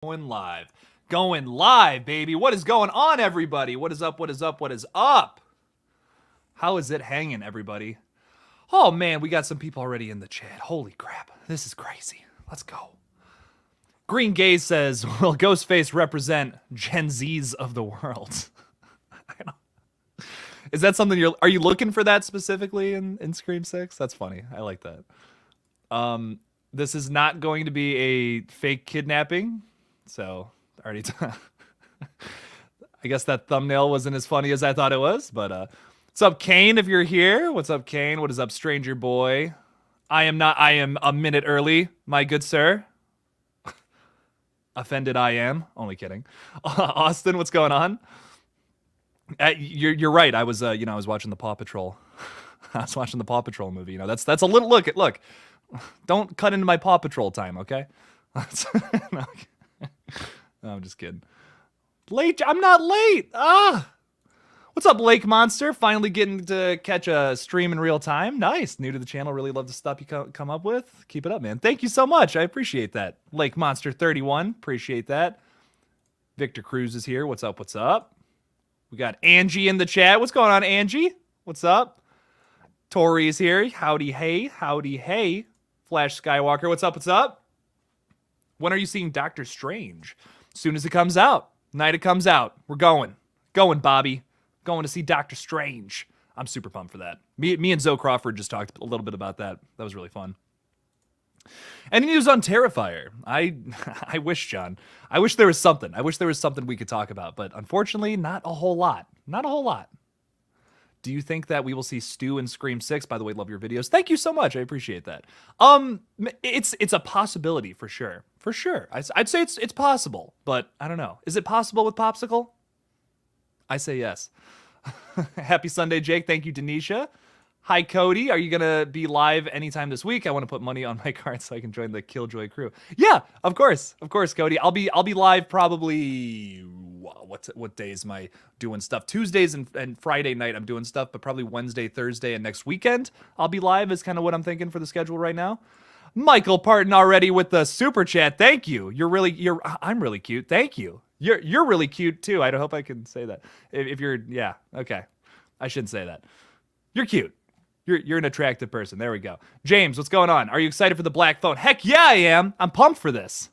Going live. Going live, baby. What is going on, everybody? What is up? What is up? What is up? How is it hanging, everybody? Oh, man, we got some people already in the chat. Holy crap. This is crazy. Let's go. Green Gaze says, will Ghostface represent Gen Zs of the world? Is that something are you looking for that specifically in Scream 6? That's funny. I like that. This is not going to be a fake kidnapping. So, already I guess that thumbnail wasn't as funny as I thought it was, but what's up, Kane, if you're here? What's up, Kane? What is up, stranger boy? I am a minute early, my good sir. Offended I am. Only kidding. Austin, what's going on? You're right. I was I was watching the Paw Patrol. I was watching the Paw Patrol movie. That's a little look. Don't cut into my Paw Patrol time, okay? No, I'm just kidding. Late? I'm not late. What's up, Lake Monster? Finally getting to catch a stream in real time. Nice. New to the channel. Really love the stuff you come up with. Keep it up, man. Thank you so much. I appreciate that. Lake Monster 31. Appreciate that. Victor Cruz is here. What's up? What's up? We got Angie in the chat. What's going on, Angie? What's up? Tori's here. Howdy, hey. Howdy, hey. Flash Skywalker. What's up? What's up? When are you seeing Doctor Strange? As soon as it comes out. Night it comes out. We're going. Going, Bobby. Going to see Doctor Strange. I'm super pumped for that. Me and Zoe Crawford just talked a little bit about that. That was really fun. Any news on Terrifier? I wish, John. I wish there was something. I wish there was something we could talk about. But unfortunately, not a whole lot. Not a whole lot. Do you think that we will see Stu in Scream 6? By the way, love your videos. Thank you so much. I appreciate that. It's a possibility for sure. For sure. I'd say it's possible, but I don't know. Is it possible with Popsicle? I say yes. Happy Sunday, Jake. Thank you, Denisha. Hi, Cody. Are you gonna be live anytime this week? I want to put money on my card so I can join the KillJoy crew. Yeah, of course, Cody. I'll be live probably. What days am I doing stuff? Tuesdays and Friday night I'm doing stuff, but probably Wednesday, Thursday, and next weekend I'll be live is kind of what I'm thinking for the schedule right now. Michael Parton already with the super chat. Thank you. I'm really cute. Thank you. You're really cute too. I hope I can say that. If you're, yeah, okay. I shouldn't say that. You're cute. You're an attractive person. There we go. James, what's going on? Are you excited for the black phone? Heck yeah, I am. I'm pumped for this.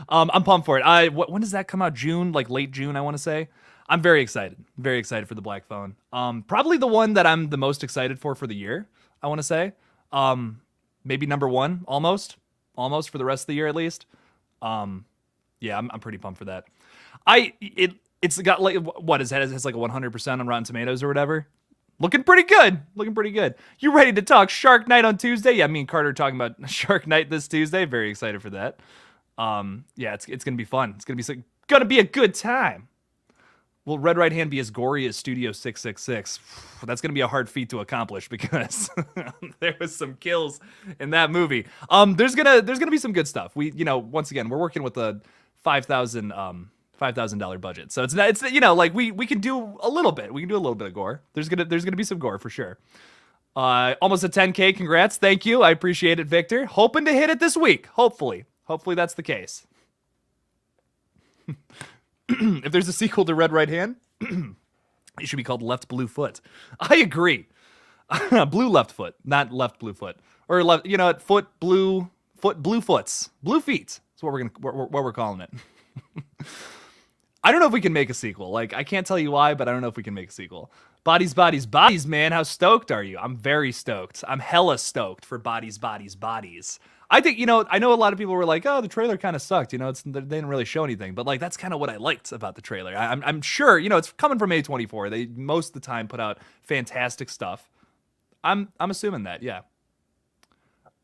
I'm pumped for it. When does that come out? June, like late June, I want to say. I'm very excited. Very excited for the black phone. Probably the one that I'm the most excited for the year, I want to say. Maybe number one, almost for the rest of the year at least. Yeah, I'm pretty pumped for that. It's got like what is that? It has like a 100% on Rotten Tomatoes or whatever. Looking pretty good. You ready to talk Shark Night on Tuesday? Yeah, me and Carter are talking about Shark Night this Tuesday. Very excited for that. Yeah, it's gonna be fun. It's gonna be a good time. Will Red Right Hand be as gory as Studio 666? That's gonna be a hard feat to accomplish because there was some kills in that movie. There's gonna be some good stuff. Once again, we're working with a $5,000 budget, so it's like we can do a little bit. We can do a little bit of gore. There's gonna be some gore for sure. Almost a 10K. Congrats. Thank you. I appreciate it, Victor. Hoping to hit it this week. Hopefully that's the case. If there's a sequel to Red Right Hand, it should be called Left Blue Foot. I agree. Blue Left Foot, not Left Blue Foot, or left. Foot blue foots, blue feet. That's what we're calling it. I don't know if we can make a sequel. Like, I can't tell you why, but I don't know if we can make a sequel. Bodies, man. How stoked are you? I'm very stoked. I'm hella stoked for Bodies. I think, I know a lot of people were like, oh, the trailer kind of sucked. They didn't really show anything. But, like, that's kind of what I liked about the trailer. I'm sure, it's coming from A24. They, most of the time, put out fantastic stuff. I'm assuming that, yeah.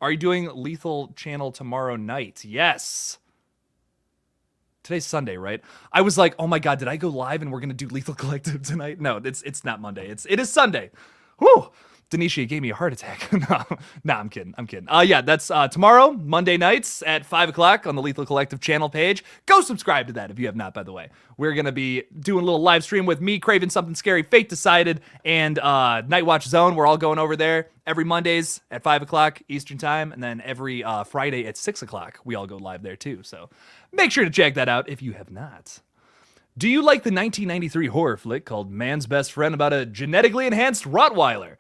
Are you doing Lethal Channel tomorrow night? Yes. Today's Sunday, right? I was like, oh my God, did I go live and we're going to do Lethal Collective tonight? No, it's not Monday. It is Sunday. Whew. Denisha gave me a heart attack. No, I'm kidding. Yeah, that's tomorrow, Monday nights at 5 o'clock on the Lethal Collective channel page. Go subscribe to that if you have not, by the way. We're going to be doing a little live stream with me, Craving Something Scary, Fate Decided, and Night Watch Zone. We're all going over there every Mondays at 5 o'clock Eastern Time, and then every Friday at 6 o'clock. We all go live there too, so make sure to check that out if you have not. Do you like the 1993 horror flick called Man's Best Friend about a genetically enhanced Rottweiler?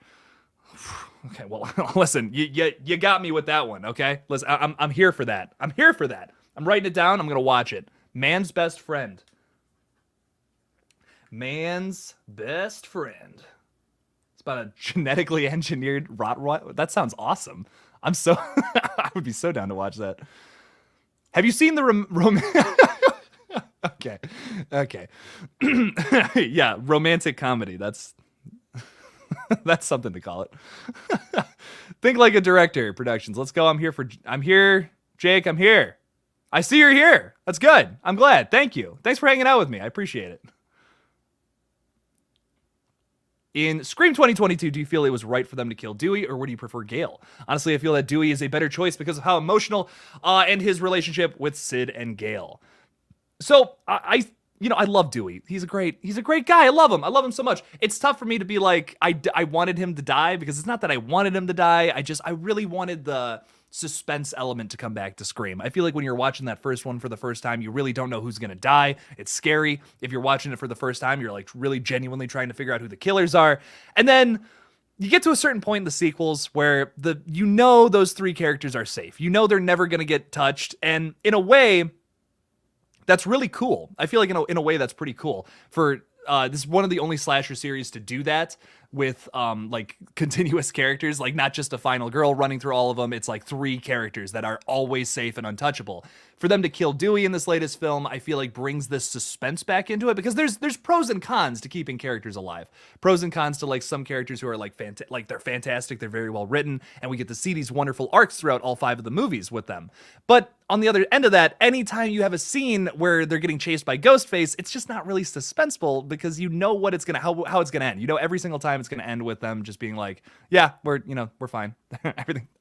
Okay, well, listen, you got me with that one, okay? Listen, I'm here for that. I'm writing it down. I'm going to watch it. Man's Best Friend. Man's Best Friend. It's about a genetically engineered Rottweiler. That sounds awesome. I would be so down to watch that. Have you seen the Okay. Yeah, romantic comedy. That's something to call it. Think Like a Director Productions. Let's go. I'm here, Jake. I'm here. I see you're here. That's good. I'm glad. Thank you. Thanks for hanging out with me. I appreciate it. In Scream 2022, do you feel it was right for them to kill Dewey, or would you prefer Gale? Honestly, I feel that Dewey is a better choice because of how emotional and his relationship with Sid and Gale. So I love Dewey. He's a great guy. I love him so much. It's tough for me to be like, I wanted him to die, because it's not that I wanted him to die. I really wanted the suspense element to come back to Scream. I feel like when you're watching that first one for the first time, you really don't know who's going to die. It's scary. If you're watching it for the first time, you're like really genuinely trying to figure out who the killers are. And then you get to a certain point in the sequels where those three characters are safe. You know they're never going to get touched. And in a way, that's really cool. I feel like in a way that's pretty cool. For this is one of the only slasher series to do that with like continuous characters, like not just a final girl running through all of them. It's like three characters that are always safe and untouchable. For them to kill Dewey in this latest film, I feel like brings this suspense back into it, because there's pros and cons to keeping characters alive. Pros and cons to like some characters who are like they're fantastic, they're very well written, and we get to see these wonderful arcs throughout all 5 of the movies with them. But on the other end of that, anytime you have a scene where they're getting chased by Ghostface, it's just not really suspenseful, because you know what it's how it's gonna end. You know every single time it's gonna end with them just being like, yeah, we're fine.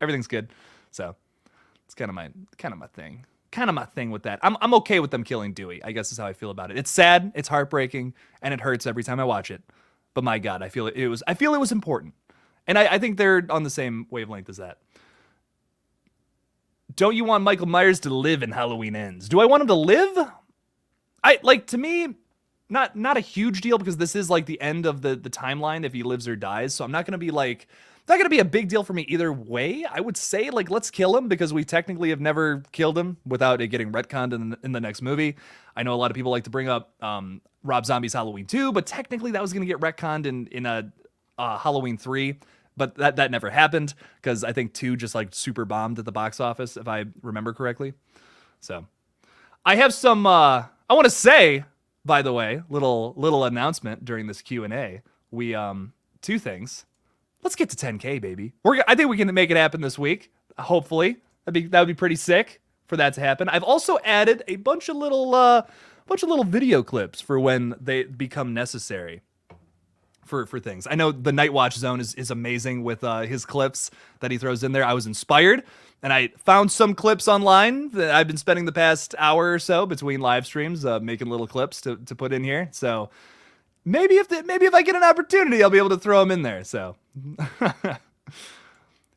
Everything's good. So it's kind of my thing. Kind of my thing with that. I'm okay with them killing Dewey, I guess is how I feel about it. It's sad, it's heartbreaking, and it hurts every time I watch it. But my God, I feel it was important. And I think they're on the same wavelength as that. Don't you want Michael Myers to live in Halloween Ends? Do I want him to live? To me, not a huge deal, because this is like the end of the timeline if he lives or dies. So I'm not going to be like, it's not going to be a big deal for me either way. I would say, like, let's kill him, because we technically have never killed him without it getting retconned in the next movie. I know a lot of people like to bring up Rob Zombie's Halloween 2, but technically that was going to get retconned in Halloween 3. But that never happened, because I think 2 just like super bombed at the box office, if I remember correctly. So I have some, I want to say, by the way, little announcement during this Q&A. We, 2 things. Let's get to 10K, baby. I think we can make it happen this week. Hopefully, that would be pretty sick for that to happen. I've also added a bunch of little video clips for when they become necessary for things. I know the Night Watch Zone is amazing with his clips that he throws in there. I was inspired, and I found some clips online that I've been spending the past hour or so between live streams making little clips to put in here. So maybe if I get an opportunity, I'll be able to throw them in there. So,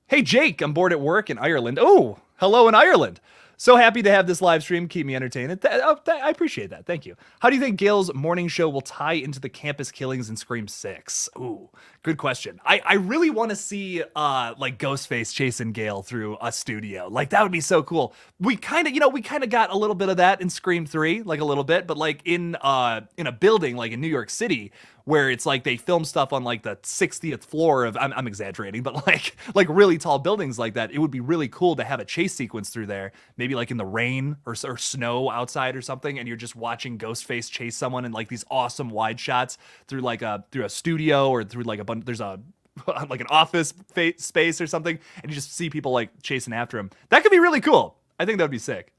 hey Jake, I'm bored at work in Ireland. Oh, hello in Ireland. So happy to have this live stream keep me entertained. I appreciate that. Thank you. How do you think Gale's morning show will tie into the campus killings in Scream 6? Ooh, good question. I really want to see like Ghostface chasing Gale through a studio. Like that would be so cool. We kind of got a little bit of that in Scream 3, like a little bit, but like in a building like in New York City, where it's like they film stuff on like the 60th floor of, I'm exaggerating, but like really tall buildings like that. It would be really cool to have a chase sequence through there, maybe like in the rain or snow outside or something, and you're just watching Ghostface chase someone in like these awesome wide shots through a studio or through like there's a like an office space or something, and you just see people like chasing after him. That could be really cool. I think that would be sick.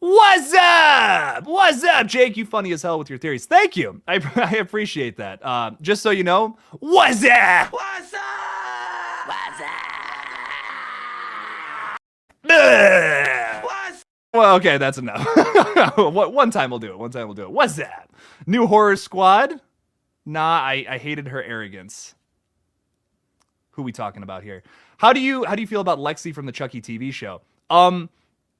What's up? What's up, Jake? You funny as hell with your theories. Thank you. I appreciate that. Just so you know, what's up? What's up? Well, okay, that's enough. One time we'll do it. What's that? New horror squad? Nah, I hated her arrogance. Who we talking about here? How do you feel about Lexi from the Chucky TV show?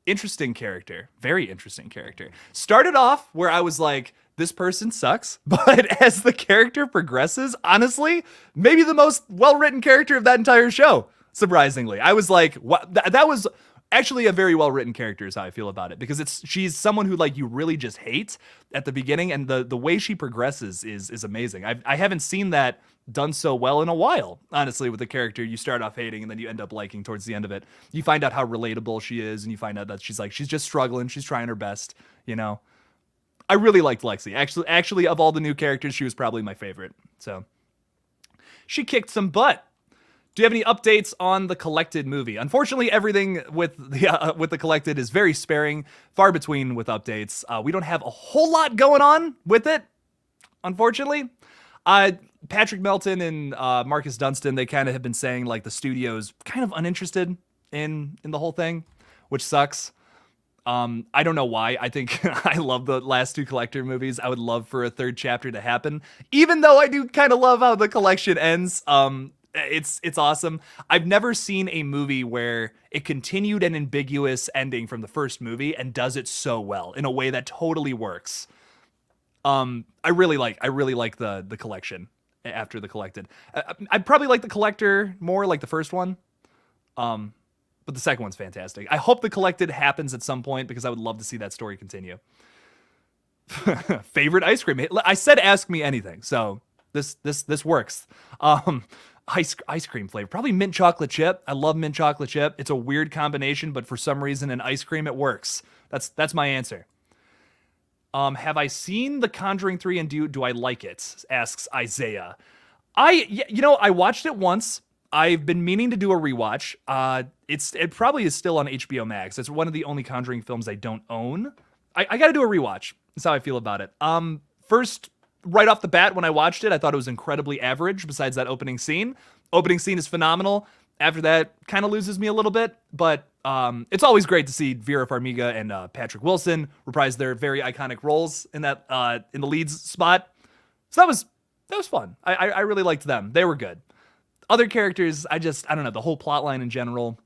Interesting character. Very interesting character. Started off where I was like, this person sucks, but as the character progresses, honestly, maybe the most well-written character of that entire show, surprisingly. I was like, what? That was actually a very well-written character is how I feel about it, because she's someone who like you really just hate at the beginning, and the way she progresses is amazing. I haven't seen that done so well in a while, honestly, with a character you start off hating and then you end up liking towards the end of it. You find out how relatable she is, and you find out that she's just struggling, she's trying her best, you know. I really liked Lexi. Actually, of all the new characters, she was probably my favorite. So she kicked some butt. Do you have any updates on the Collected movie? Unfortunately, everything with the Collected is very sparing, far between with updates. We don't have a whole lot going on with it, unfortunately. Patrick Melton and Marcus Dunstan, they kind of have been saying like the studio's kind of uninterested in the whole thing, which sucks. I don't know why. I think I love the last two Collector movies. I would love for a third chapter to happen, even though I do kind of love how the collection ends. It's awesome. I've never seen a movie where it continued an ambiguous ending from the first movie and does it so well in a way that totally works. I really like the collection after the Collected. I'd probably like the Collector more, like the first one. But the second one's fantastic. I hope the Collected happens at some point because I would love to see that story continue. Favorite ice cream? I said ask me anything, so this works. Ice cream flavor, probably mint chocolate chip. I love mint chocolate chip. It's a weird combination, but for some reason in ice cream it works. That's my answer. Have I seen The Conjuring 3 and do I like it? Asks Isaiah. I watched it once. I've been meaning to do a rewatch. It probably is still on HBO Max. It's one of the only Conjuring films I don't own. I got to do a rewatch. That's how I feel about it. First, right off the bat, when I watched it, I thought it was incredibly average. Besides that opening scene is phenomenal. After that, kind of loses me a little bit, but it's always great to see Vera Farmiga and Patrick Wilson reprise their very iconic roles in that in the leads spot. So that was fun. I really liked them. They were good. Other characters, I don't know, the whole plot line in general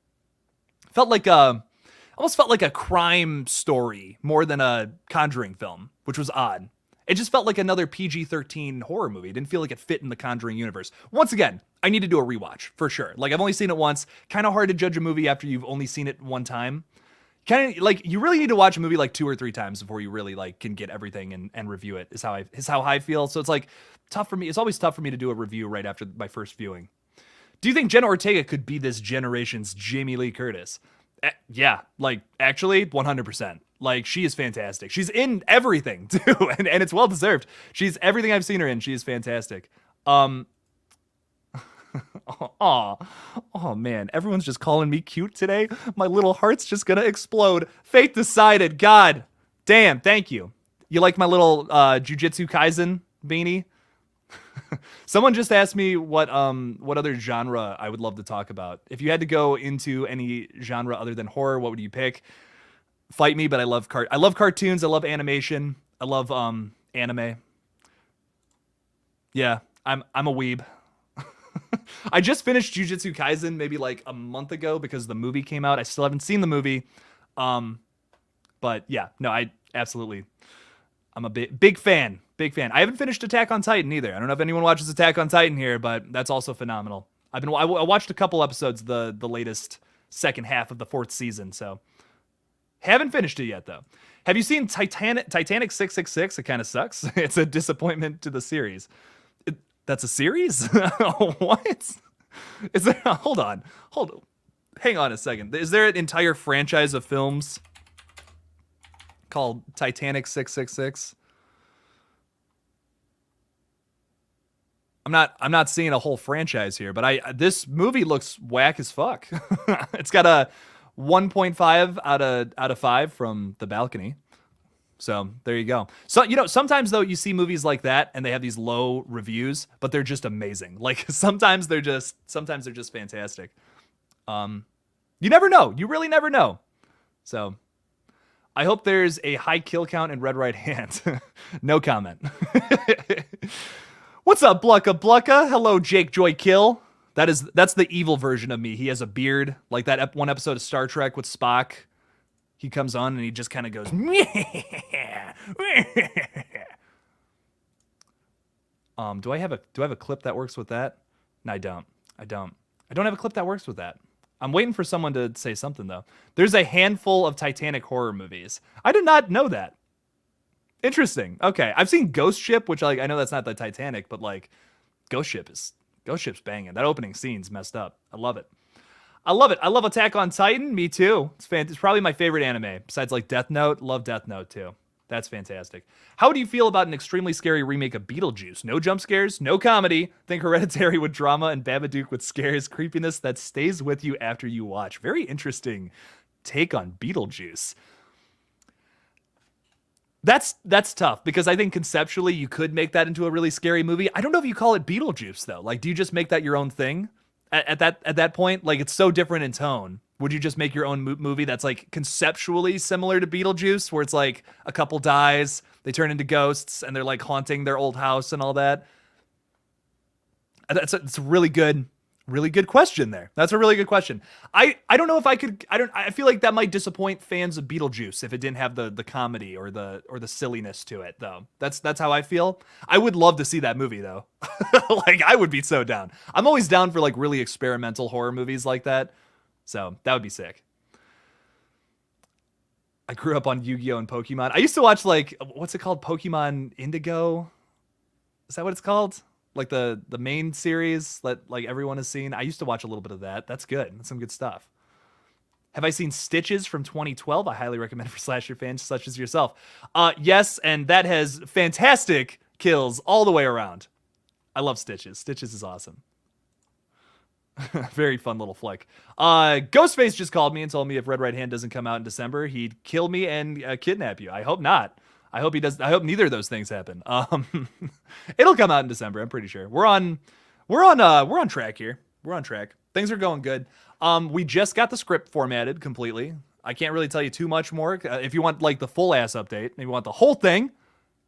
almost felt like a crime story more than a Conjuring film, which was odd. It just felt like another PG-13 horror movie. It didn't feel like it fit in the Conjuring universe. Once again, I need to do a rewatch for sure. Like, I've only seen it once. Kind of hard to judge a movie after you've only seen it one time. Kind of like, you really need to watch a movie like 2 or 3 times before you really like can get everything and review it. Is how I feel. So it's like tough for me. It's always tough for me to do a review right after my first viewing. Do you think Jenna Ortega could be this generation's Jamie Lee Curtis? Yeah, like actually 100%. Like, she is fantastic. She's in everything too, and it's well deserved. She's everything I've seen her in. She is fantastic. Oh man, everyone's just calling me cute today. My little heart's just gonna explode. Fate decided. God damn, thank you. You like my little Jujutsu Kaisen beanie? Someone just asked me what other genre I would love to talk about. If you had to go into any genre other than horror, what would you pick? Fight me, but I love cartoons. I love animation. I love anime. Yeah, I'm a weeb. I just finished Jujutsu Kaisen maybe like a month ago because the movie came out. I still haven't seen the movie. But yeah, no, I'm a big fan. Big fan. I haven't finished Attack on Titan either. I don't know if anyone watches Attack on Titan here, but that's also phenomenal. I watched a couple episodes, the latest second half of the 4th season, so haven't finished it yet though. Have you seen Titanic 666? It kind of sucks. It's a disappointment to the series. That's a series? What? Is there? Hold on. Hang on a second. Is there an entire franchise of films called Titanic 666? I'm not seeing a whole franchise here, but this movie looks whack as fuck. It's got a 1.5 out of 5 from The Balcony. So there you go. So, sometimes though you see movies like that and they have these low reviews, but they're just amazing. Like sometimes they're just fantastic. You never know. You really never know. So I hope there's a high kill count in Red Right Hand. No comment. What's up, Blucka Blucka? Hello, Jake Joy Kill. That's the evil version of me. He has a beard, like that one episode of Star Trek with Spock. He comes on and he just kind of goes. Do I have a clip that works with that? No, I don't. I don't have a clip that works with that. I'm waiting for someone to say something though. There's a handful of Titanic horror movies. I did not know that. Interesting. Okay, I've seen Ghost Ship, which I know that's not the Titanic, but like Ghost Ship's banging. That opening scene's messed up. I love it. I love Attack on Titan. Me too. It's probably my favorite anime besides like Death Note. Love Death Note too. That's fantastic. How do you feel about an extremely scary remake of Beetlejuice? No jump scares, no comedy. Think Hereditary with drama and Babadook with scares, creepiness that stays with you after you watch. Very interesting take on Beetlejuice. That's tough because I think conceptually you could make that into a really scary movie. I don't know if you call it Beetlejuice though. Like, do you just make that your own thing at that point? Like, it's so different in tone. Would you just make your own movie that's like conceptually similar to Beetlejuice, where it's like a couple dies, they turn into ghosts, and they're like haunting their old house and all that? It's a really good question there. That's a really good question. I don't know if I could. I feel like that might disappoint fans of Beetlejuice if it didn't have the comedy or the silliness to it though. That's how I feel. I would love to see that movie though. Like, I would be so down. I'm always down for like really experimental horror movies like that. So that would be sick. I grew up on Yu-Gi-Oh! And Pokemon. I used to watch like, what's it called? Pokemon Indigo? Is that what it's called? Like the main series that like everyone has seen. I used to watch a little bit of that. That's good. That's some good stuff. Have I seen Stitches from 2012? I highly recommend for slasher fans such as yourself. Yes, and that has fantastic kills all the way around. I love Stitches. Stitches is awesome. Very fun little flick. Ghostface just called me and told me if Red Right Hand doesn't come out in December, he'd kill me and kidnap you. I hope not. I hope he does. I hope neither of those things happen. It'll come out in December. I'm pretty sure. We're on track here. We're on track. Things are going good. We just got the script formatted completely. I can't really tell you too much more. If you want like the full ass update, maybe you want the whole thing,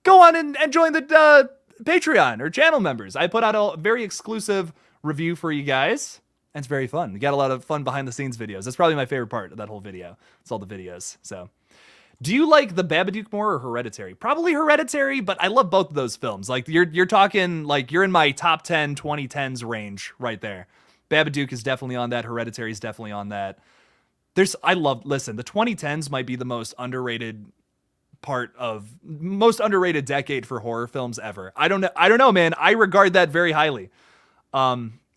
go on and join the Patreon or channel members. I put out a very exclusive review for you guys, and it's very fun. We got a lot of fun behind the scenes videos. That's probably my favorite part of that whole video. It's all the videos. So, do you like the Babadook more or Hereditary? Probably Hereditary, but I love both of those films. Like, you're talking like you're in my top 10 2010s range right there. Babadook is definitely on that. Hereditary is definitely on that. Listen, the 2010s might be the most underrated decade for horror films ever. I don't know, man. I regard that very highly.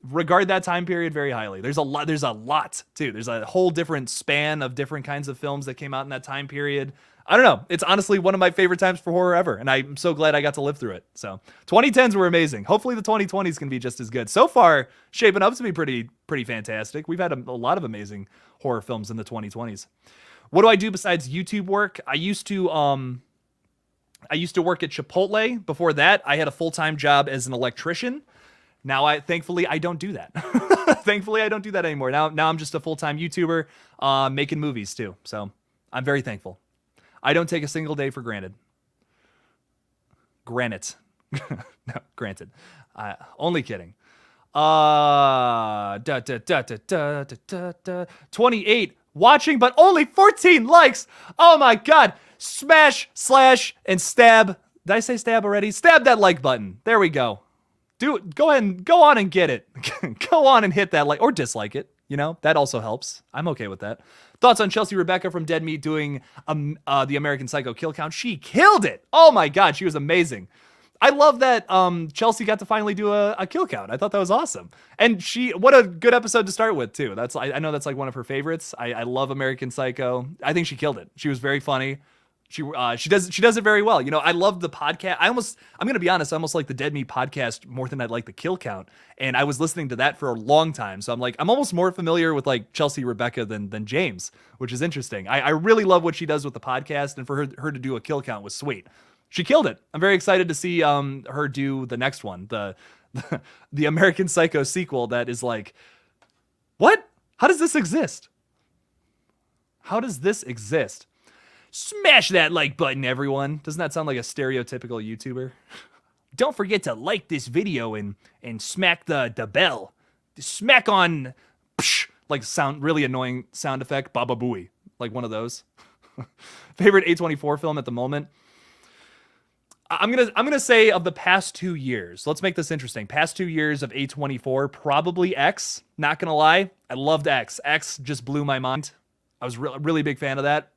Regard that time period very highly. There's a lot too. There's a whole different span of different kinds of films that came out in that time period. I don't know. It's honestly one of my favorite times for horror ever, and I'm so glad I got to live through it. So 2010s were amazing. Hopefully the 2020s can be just as good. So far, shaping up to be pretty fantastic. We've had a lot of amazing horror films in the 2020s. What do I do besides YouTube work? I used to work at Chipotle. Before that, I had a full-time job as an electrician. Now, thankfully, I don't do that. Thankfully, I don't do that anymore. Now I'm just a full-time YouTuber, making movies too. So I'm very thankful. I don't take a single day for granted. Granted. No, granted. Only kidding. 28 watching, but only 14 likes. Oh my God. Smash, slash, and stab. Did I say stab already? Stab that like button. There we go. Go ahead and go on and get it. Go on and hit that like, or dislike it. You know, that also helps. I'm okay with that. Thoughts on Chelsea Rebecca from Deadmeat doing the American Psycho kill count? She killed it. Oh my God, she was amazing. I love that Chelsea got to finally do a kill count. I thought that was awesome. And what a good episode to start with too. I know that's like one of her favorites. I love American Psycho. I think she killed it. She was very funny. She does it very well. You know, I love the podcast. I'm going to be honest, I almost like the Deadmeat podcast more than I'd like the kill count. And I was listening to that for a long time. So I'm almost more familiar with like Chelsea Rebecca than James, which is interesting. I really love what she does with the podcast, and for her to do a kill count was sweet. She killed it. I'm very excited to see her do the next one, the American Psycho sequel that is like, what? How does this exist? How does this exist? Smash that like button, everyone. Doesn't that sound like a stereotypical YouTuber? Don't forget to like this video and smack the bell. Smack on psh, like sound really annoying sound effect. Baba Booey. Like one of those. Favorite A24 film at the moment. I'm gonna say of the past 2 years. Let's make this interesting. Past 2 years of A24, probably X. Not gonna lie, I loved X. X just blew my mind. I was really big fan of that.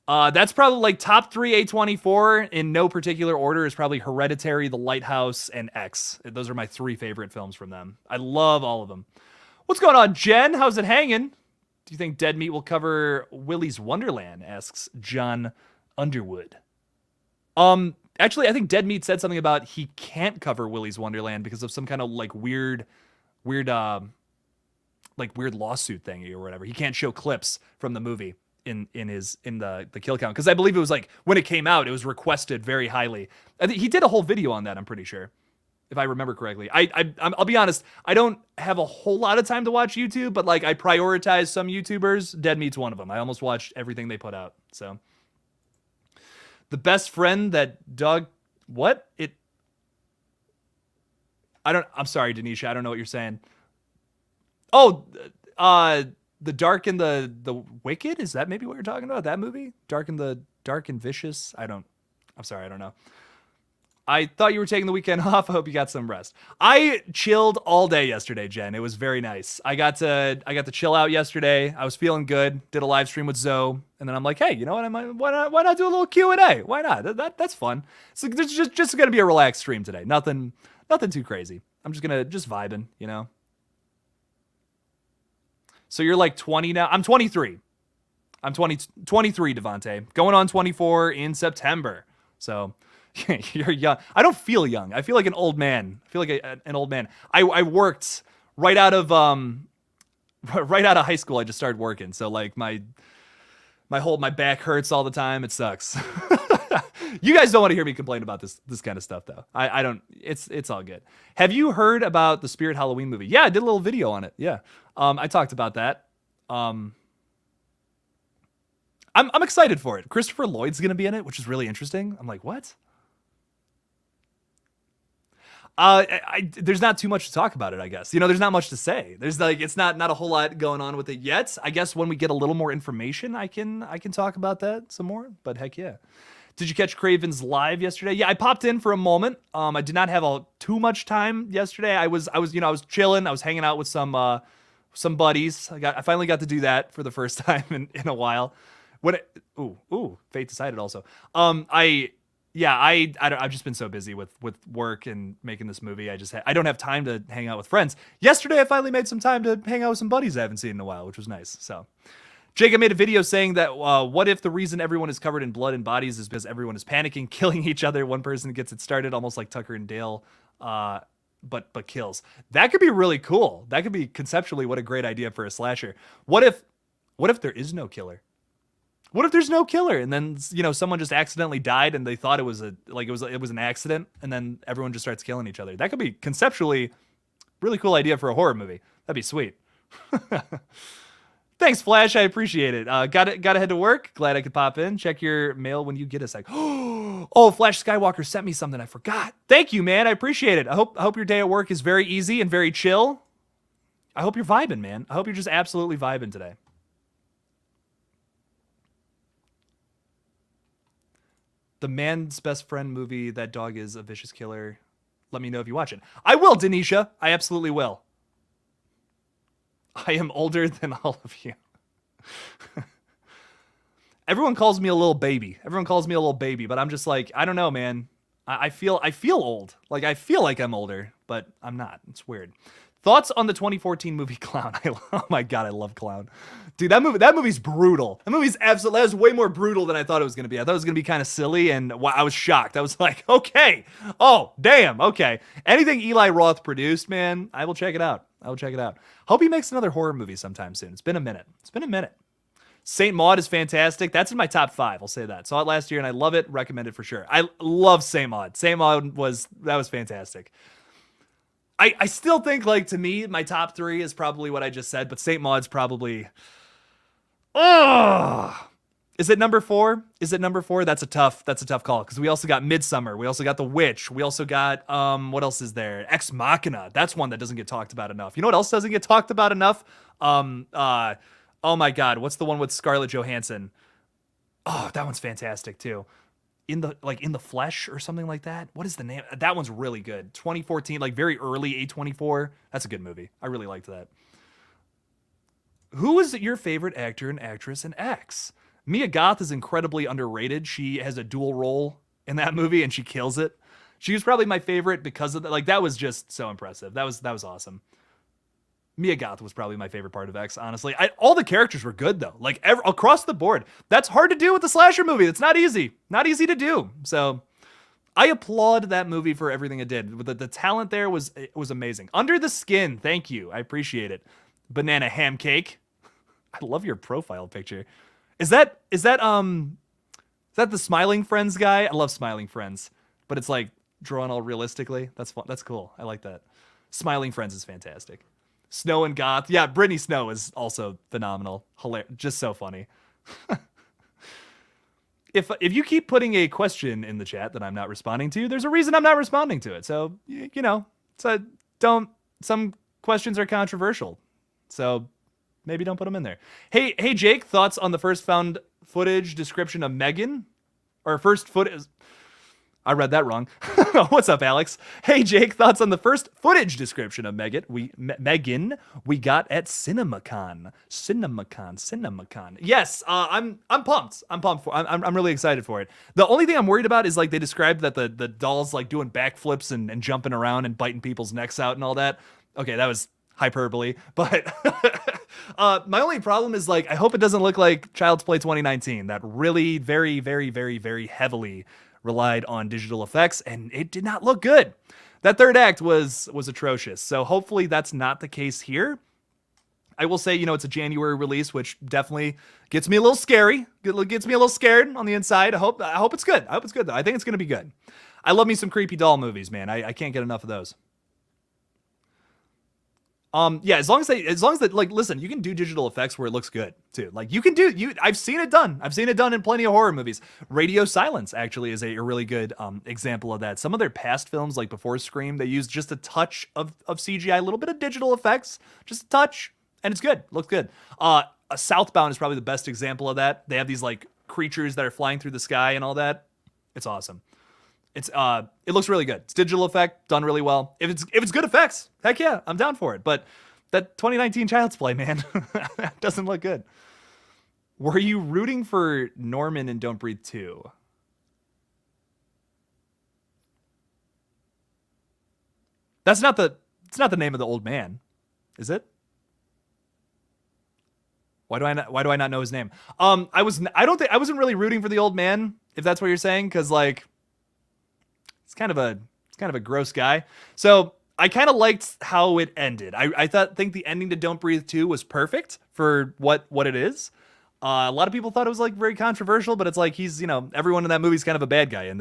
That's probably like top 3 A24 in no particular order is probably Hereditary, The Lighthouse, and X. Those are my 3 favorite films from them. I love all of them. What's going on, Jen? How's it hanging? Do you think Deadmeat will cover Willy's Wonderland? Asks John Underwood. Actually, I think Deadmeat said something about he can't cover Willy's Wonderland because of some kind of like weird lawsuit thingy or whatever. He can't show clips from the movie in the kill count because I believe it was like when it came out, it was requested very highly. I think he did a whole video on that. I'm pretty sure, if I remember correctly. I'll be honest, I don't have a whole lot of time to watch YouTube, but like I prioritize some YouTubers. Deadmeat's one of them. I almost watched everything they put out. So. The best friend that dog... What? I'm sorry, Denisha. I don't know what you're saying. Oh, The Dark and the Wicked? Is that maybe what you're talking about? That movie? Dark and Vicious? I'm sorry, I don't know. I thought you were taking the weekend off. I hope you got some rest. I chilled all day yesterday, Jen. It was very nice. I got to chill out yesterday. I was feeling good. Did a live stream with Zoe, and then I'm like, hey, you know what? Why not do a little Q&A? Why not? That's fun. So there's just gonna be a relaxed stream today. Nothing too crazy. I'm just vibing, you know. So you're like 20 now. I'm 23. I'm 23, Devontae. Going on 24 in September. So. You're young. I don't feel young. I feel like an old man. I feel like an old man. I worked right out of high school. I just started working. So like my back hurts all the time. It sucks. You guys don't want to hear me complain about this kind of stuff though. I don't. It's all good. Have you heard about the Spirit Halloween movie? Yeah, I did a little video on it. Yeah. I talked about that. I'm excited for it. Christopher Lloyd's going to be in it, which is really interesting. I'm like, what? There's not too much to talk about it, I guess. You know, there's not much to say. There's like, it's not a whole lot going on with it yet. I guess when we get a little more information, I can talk about that some more, but heck yeah. Did you catch Craven's live yesterday? Yeah, I popped in for a moment. I did not have too much time yesterday. I was chilling. I was hanging out with some buddies. I finally got to do that for the first time in a while. Fate decided also. I've just been so busy with work and making this movie. I don't have time to hang out with friends. Yesterday, I finally made some time to hang out with some buddies I haven't seen in a while, which was nice. So, Jacob made a video saying that what if the reason everyone is covered in blood and bodies is because everyone is panicking, killing each other. One person gets it started, almost like Tucker and Dale, but kills. That could be really cool. That could be conceptually what a great idea for a slasher. What if there is no killer? What if there's no killer and then, you know, someone just accidentally died and they thought it was an accident and then everyone just starts killing each other? That could be conceptually really cool idea for a horror movie. That'd be sweet. Thanks, Flash. I appreciate it. Got to head to work. Glad I could pop in. Check your mail when you get a sec. Oh, Flash Skywalker sent me something I forgot. Thank you, man. I appreciate it. I hope your day at work is very easy and very chill. I hope you're vibing, man. I hope you're just absolutely vibing today. The Man's Best Friend movie, that dog is a vicious killer. Let me know if you watch it. I will, Denisha. I absolutely will. I am older than all of you. Everyone calls me a little baby. But I'm just like, I don't know, man. I feel old. Like, I feel like I'm older, but I'm not. It's weird. Thoughts on the 2014 movie Clown? Oh my God, I love Clown. Dude, that movie's brutal. That was way more brutal than I thought it was going to be. I thought it was going to be kind of silly, and I was shocked. I was like, okay. Oh, damn. Okay. Anything Eli Roth produced, man, I will check it out. Hope he makes another horror movie sometime soon. It's been a minute. Saint Maud is fantastic. That's in my top 5. I'll say that. Saw it last year, and I love it. Recommend it for sure. I love Saint Maud. Saint Maud was fantastic. I still think, like, to me, my top 3 is probably what I just said, but Saint Maud's probably Oh, is it number 4? Is it number 4? That's a tough call because we also got Midsummer. We also got The Witch. We also got what else is there? Ex Machina. That's one that doesn't get talked about enough. You know what else doesn't get talked about enough? Oh my God, what's the one with Scarlett Johansson? Oh, that one's fantastic too. In the Flesh or something like that. What is the name? That one's really good. 2014, like very early A24. That's a good movie. I really liked that. Who is your favorite actor and actress in X? Mia Goth is incredibly underrated. She has a dual role in that movie and she kills it. She was probably my favorite because of that. Like that was just so impressive. That was awesome. Mia Goth was probably my favorite part of X, honestly. All the characters were good though, like across the board. That's hard to do with a slasher movie. It's not easy to do. So I applaud that movie for everything it did. The talent there was amazing. Under the Skin, thank you, I appreciate it. Banana ham cake. I love your profile picture. Is that the Smiling Friends guy? I love Smiling Friends, but it's like drawn all realistically. That's fun. That's cool. I like that. Smiling Friends is fantastic. Snow and Goth. Yeah, Brittany Snow is also phenomenal. Hilarious. Just so funny. If you keep putting a question in the chat that I'm not responding to, there's a reason I'm not responding to it. So, some questions are controversial. So maybe don't put them in there. Hey Jake, thoughts on the first found footage description of Megan? Or first footage... I read that wrong. What's up, Alex? Hey, Jake, thoughts on the first footage description of Megan we got at CinemaCon. Yes, I'm pumped. I'm really excited for it. The only thing I'm worried about is like they described that the doll's like doing backflips and jumping around and biting people's necks out and all that. Okay, that was hyperbole, but my only problem is like I hope it doesn't look like Child's Play 2019, that really very, very, very, very heavily relied on digital effects, and it did not look good. That third act was atrocious. So hopefully that's not the case here. I will say, it's a January release, which definitely gets me a little scary. Gets me a little scared on the inside. I hope it's good. I hope it's good though. I think it's gonna be good. I love me some creepy doll movies, man. I can't get enough of those. Yeah, as long as they like, listen, you can do digital effects where it looks good too. Like I've seen it done. I've seen it done in plenty of horror movies. Radio Silence actually is a really good example of that. Some of their past films, like before Scream, they use just a touch of CGI, a little bit of digital effects, just a touch, and it's good. Looks good. Southbound is probably the best example of that. They have these like creatures that are flying through the sky and all that. It's awesome. It looks really good. It's digital effect, done really well. If it's good effects, heck yeah, I'm down for it. But that 2019 Child's Play, man, doesn't look good. Were you rooting for Norman in Don't Breathe 2? It's not the name of the old man, is it? Why do I not know his name? I wasn't really rooting for the old man, if that's what you're saying, because like it's kind of a gross guy. So I kind of liked how it ended. I think the ending to Don't Breathe 2 was perfect for what it is. A lot of people thought it was like very controversial, but it's like he's, everyone in that movie is kind of a bad guy, and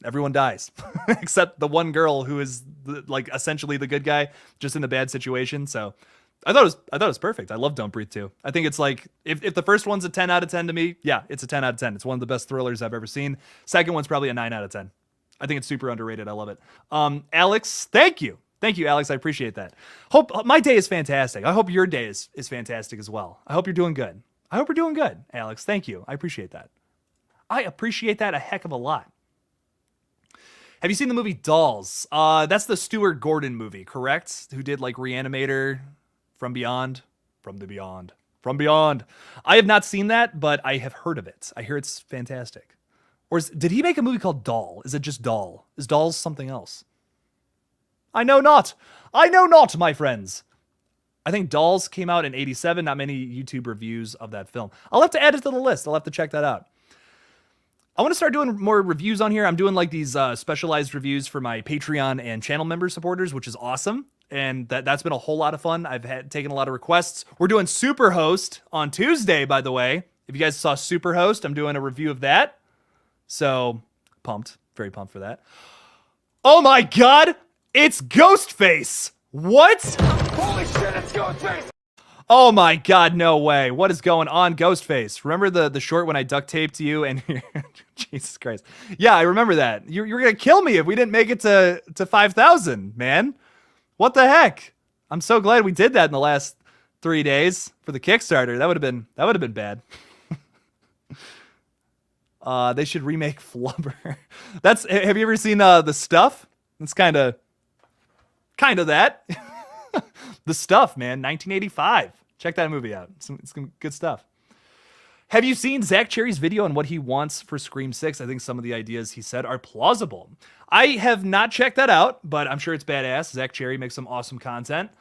everyone dies except the one girl who is like essentially the good guy, just in a bad situation. So I thought it was perfect. I love Don't Breathe 2. I think it's like if the first one's a 10 out of 10 to me, yeah, it's a 10 out of 10. It's one of the best thrillers I've ever seen. Second one's probably a 9 out of 10. I think it's super underrated. I love it. Alex, thank you. Thank you, Alex. I appreciate that. Hope my day is fantastic. I hope your day is fantastic as well. I hope you're doing good. I hope you're doing good, Alex. Thank you. I appreciate that. I appreciate that a heck of a lot. Have you seen the movie Dolls? That's the Stuart Gordon movie, correct? Who did like Reanimator, From Beyond. I have not seen that, but I have heard of it. I hear it's fantastic. Or did he make a movie called Doll? Is it just Doll? Is Dolls something else? I know not, my friends. I think Dolls came out in 87. Not many YouTube reviews of that film. I'll have to add it to the list. I'll have to check that out. I want to start doing more reviews on here. I'm doing like these specialized reviews for my Patreon and channel member supporters, which is awesome. And that's been a whole lot of fun. I've taken a lot of requests. We're doing Superhost on Tuesday, by the way. If you guys saw Superhost, I'm doing a review of that. So pumped, very pumped for that. Oh my God, it's Ghostface. What? Holy shit, it's Ghostface. Oh my God, no way. What is going on, Ghostface? Remember the short when I duct taped you and Jesus Christ. Yeah, I remember that. You're going to kill me if we didn't make it to 5,000, man. What the heck? I'm so glad we did that in the last 3 days for the Kickstarter. That would have been bad. They should remake Flubber. Have you ever seen The Stuff? It's kind of that. The Stuff, man, 1985. Check that movie out. It's some good stuff. Have you seen Zach Cherry's video on what he wants for Scream 6? I think some of the ideas he said are plausible. I have not checked that out, but I'm sure it's badass. Zach Cherry makes some awesome content.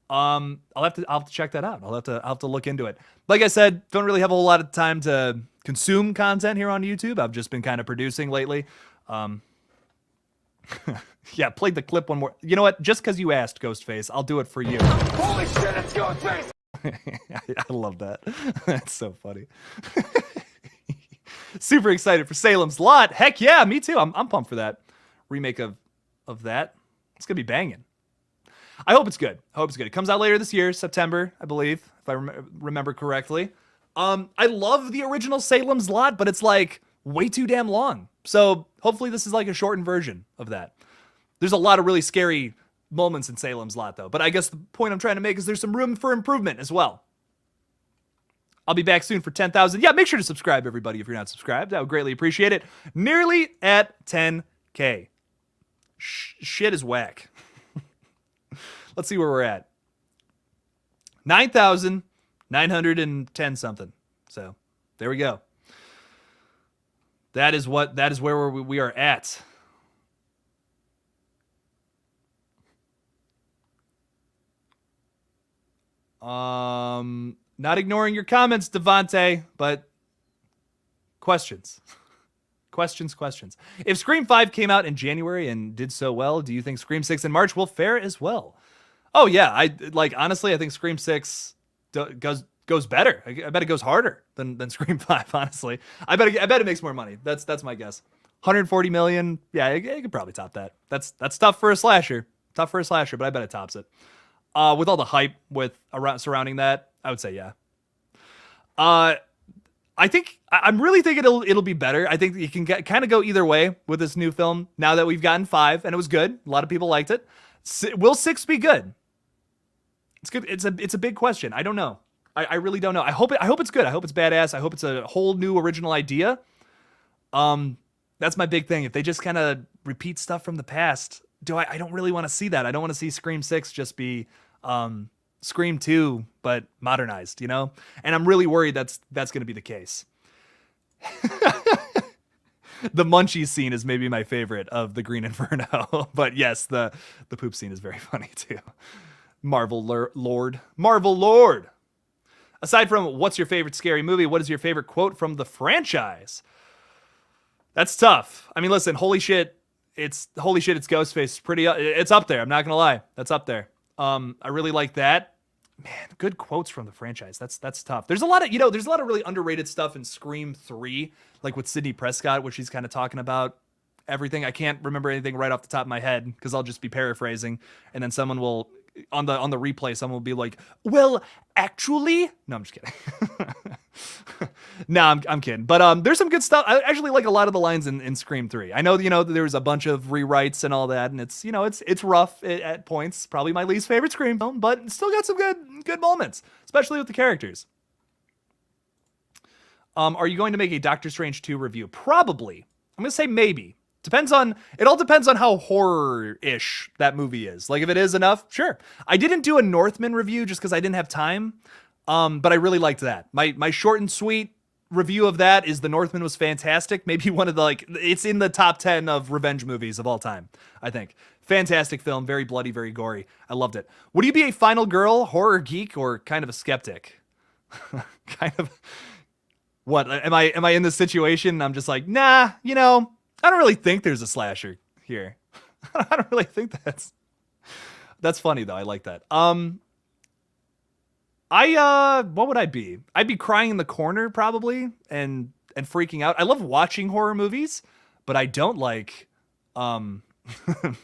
I'll have to check that out. I'll have to look into it. Like I said, don't really have a whole lot of time to consume content here on YouTube. I've just been kind of producing lately. Yeah, played the clip one more. You know what? Just because you asked, Ghostface, I'll do it for you. Holy shit, it's Ghostface! I love that. That's so funny. Super excited for Salem's Lot. Heck yeah, me too. I'm pumped for that remake of that. It's gonna be banging. I hope it's good. It comes out later this year, September, I believe, if I remember correctly. I love the original Salem's Lot, but it's like way too damn long. So hopefully this is like a shortened version of that. There's a lot of really scary moments in Salem's Lot, though. But I guess the point I'm trying to make is there's some room for improvement as well. I'll be back soon for 10,000. Yeah, make sure to subscribe, everybody, if you're not subscribed. I would greatly appreciate it. Nearly at 10K. Shit is whack. Let's see where we're at. 9,910 something. So there we go. That is where we are at. Not ignoring your comments, Devontae, but questions. Questions. If Scream 5 came out in January and did so well, do you think Scream 6 in March will fare as well? Oh yeah, honestly, I think Scream 6 goes better. I bet it goes harder than Scream 5, honestly. I bet it makes more money. That's my guess. 140 million. Yeah, it could probably top that. That's tough for a slasher. But I bet it tops it. With all the hype surrounding that, I would say yeah. I'm really thinking it'll be better. I think you can kind of go either way with this new film. Now that we've gotten 5 and it was good, a lot of people liked it. Will 6 be good? It's good. It's a big question. I don't know. I really don't know. I hope it's good. I hope it's badass. I hope it's a whole new original idea. That's my big thing. If they just kind of repeat stuff from the past, I don't really want to see that. I don't want to see Scream 6 just be Scream 2 but modernized, you know? And I'm really worried that's going to be the case. The Munchies scene is maybe my favorite of the Green Inferno, but yes, the poop scene is very funny too. Marvel Lord. Aside from what's your favorite scary movie, what is your favorite quote from the franchise? That's tough. I mean, listen, holy shit, it's Ghostface. It's up there. I'm not gonna lie, that's up there. I really like that. Man, good quotes from the franchise. That's tough. There's a lot of really underrated stuff in Scream 3, like with Sidney Prescott, where she's kind of talking about everything. I can't remember anything right off the top of my head because I'll just be paraphrasing, and then someone will on the replay, someone will be like, "Well, actually," no, I'm just kidding. No, I'm kidding. But there's some good stuff. I actually like a lot of the lines in Scream 3. I know there was a bunch of rewrites and all that, and it's rough at points. Probably my least favorite Scream film, but it's still got some good moments, especially with the characters. Are you going to make a Doctor Strange 2 review? Probably. I'm gonna say maybe. It all depends on how horror-ish that movie is. Like, if it is enough, sure. I didn't do a Northman review just because I didn't have time, but I really liked that. My short and sweet review of that is The Northman was fantastic. Maybe one of the, it's in the top 10 of revenge movies of all time, I think. Fantastic film, very bloody, very gory. I loved it. Would you be a final girl, horror geek, or kind of a skeptic? Kind of. What, am I in this situation? I'm just like, nah, I don't really think there's a slasher here. I don't really think that's funny though. I like that. What would I be? I'd be crying in the corner probably and freaking out. I love watching horror movies, but I don't like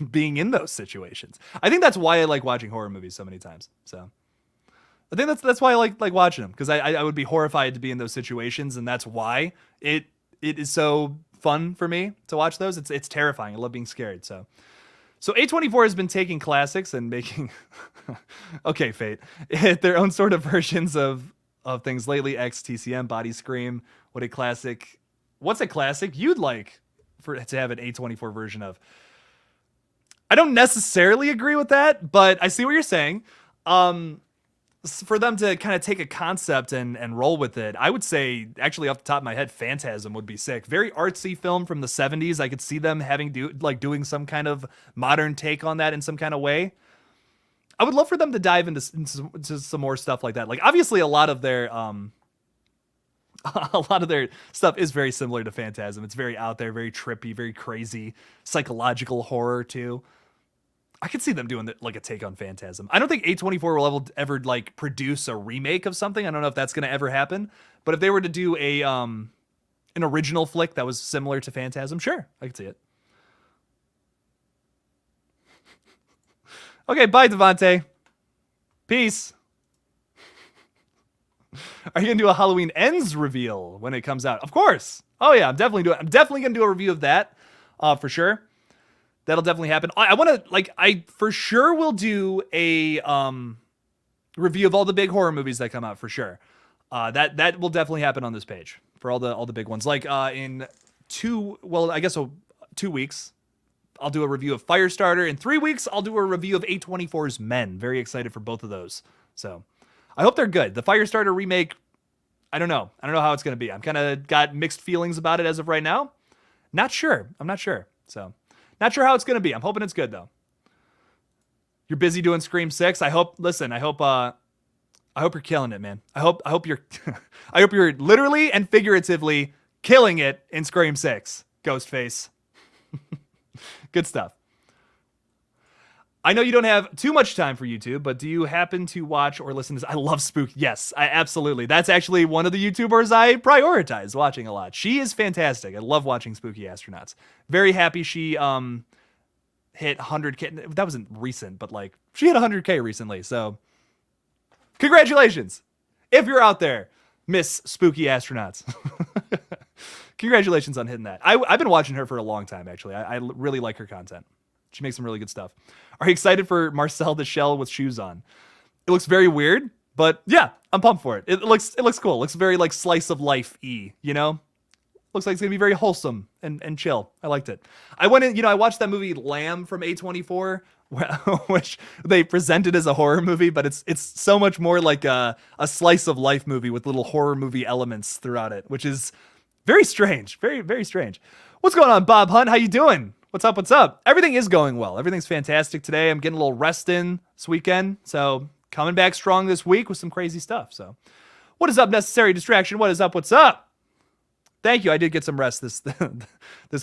being in those situations. I think that's why I like watching horror movies so many times. So I think that's why I like watching them, because I would be horrified to be in those situations, and that's why it is so fun for me to watch those. It's terrifying. I love being scared. So A24 has been taking classics and making okay, Fate, their own sort of versions of things lately. XTCM, Body Scream. What's a classic you'd like to have an A24 version of? I don't necessarily agree with that, but I see what you're saying. For them to kind of take a concept and roll with it, I would say, actually off the top of my head, Phantasm would be sick. Very artsy film from the 70s. I could see them doing some kind of modern take on that in some kind of way. I would love for them to dive into some more stuff like that. Like, obviously a lot of their stuff is very similar to Phantasm. It's very out there, very trippy, very crazy, psychological horror too. I could see them doing like a take on Phantasm. I don't think A24 will ever like produce a remake of something. I don't know if that's going to ever happen. But if they were to do an original flick that was similar to Phantasm, sure, I could see it. Okay, bye, Devontae. Peace. Are you gonna do a Halloween Ends reveal when it comes out? Of course. Oh yeah, I'm definitely gonna do a review of that, for sure. That'll definitely happen. I for sure will do a review of all the big horror movies that come out for sure. That will definitely happen on this page for all the big ones. Like in 2 weeks, I'll do a review of Firestarter. In 3 weeks, I'll do a review of A24's Men. Very excited for both of those. So I hope they're good. The Firestarter remake, I don't know how it's gonna be. I'm kind of got mixed feelings about it as of right now. I'm not sure. So. Not sure how it's going to be. I'm hoping it's good, though. You're busy doing Scream 6. I hope you're killing it, man. I hope you're literally and figuratively killing it in Scream 6, Ghostface. Good stuff. I know you don't have too much time for YouTube, but do you happen to watch or listen to... I love Spook. Yes, absolutely. That's actually one of the YouTubers I prioritize watching a lot. She is fantastic. I love watching Spooky Astronauts. Very happy she hit 100K. That wasn't recent, but like she hit 100K recently. So congratulations. If you're out there, Miss Spooky Astronauts. Congratulations on hitting that. I've been watching her for a long time, actually. I really like her content. She makes some really good stuff. Are you excited for Marcel the Shell with shoes on? It looks very weird, but yeah, I'm pumped for it. It looks cool. It looks very like slice of life-y, you know? Looks like it's gonna be very wholesome and chill. I liked it. I went in, I watched that movie Lamb from A24, which they presented as a horror movie, but it's so much more like a slice of life movie with little horror movie elements throughout it, which is very strange. Very, very strange. What's going on, Bob Hunt? How you doing? What's up? Everything is going well. Everything's fantastic today. I'm getting a little rest in this weekend. So coming back strong this week with some crazy stuff. So what is up, Necessary Distraction? What is up? What's up? Thank you. I did get some rest this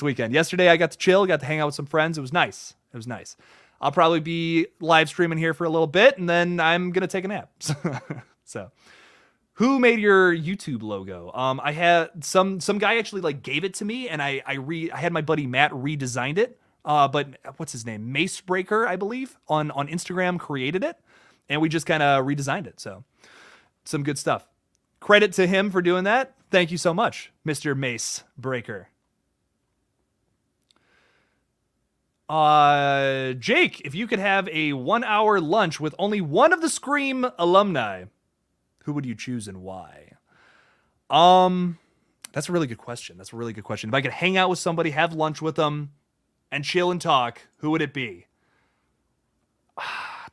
weekend. Yesterday I got to chill, got to hang out with some friends. It was nice. I'll probably be live streaming here for a little bit and then I'm going to take a nap. So who made your YouTube logo? I had some guy actually like gave it to me, and I had my buddy Matt redesigned it. But what's his name? Macebreaker, I believe, on Instagram created it, and we just kind of redesigned it. So some good stuff. Credit to him for doing that. Thank you so much, Mr. Macebreaker. Jake, if you could have a 1-hour lunch with only one of the Scream alumni, who would you choose and why? That's a really good question. If I could hang out with somebody, have lunch with them, and chill and talk, who would it be?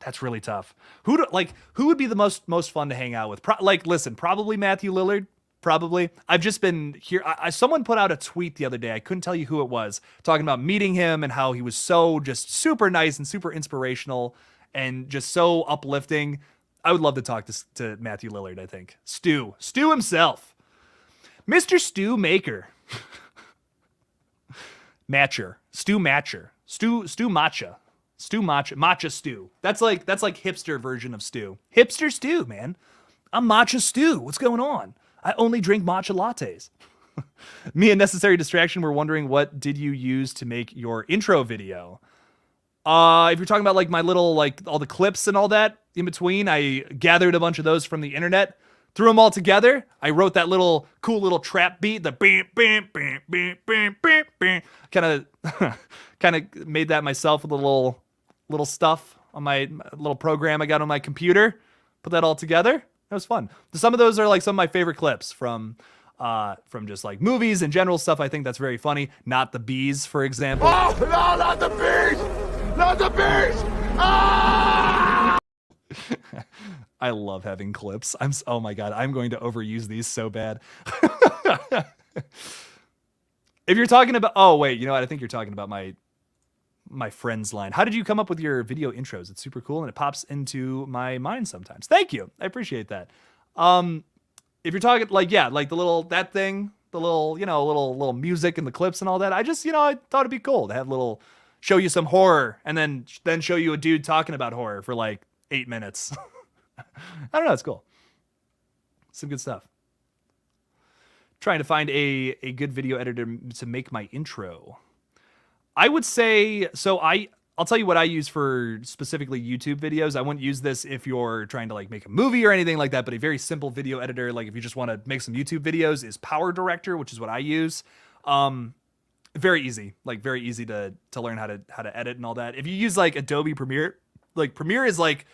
That's really tough. Who would be the most fun to hang out with? Probably Matthew Lillard. Probably. I've just been here. Someone put out a tweet the other day. I couldn't tell you who it was, talking about meeting him and how he was so just super nice and super inspirational and just so uplifting. I would love to talk to Matthew Lillard, I think. Stu himself. Mr. Stu Maker. Matcher. Stu Matcher. Stu Matcha. Stu Matcha. Matcha Stew. That's like hipster version of stew. Hipster stew, man. I'm Matcha Stew. What's going on? I only drink matcha lattes. Me and Necessary Distraction were wondering, what did you use to make your intro video? If you're talking about like my little, like all the clips and all that in between, I gathered a bunch of those from the internet, threw them all together. I wrote that little cool little trap beat, the bam, bam, bam, bam, bam, bam, bam. Kind of made that myself with a little stuff on my little program I got on my computer. Put that all together. That was fun. Some of those are like some of my favorite clips from just like movies and general stuff. I think that's very funny. Not the Bees, for example. Oh, no, not the bees! Not the bees! Ah! I love having clips. Oh my God, I'm going to overuse these so bad. If you're talking about, oh wait, you know what? I think you're talking about my friends line. How did you come up with your video intros? It's super cool and it pops into my mind sometimes. Thank you. I appreciate that. If you're talking like, yeah, like the little, that thing, the little, you know, little music and the clips and all that. I just, you know, I thought it'd be cool to have show you some horror and then show you a dude talking about horror for like 8 minutes. I don't know. It's cool. Some good stuff. Trying to find a good video editor to make my intro. I would say, so I'll tell you what I use for specifically YouTube videos. I wouldn't use this if you're trying to like make a movie or anything like that, but a very simple video editor, like if you just want to make some YouTube videos, is Power Director, which is what I use. Very easy, like very easy to learn how to edit and all that. If you use like Adobe Premiere, like Premiere is like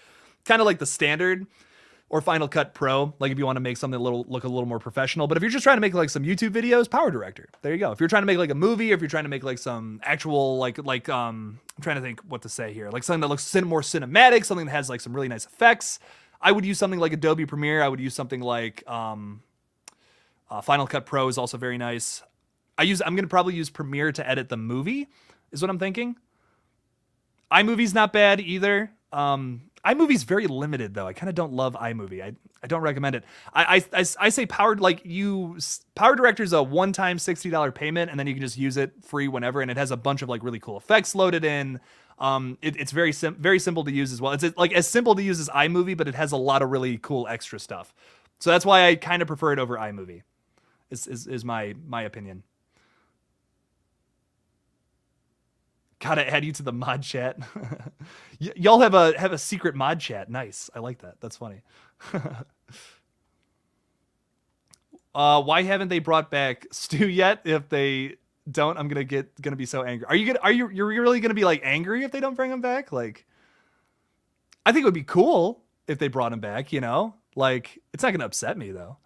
kind of like the standard, or Final Cut Pro, like if you want to make something look a little more professional. But if you're just trying to make like some YouTube videos, Power Director. There you go. If you're trying to make like a movie, or if you're trying to make like some actual like I'm trying to think what to say here, like something that looks more cinematic, something that has like some really nice effects, I would use something like Adobe Premiere. I would use something like Final Cut Pro is also very nice. I'm gonna probably use Premiere to edit the movie, is what I'm thinking. iMovie's not bad either. iMovie's very limited though. I kind of don't love iMovie. I don't recommend it. I say Power Director is a one-time $60 payment, and then you can just use it free whenever, and it has a bunch of like really cool effects loaded in. It's very simple to use as well. It's like as simple to use as iMovie, but it has a lot of really cool extra stuff. So that's why I kind of prefer it over iMovie. Is my opinion. Gotta add you to the mod chat. Y'all have a secret mod chat. Nice. I like that. That's funny. Why haven't they brought back Stu yet? If they don't, I'm gonna be so angry. You're really gonna be like angry if they don't bring him back? Like, I think it would be cool if they brought him back, you know? Like, it's not gonna upset me though.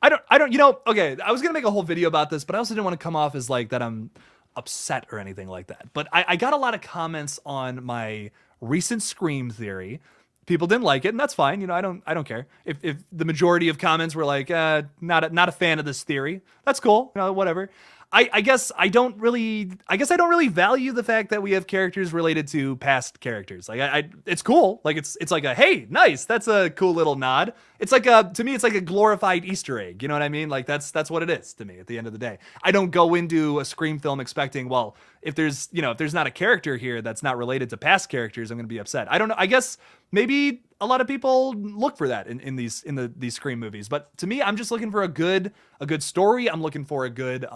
I don't, you know, okay, I was gonna make a whole video about this, but I also didn't want to come off as like that I'm upset or anything like that. But I got a lot of comments on my recent Scream theory. People didn't like it, and that's fine. You know, I don't care. If the majority of comments were like, not a fan of this theory, that's cool. You know, whatever. I guess I don't really value the fact that we have characters related to past characters. Like it's cool. Like it's like a, hey, nice. That's a cool little nod. It's like to me, it's like a glorified Easter egg. You know what I mean? Like that's what it is to me at the end of the day. I don't go into a Scream film expecting, well, if there's not a character here that's not related to past characters, I'm going to be upset. I don't know. I guess maybe a lot of people look for that in these Scream movies, but to me, I'm just looking for a good story. I'm looking for a good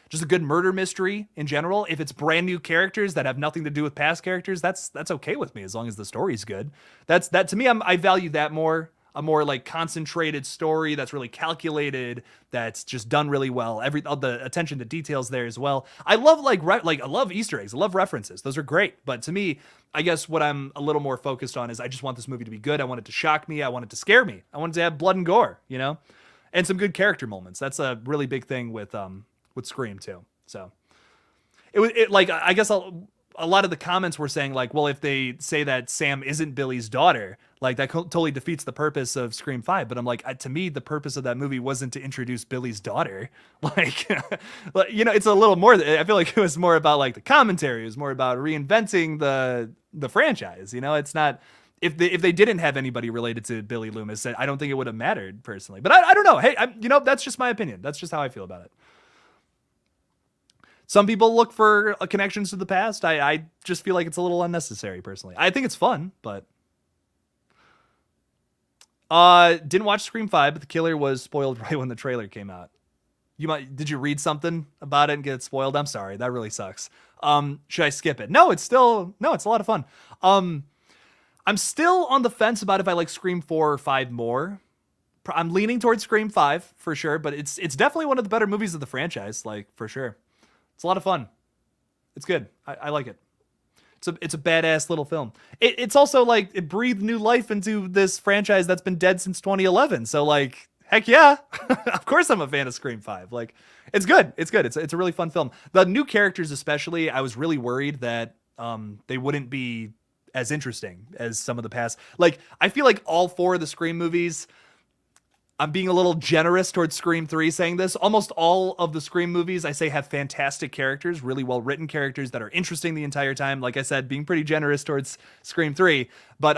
just a good murder mystery in general. If it's brand new characters that have nothing to do with past characters, that's okay with me as long as the story's good. That to me, I value that more. A more like concentrated story that's really calculated, that's just done really well. All the attention to details there as well. I love I love Easter eggs. I love references. Those are great. But to me, I guess what I'm a little more focused on is I just want this movie to be good. I want it to shock me. I want it to scare me. I want it to have blood and gore, you know, and some good character moments. That's a really big thing with Scream too. So I guess a lot of the comments were saying like, well, if they say that Sam isn't Billy's daughter, like that totally defeats the purpose of Scream 5. But I'm like, to me, the purpose of that movie wasn't to introduce Billy's daughter. Like, you know, it's a little more, I feel like it was more about like the commentary. It was more about reinventing the franchise. You know, it's not, if they didn't have anybody related to Billy Loomis, I don't think it would have mattered personally. But I don't know. Hey, you know, that's just my opinion. That's just how I feel about it. Some people look for connections to the past. I just feel like it's a little unnecessary, personally. I think it's fun, but... didn't watch Scream 5, but the killer was spoiled right when the trailer came out. Did you read something about it and get it spoiled? I'm sorry. That really sucks. Should I skip it? No, it's a lot of fun. I'm still on the fence about if I like Scream 4 or 5 more. I'm leaning towards Scream 5 for sure, but it's definitely one of the better movies of the franchise, like for sure. It's a lot of fun. It's good. I like it. It's a badass little film. It's also like it breathed new life into this franchise that's been dead since 2011. So like, heck yeah, of course I'm a fan of Scream 5. Like, it's good. It's good. It's a really fun film. The new characters, especially, I was really worried that they wouldn't be as interesting as some of the past. Like, I feel like all 4 of the Scream movies, I'm being a little generous towards Scream 3 saying this. Almost all of the Scream movies, I say, have fantastic characters, really well-written characters that are interesting the entire time. Like I said, being pretty generous towards Scream 3. But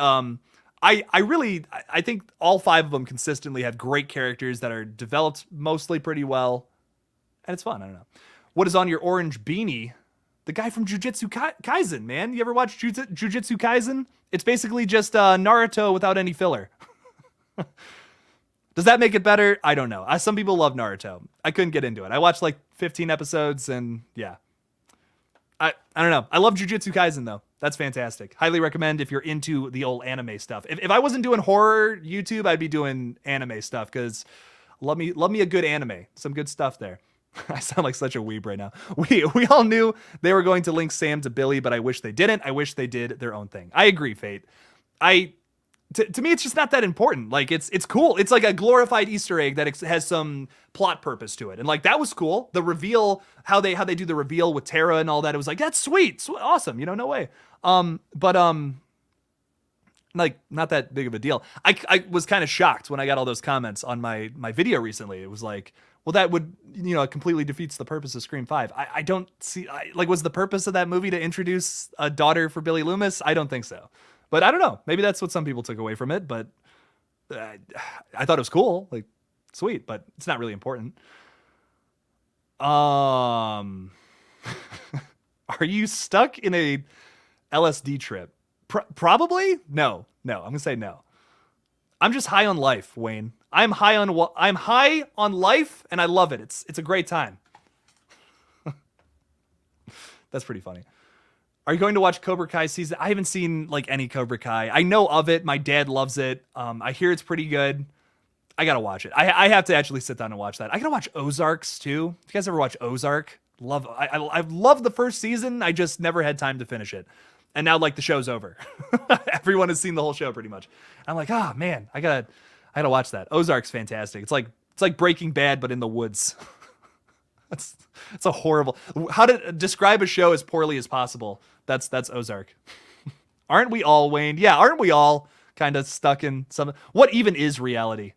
I think all 5 of them consistently have great characters that are developed mostly pretty well. And it's fun. I don't know. What is on your orange beanie? The guy from Jujutsu Kaisen, man. You ever watch Jujutsu Kaisen? It's basically just Naruto without any filler. Does that make it better? I don't know. Some people love Naruto. I couldn't get into it. I watched like 15 episodes and yeah. I don't know. I love Jujutsu Kaisen though. That's fantastic. Highly recommend if you're into the old anime stuff. If I wasn't doing horror YouTube, I'd be doing anime stuff because love me a good anime. Some good stuff there. I sound like such a weeb right now. We all knew they were going to link Sam to Billy, but I wish they didn't. I wish they did their own thing. I agree, Fate. To me, it's just not that important. Like, it's cool. It's like a glorified Easter egg that has some plot purpose to it. And like, that was cool. The reveal, how they do the reveal with Tara and all that. It was like, that's sweet. Awesome. No way. Like, not that big of a deal. I was kind of shocked when I got all those comments on my video recently. It was like, well, that would, it completely defeats the purpose of Scream 5. I don't see, was the purpose of that movie to introduce a daughter for Billy Loomis? I don't think so. But I don't know. Maybe that's what some people took away from it. But I thought it was cool. Like, sweet. But it's not really important. Are you stuck in a LSD trip? Probably? No. I'm going to say no. I'm just high on life, Wayne. I'm high on life, and I love it. It's a great time. That's pretty funny. Are you going to watch Cobra Kai season? I haven't seen like any Cobra Kai. I know of it. My dad loves it. I hear it's pretty good. I gotta watch it. I have to actually sit down and watch that. I gotta watch Ozarks too. You guys ever watch Ozark? I love the first season. I just never had time to finish it. And now like the show's over. Everyone has seen the whole show pretty much. I'm like, oh man, I gotta watch that. Ozark's fantastic. It's like Breaking Bad, but in the woods. It's a horrible. How to describe a show as poorly as possible? That's Ozark. Aren't we all, Wayne? Yeah, aren't we all kind of stuck in some? What even is reality?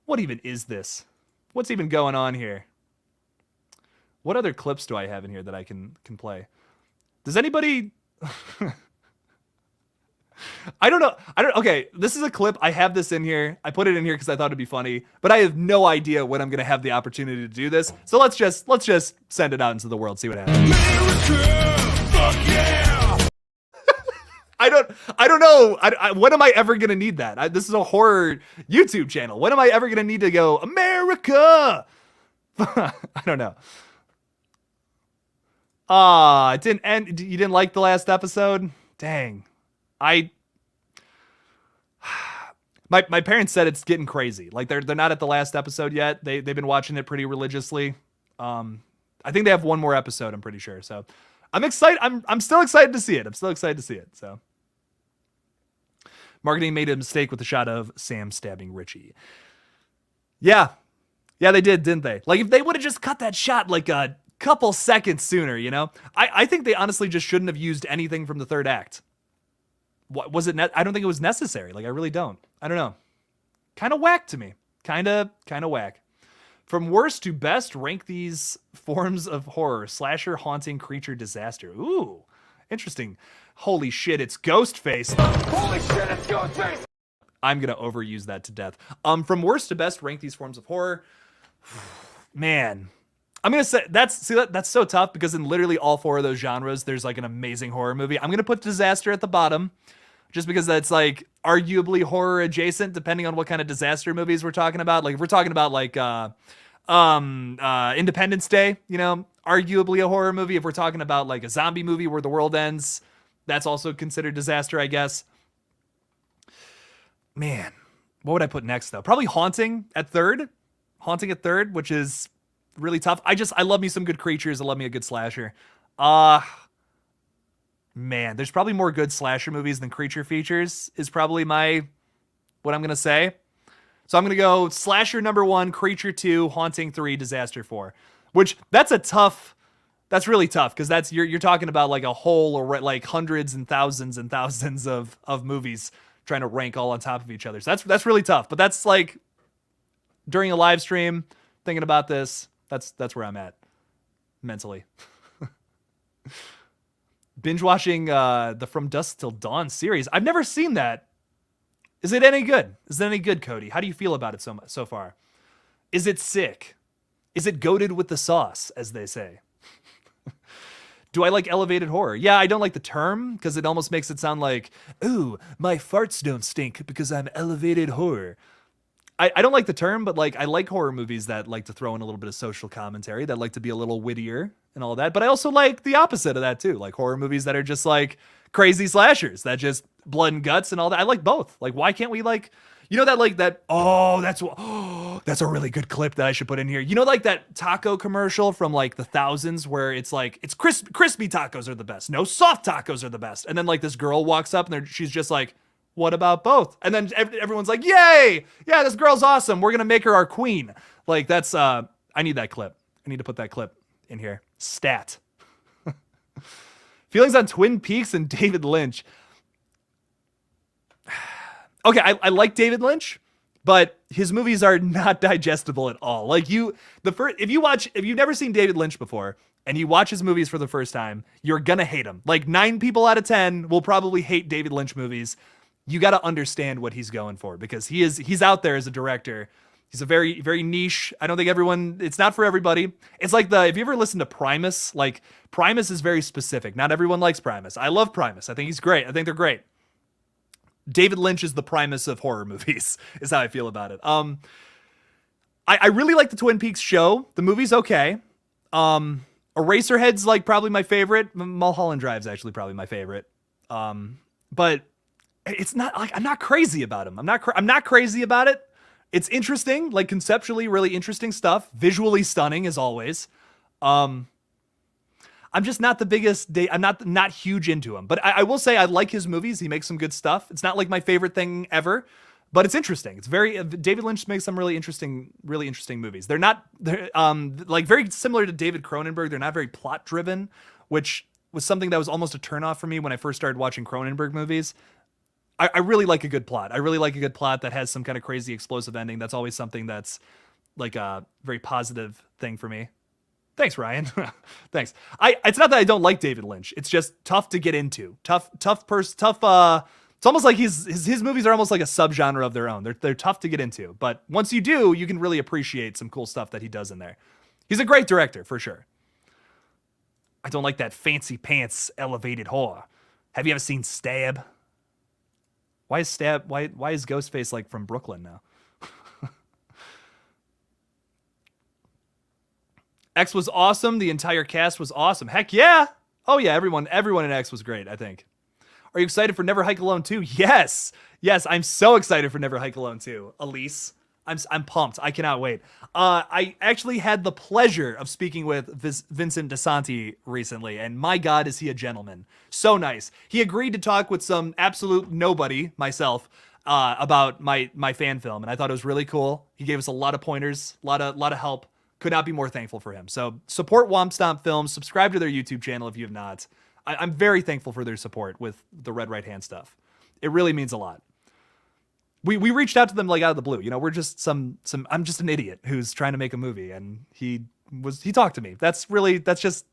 What even is this? What's even going on here? What other clips do I have in here that I can play? Does anybody? I don't know. Okay, this is a clip. I have this in here. I put it in here because I thought it'd be funny, but I have no idea when I'm gonna have the opportunity to do this. So let's just send it out into the world, see what happens. America, fuck yeah! I don't know. When am I ever gonna need that? This is a horror YouTube channel. When am I ever gonna need to go America? I don't know. It didn't end. You didn't like the last episode? Dang. My parents said it's getting crazy. Like they're not at the last episode yet. They've been watching it pretty religiously. I think they have one more episode, I'm pretty sure. So I'm excited. I'm still excited to see it. So marketing made a mistake with the shot of Sam stabbing Richie. Yeah, they did, didn't they? Like if they would have just cut that shot like a couple seconds sooner, I think they honestly just shouldn't have used anything from the third act. What was it? I don't think it was necessary. Like, I really don't. I don't know. Kind of whack to me. Kind of whack. From worst to best, rank these forms of horror. Slasher, haunting, creature, disaster. Ooh, interesting. Holy shit, it's Ghostface. Holy shit, it's Ghostface! I'm going to overuse that to death. From worst to best, rank these forms of horror. Man. I'm going to say, that's so tough because in literally all 4 of those genres, there's like an amazing horror movie. I'm going to put disaster at the bottom just because that's like arguably horror adjacent, depending on what kind of disaster movies we're talking about. Like if we're talking about like Independence Day, you know, arguably a horror movie. If we're talking about like a zombie movie where the world ends, that's also considered disaster, I guess. Man, what would I put next though? Probably Haunting at third. Haunting at third, which is really tough. I love me some good creatures. I love me a good slasher. Man, there's probably more good slasher movies than creature features is probably what I'm going to say. So I'm going to go slasher number 1, creature 2, haunting 3, disaster 4, which that's really tough. Cause that's, you're talking about like a whole or like hundreds and thousands of movies trying to rank all on top of each other. So that's really tough, but that's like during a live stream thinking about this, that's where I'm at mentally. Binge watching the From Dusk Till Dawn series. I've never seen that. Is it any good? Is it any good, Cody? How do you feel about it so far? Is it sick? Is it goated with the sauce, as they say? Do I like elevated horror? Yeah, I don't like the term because it almost makes it sound like, ooh, my farts don't stink because I'm elevated horror. I don't like the term, but like I like horror movies that like to throw in a little bit of social commentary, that like to be a little wittier and all that. But I also like the opposite of that too, like horror movies that are just like crazy slashers that just blood and guts and all that. I like both. Like, why can't we like, you know, that like that? Oh, that's a really good clip that I should put in here. You know, like that taco commercial from like the thousands where it's like it's crispy tacos are the best. No, soft tacos are the best. And then like this girl walks up and she's just like, what about both? And then everyone's like, yay! Yeah, this girl's awesome. We're going to make her our queen. Like, that's, I need that clip. I need to put that clip in here. Stat. Feelings on Twin Peaks and David Lynch. Okay, I like David Lynch, but his movies are not digestible at all. Like, if you've never seen David Lynch before, and you watch his movies for the first time, you're going to hate him. Like, 9 people out of 10 will probably hate David Lynch movies. You got to understand what he's going for because he's out there as a director. He's a very, very niche. I don't think it's not for everybody. It's like if you ever listen to Primus, like Primus is very specific. Not everyone likes Primus. I love Primus. I think he's great. I think they're great. David Lynch is the Primus of horror movies is how I feel about it. I really like the Twin Peaks show. The movie's okay. Eraserhead's like probably my favorite. Mulholland Drive's actually probably my favorite. But it's not like I'm not crazy about him. I'm not crazy about it. It's interesting, like conceptually really interesting stuff, visually stunning as always. I'm just not the biggest I'm not huge into him. But I will say I like his movies. He makes some good stuff. It's not like my favorite thing ever, but it's interesting. It's very David Lynch makes some really interesting movies. They're like very similar to David Cronenberg. They're not very plot driven, which was something that was almost a turnoff for me when I first started watching Cronenberg movies. I really like a good plot. I really like a good plot that has some kind of crazy explosive ending. That's always something that's like a very positive thing for me. Thanks, Ryan. Thanks. It's not that I don't like David Lynch. It's just tough to get into. Tough. It's almost like his movies are almost like a subgenre of their own. They're tough to get into. But once you do, you can really appreciate some cool stuff that he does in there. He's a great director for sure. I don't like that fancy pants elevated horror. Have you ever seen Stab? Why is Ghostface like from Brooklyn now? X was awesome. The entire cast was awesome. Heck yeah. Oh yeah, everyone in X was great, I think. Are you excited for Never Hike Alone 2? Yes. Yes, I'm so excited for Never Hike Alone 2. Elise, I'm pumped. I cannot wait. I actually had the pleasure of speaking with Vincent DeSanti recently, and my God, is he a gentleman. So nice. He agreed to talk with some absolute nobody, myself, about my fan film, and I thought it was really cool. He gave us a lot of pointers, a lot of help. Could not be more thankful for him. So support Womp Stomp Films. Subscribe to their YouTube channel if you have not. I'm very thankful for their support with the Red Right Hand stuff. It really means a lot. We reached out to them like out of the blue. You know, we're just I'm just an idiot who's trying to make a movie, and he talked to me. That's just,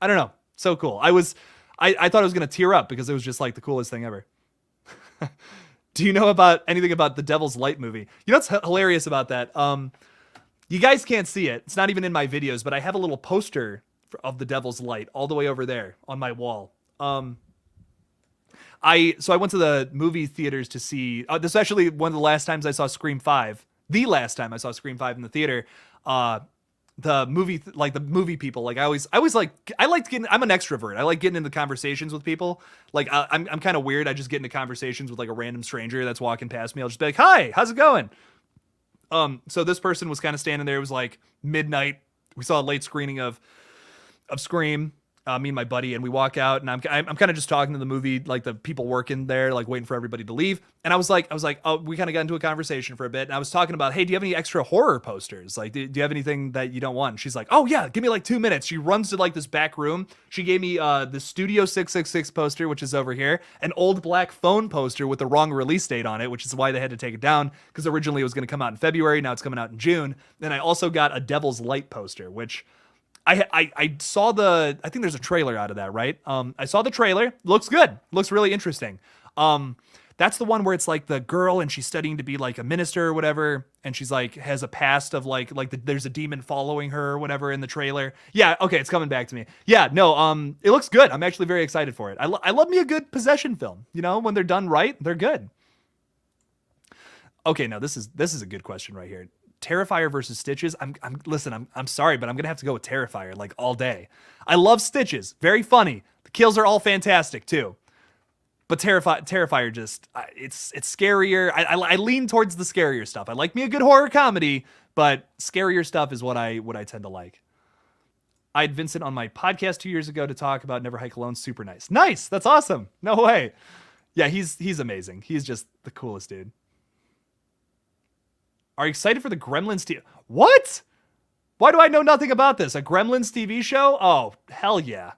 I don't know. So cool. I thought I was going to tear up because it was just like the coolest thing ever. Do you know about anything about the Devil's Light movie? You know what's hilarious about that? You guys can't see it. It's not even in my videos, but I have a little poster of the Devil's Light all the way over there on my wall. I went to the movie theaters to see, this is actually one of the last times I saw Scream 5. The last time I saw Scream 5 in the theater. the movie, like the movie people. Like I like getting, I'm an extrovert. I like getting into conversations with people. Like I'm kind of weird. I just get into conversations with like a random stranger that's walking past me. I'll just be like, hi, how's it going? So this person was kind of standing there. It was like midnight. We saw a late screening of Scream. Me and my buddy, and we walk out, and I'm kind of just talking to the movie, like the people working there, like waiting for everybody to leave. And I was like, oh, we kind of got into a conversation for a bit, and I was talking about, hey, do you have any extra horror posters? Like, do you have anything that you don't want? And she's like, oh yeah, give me like 2 minutes. She runs to like this back room. She gave me the Studio 666 poster, which is over here, an old black phone poster with the wrong release date on it, which is why they had to take it down, because originally it was going to come out in February. Now it's coming out in June. Then I also got a Devil's Light poster, which I saw I think there's a trailer out of that, right? I saw the trailer. Looks good. Looks really interesting. That's the one where it's like the girl and she's studying to be like a minister or whatever. And she's like, has a past of there's a demon following her or whatever in the trailer. Yeah. Okay. It's coming back to me. Yeah. No, it looks good. I'm actually very excited for it. I love me a good possession film. You know, when they're done right, they're good. Okay. Now this is a good question right here. Terrifier versus Stitches. I'm sorry, but I'm gonna have to go with Terrifier like all day. I love Stitches, very funny. The kills are all fantastic too, but Terrifier just it's scarier. I lean towards the scarier stuff. I like me a good horror comedy, but scarier stuff is what I tend to like. I had Vincent on my podcast 2 years ago to talk about Never Hike Alone. Super nice. That's awesome. No way. Yeah, he's amazing. He's just the coolest dude. Are you excited for the Gremlins TV? What? Why do I know nothing about this? A Gremlins TV show? Oh, hell yeah.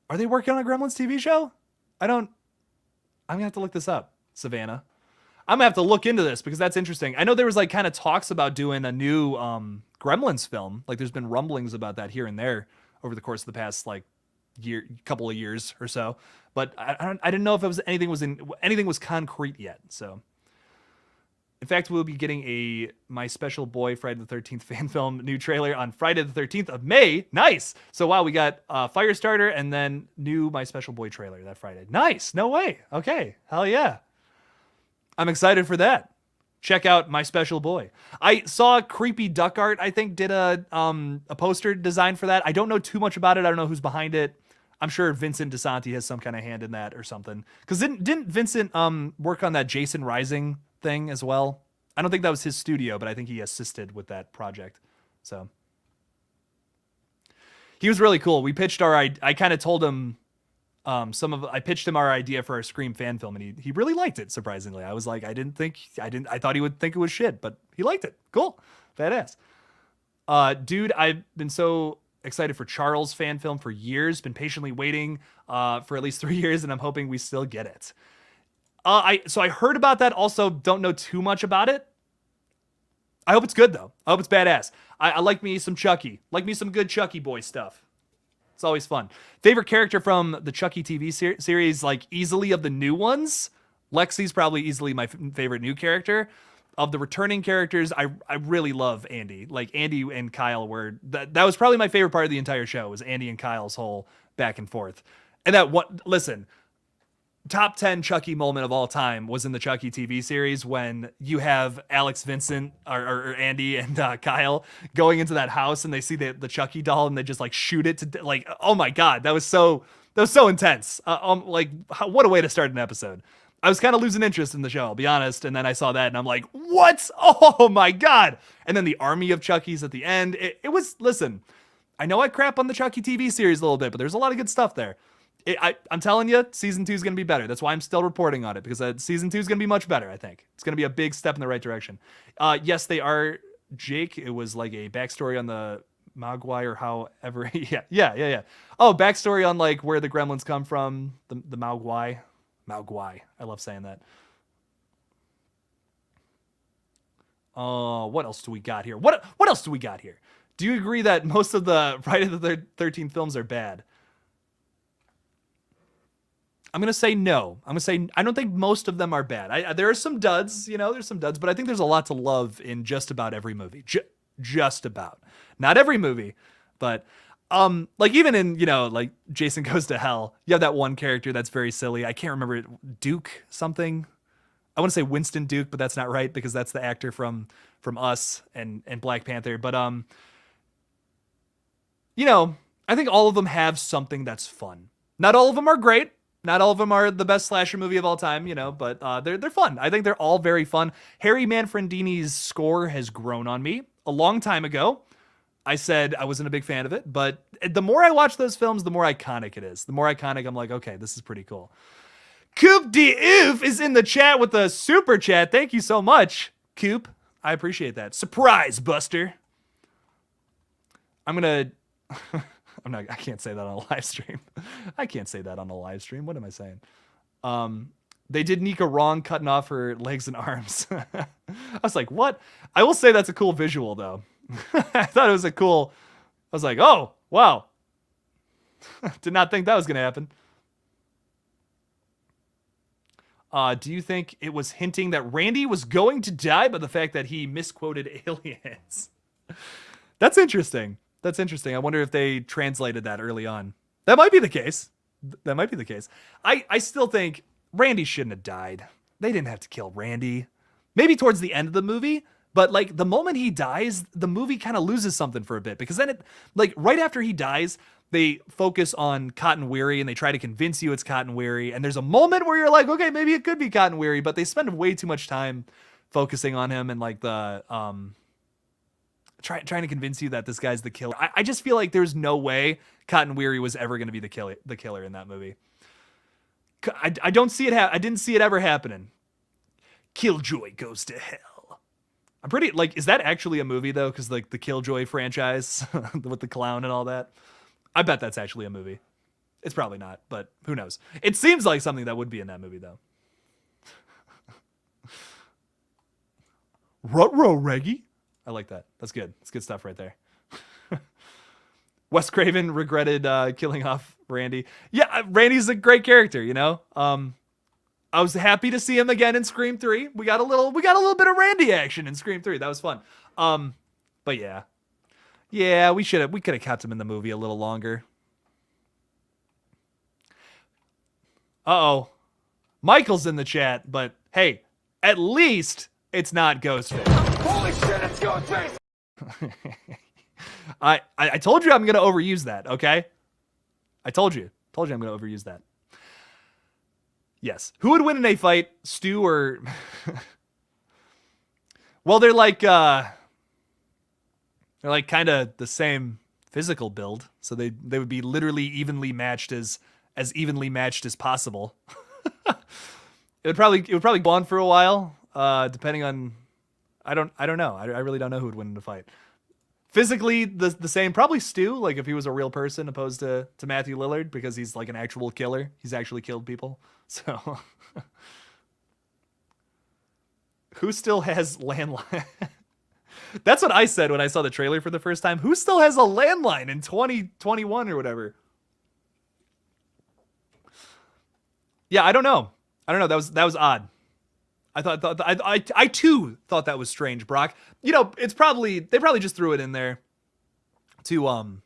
Are they working on a Gremlins TV show? I'm going to have to look this up, Savannah. I'm going to have to look into this because that's interesting. I know there was like kind of talks about doing a new Gremlins film. Like there's been rumblings about that here and there over the course of the past like couple of years or so. But I didn't know if anything was concrete yet. So. In fact, we'll be getting My Special Boy Friday the 13th fan film new trailer on Friday the 13th of May. Nice. So wow, we got Firestarter and then new My Special Boy trailer that Friday. Nice. No way. Okay. Hell yeah. I'm excited for that. Check out My Special Boy. I saw Creepy Duck Art, I think, did a poster design for that. I don't know too much about it. I don't know who's behind it. I'm sure Vincent DeSanti has some kind of hand in that or something. Because didn't Vincent work on that Jason Rising thing as well? I don't think that was his studio, but I think he assisted with that project. So he was really cool. We pitched I kind of told him I pitched him our idea for our Scream fan film, and he really liked it. Surprisingly, I was like, I thought he would think it was shit, but he liked it. Cool, badass. Dude, I've been so excited for Charles fan film for years. Been patiently waiting for at least 3 years, and I'm hoping we still get it. So I heard about that. Also, don't know too much about it. I hope it's good though. I hope it's badass. I like me some Chucky. Like me some good Chucky boy stuff. It's always fun. Favorite character from the Chucky TV series, like easily of the new ones. Lexi's probably easily my favorite new character. Of the returning characters, I really love Andy. Like Andy and Kyle were that was probably my favorite part of the entire show. Was Andy and Kyle's whole back and forth. And listen. Top 10 Chucky moment of all time was in the Chucky TV series when you have Alex Vincent or Andy and Kyle going into that house and they see the Chucky doll and they just like shoot it to like, oh my God, that was so intense. What a way to start an episode. I was kind of losing interest in the show, I'll be honest. And then I saw that and I'm like, what? Oh my God. And then the army of Chuckies at the end. It was, listen, I know I crap on the Chucky TV series a little bit, but there's a lot of good stuff there. I'm telling you, season 2 is going to be better. That's why I'm still reporting on it, because season 2 is going to be much better, I think. It's going to be a big step in the right direction. Yes, they are, Jake. It was like a backstory on the Mogwai or however. Yeah. Oh, backstory on like where the Gremlins come from. The Mogwai. Mogwai. I love saying that. What else do we got here? What else do we got here? Do you agree that most of the Friday the 13th films are bad? I'm going to say no. I'm going to say I don't think most of them are bad. There are some duds, there's some duds, but I think there's a lot to love in just about every movie. Just about. Not every movie, but like even in, like Jason Goes to Hell, you have that one character that's very silly. I can't remember it. Duke something. I want to say Winston Duke, but that's not right because that's the actor from Us and Black Panther. But I think all of them have something that's fun. Not all of them are great. Not all of them are the best slasher movie of all time, but they're fun. I think they're all very fun. Harry Manfredini's score has grown on me. A long time ago, I said I wasn't a big fan of it, but the more I watch those films, the more iconic it is. The more iconic, I'm like, okay, this is pretty cool. Coop D'Oof is in the chat with a super chat. Thank you so much, Coop. I appreciate that. Surprise, Buster. I can't say that on a live stream. I can't say that on a live stream. What am I saying? They did Nika wrong cutting off her legs and arms. I was like, what? I will say that's a cool visual, though. I thought it was I was like, oh, wow. Did not think that was going to happen. Do you think it was hinting that Randy was going to die by the fact that he misquoted aliens? That's interesting. I wonder if they translated that early on. That might be the case. I still think Randy shouldn't have died. They didn't have to kill Randy. Maybe towards the end of the movie, but the moment he dies, the movie kind of loses something for a bit, because then right after he dies, they focus on Cotton Weary and they try to convince you it's Cotton Weary. And there's a moment where you're like, okay, maybe it could be Cotton Weary, but they spend way too much time focusing on him and trying to convince you that this guy's the killer. I just feel like there's no way Cotton Weary was ever going to be the killer in that movie. I don't see it. I didn't see it ever happening. KillJoy goes to hell. I'm pretty is that actually a movie though? Because the KillJoy franchise with the clown and all that. I bet that's actually a movie. It's probably not, but who knows? It seems like something that would be in that movie though. Rutro Reggie. I like that. That's good. That's good stuff right there. Wes Craven regretted killing off Randy. Yeah, Randy's a great character, I was happy to see him again in Scream 3. We got a little bit of Randy action in Scream 3. That was fun. But yeah. Yeah, we could have kept him in the movie a little longer. Uh-oh. Michael's in the chat, but hey, at least it's not Ghostface. Holy shit, it's Ghostface! I told you I'm going to overuse that, okay? I told you I'm going to overuse that. Yes. Who would win in a fight, Stu or... Well, they're kind of the same physical build, so they would be literally evenly matched as evenly matched as possible. It would probably go on for a while, depending on... I don't know. I really don't know who would win in a fight. Physically, the same. Probably Stu, if he was a real person, opposed to Matthew Lillard, because he's an actual killer. He's actually killed people. So, who still has landline? That's what I said when I saw the trailer for the first time. Who still has a landline in 2021 or whatever? Yeah, I don't know. That was odd. I too thought that was strange, Brock. They probably just threw it in there to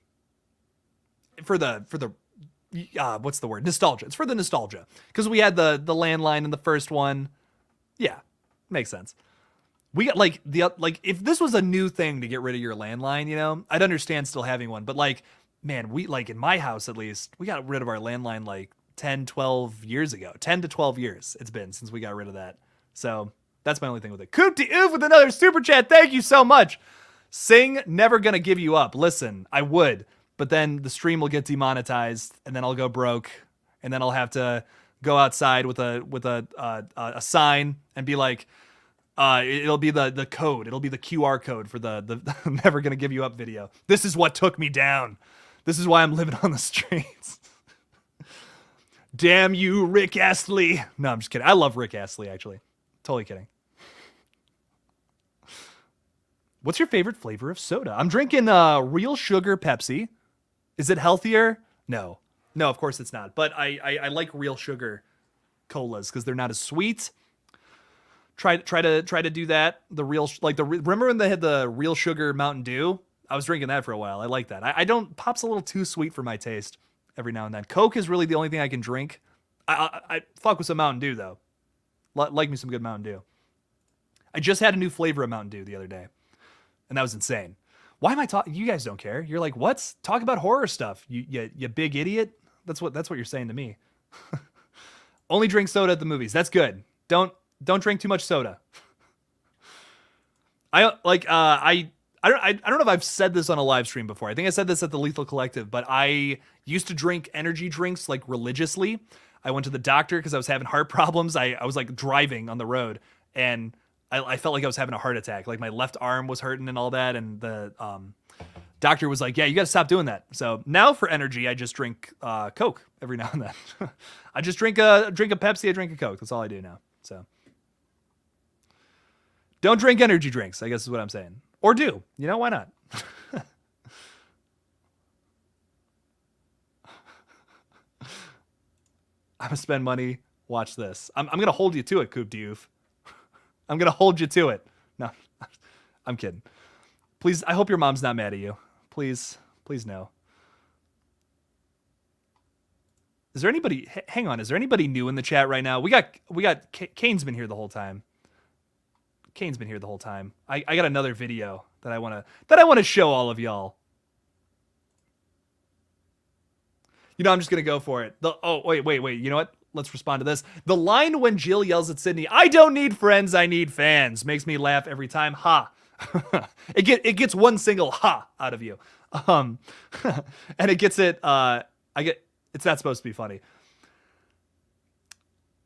for the what's the word? Nostalgia. It's for the nostalgia, because we had the landline in the first one. Yeah, makes sense. We got if this was a new thing to get rid of your landline, I'd understand still having one, but man, we in my house at least, we got rid of our landline 10, 12 years ago. 10 to 12 years it's been since we got rid of that. So that's my only thing with it. Coop D'Oof with another super chat. Thank you so much. Sing Never Gonna Give You Up. Listen, I would, but then the stream will get demonetized, and then I'll go broke, and then I'll have to go outside with a sign and be like, it'll be the code. It'll be the QR code for the Never Gonna Give You Up video. This is what took me down. This is why I'm living on the streets. Damn you, Rick Astley. No, I'm just kidding. I love Rick Astley, actually. Totally kidding. What's your favorite flavor of soda? I'm drinking real sugar Pepsi. Is it healthier? No, of course it's not. But I like real sugar colas because they're not as sweet. Try to do that. The real remember when they had the real sugar Mountain Dew? I was drinking that for a while. I like that. I don't. Pop's a little too sweet for my taste every now and then. Coke is really the only thing I can drink. I fuck with some Mountain Dew though. Like me some good Mountain Dew. I just had a new flavor of Mountain Dew the other day, and that was insane. Why am I talking? You guys don't care. You're like, what? Talk about horror stuff. You big idiot. That's what you're saying to me. Only drink soda at the movies. That's good. Don't drink too much soda. I don't know if I've said this on a live stream before. I think I said this at the Lethal Collective, but I used to drink energy drinks like religiously. I went to the doctor because I was having heart problems. I was like driving on the road, and I felt like I was having a heart attack. Like my left arm was hurting and all that. And the doctor was like, yeah, you got to stop doing that. So now for energy, I just drink Coke every now and then. I just drink a Pepsi, I drink a Coke. That's all I do now. So don't drink energy drinks, I guess is what I'm saying. Or do. You know, why not? I'm going to spend money. Watch this. I'm going to hold you to it, Coop Diouf. I'm going to hold you to it. No, I'm kidding. Please, I hope your mom's not mad at you. Please no. Is there anybody, hang on, is there anybody new in the chat right now? We got Kane's been here the whole time. Kane's been here the whole time. I got another video that I want to show all of y'all. You know, I'm just going to go for it. Wait. You know what? Let's respond to this. The line when Jill yells at Sydney, "I don't need friends, I need fans," makes me laugh every time. Ha. It gets one single ha out of you. And it gets it, it's not supposed to be funny.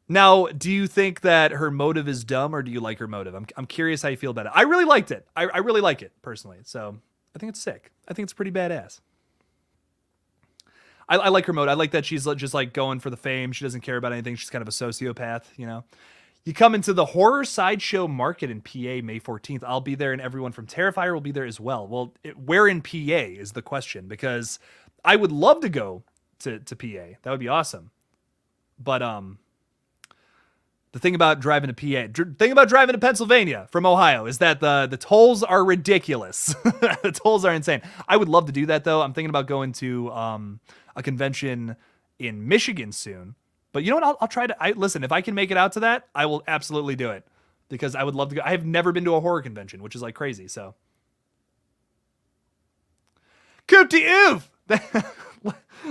Now, do you think that her motive is dumb, or do you like her motive? I'm curious how you feel about it. I really liked it. I really like it personally. So I think it's sick. I think it's pretty badass. I like her motive. I like that she's just like going for the fame. She doesn't care about anything. She's kind of a sociopath, you know. You come into the horror sideshow market in PA May 14th. I'll be there, and everyone from Terrifier will be there as well. Well, where in PA is the question, because I would love to go to PA. That would be awesome. But the thing about driving to Pennsylvania from Ohio is that the tolls are ridiculous. The tolls are insane. I would love to do that though. I'm thinking about going to a convention in Michigan soon. But you know what? I'll try to. Listen, if I can make it out to that, I will absolutely do it, because I would love to go. I have never been to a horror convention, which is like crazy. So, Coop Diouf!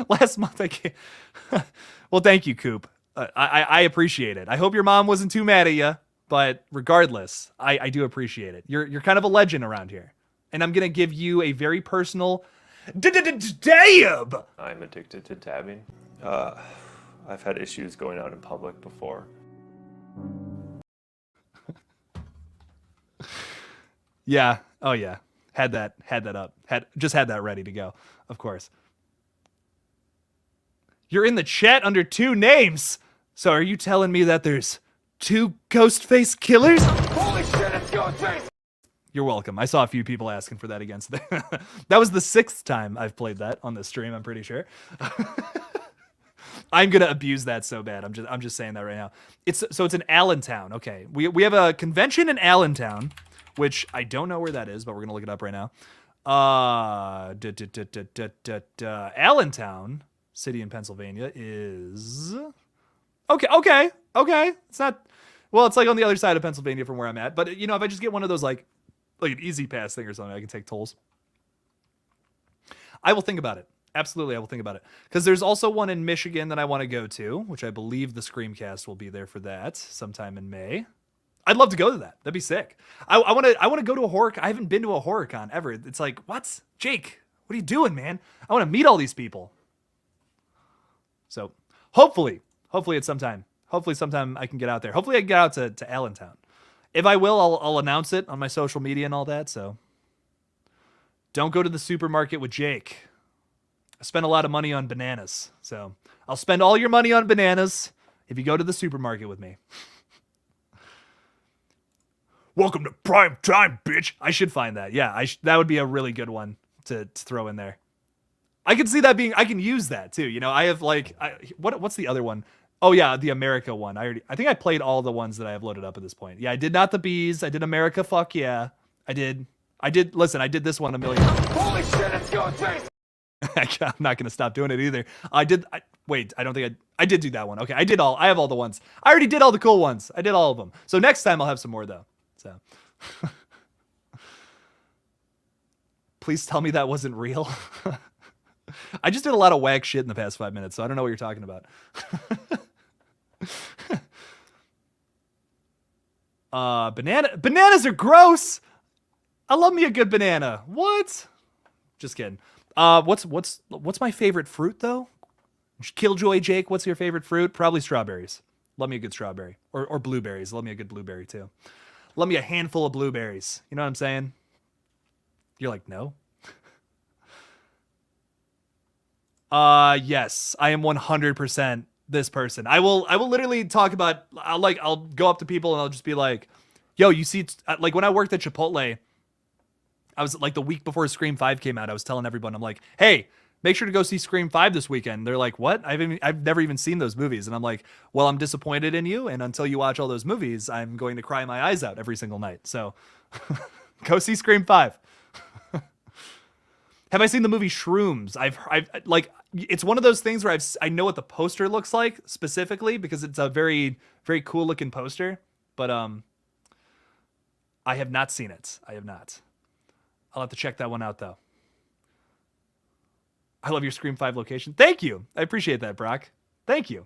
Last month I came. Well, thank you, Coop. I appreciate it. I hope your mom wasn't too mad at you, but regardless, I do appreciate it. You're kind of a legend around here, and I'm gonna give you a very personal dab. I'm addicted to dabbing. I've had issues going out in public before. Yeah. Oh yeah. Had that up. Had that ready to go. Of course. You're in the chat under two names. So are you telling me that there's two Ghostface killers? Holy shit, it's Ghostface! You're welcome. I saw a few people asking for that again today. That was the 6th time I've played that on the stream, I'm pretty sure. I'm gonna abuse that so bad. I'm just saying that right now. It's in Allentown. Okay. We have a convention in Allentown, which I don't know where that is, but we're gonna look it up right now. Allentown city in Pennsylvania is okay. It's not, well, it's like on the other side of Pennsylvania from where I'm at. But you know, if I just get one of those like an easy pass thing or something, I can take tolls. I will think about it. Absolutely, I will think about it. Because there's also one in Michigan that I want to go to, which I believe the Screamcast will be there for that sometime in May. I'd love to go to that. That'd be sick. I want to go to a horror. I haven't been to a horror con ever. It's like, what? Jake, what are you doing, man? I want to meet all these people. So hopefully it's sometime. Hopefully sometime I can get out there. Hopefully I can get out to Allentown. If I will, I'll announce it on my social media and all that. So don't go to the supermarket with Jake. I spend a lot of money on bananas. So I'll spend all your money on bananas if you go to the supermarket with me. Welcome to prime time, bitch. I should find that. Yeah, that would be a really good one to throw in there. I can see that being, I can use that too. You know, I have like, what's the other one? Oh yeah, the America one. I think I played all the ones that I have loaded up at this point. Yeah, I did Not the Bees. I did America. Fuck yeah. I did. Listen, I did this one a million. Holy shit, it's Ghostface! I'm not going to stop doing it either. I I did do that one. Okay, I have all the ones. I already did all the cool ones. I did all of them. So next time I'll have some more though. So please tell me that wasn't real. I just did a lot of whack shit in the past 5 minutes, so I don't know what you're talking about. Bananas are gross. I love me a good banana. What? Just kidding. What's my favorite fruit though? KillJoy Jake, what's your favorite fruit? Probably strawberries. Love me a good strawberry. Or blueberries. Love me a good blueberry too. Love me a handful of blueberries. You know what I'm saying? You're like, no. Yes, I am 100% this person. I will literally talk about, I'll go up to people and I'll just be like, yo, you see, like when I worked at Chipotle, I was like the week before Scream 5 came out, I was telling everyone, I'm like, hey, make sure to go see Scream 5 this weekend. They're like, what? I've never even seen those movies. And I'm like, well, I'm disappointed in you. And until you watch all those movies, I'm going to cry my eyes out every single night. So go see Scream 5. Have I seen the movie Shrooms? I've like, it's one of those things where I know what the poster looks like specifically because it's a very, very cool looking poster, but I have not seen it. I have not. I'll have to check that one out though. I love your Scream 5 location. Thank you. I appreciate that, Brock. Thank you.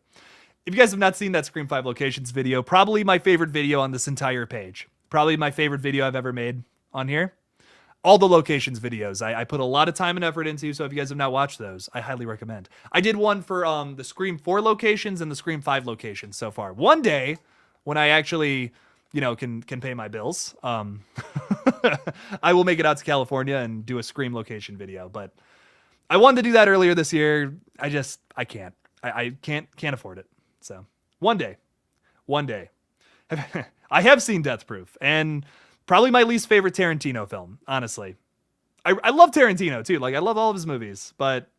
If you guys have not seen that Scream 5 locations video, probably my favorite video on this entire page. Probably my favorite video I've ever made on here. All the locations videos I put a lot of time and effort into, so if you guys have not watched those, I highly recommend. I did one for the Scream 4 locations and the Scream 5 locations so far. One day, when I actually, can pay my bills, I will make it out to California and do a Scream location video. But I wanted to do that earlier this year. I can't. I can't afford it. So one day. I have seen Death Proof, and probably my least favorite Tarantino film, honestly. I love Tarantino too. Like I love all of his movies, but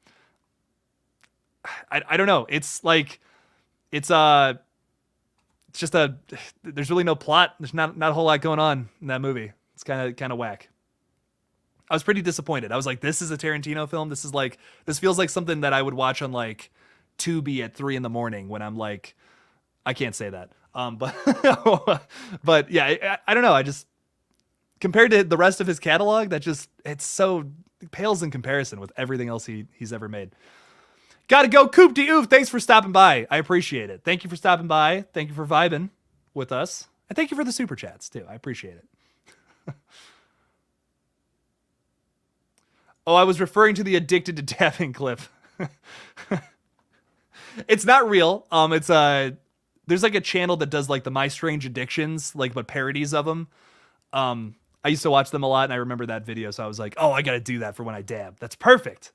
I don't know. It's like it's just there's really no plot. There's not a whole lot going on in that movie. It's kind of whack. I was pretty disappointed. I was like, this is a Tarantino film. This feels like something that I would watch on like Tubi at 3 a.m. when I'm like, I can't say that. But yeah, I don't know. I just, compared to the rest of his catalog, it's so pales in comparison with everything else he's ever made. Gotta go, Coop de Oof. Thanks for stopping by. I appreciate it. Thank you for stopping by. Thank you for vibing with us. And thank you for the super chats too. I appreciate it. Oh, I was referring to the addicted to dabbing clip. It's not real. There's like a channel that does like the My Strange Addictions, like but parodies of them. I used to watch them a lot, and I remember that video, so I was like, oh, I gotta do that for when I dab. That's perfect.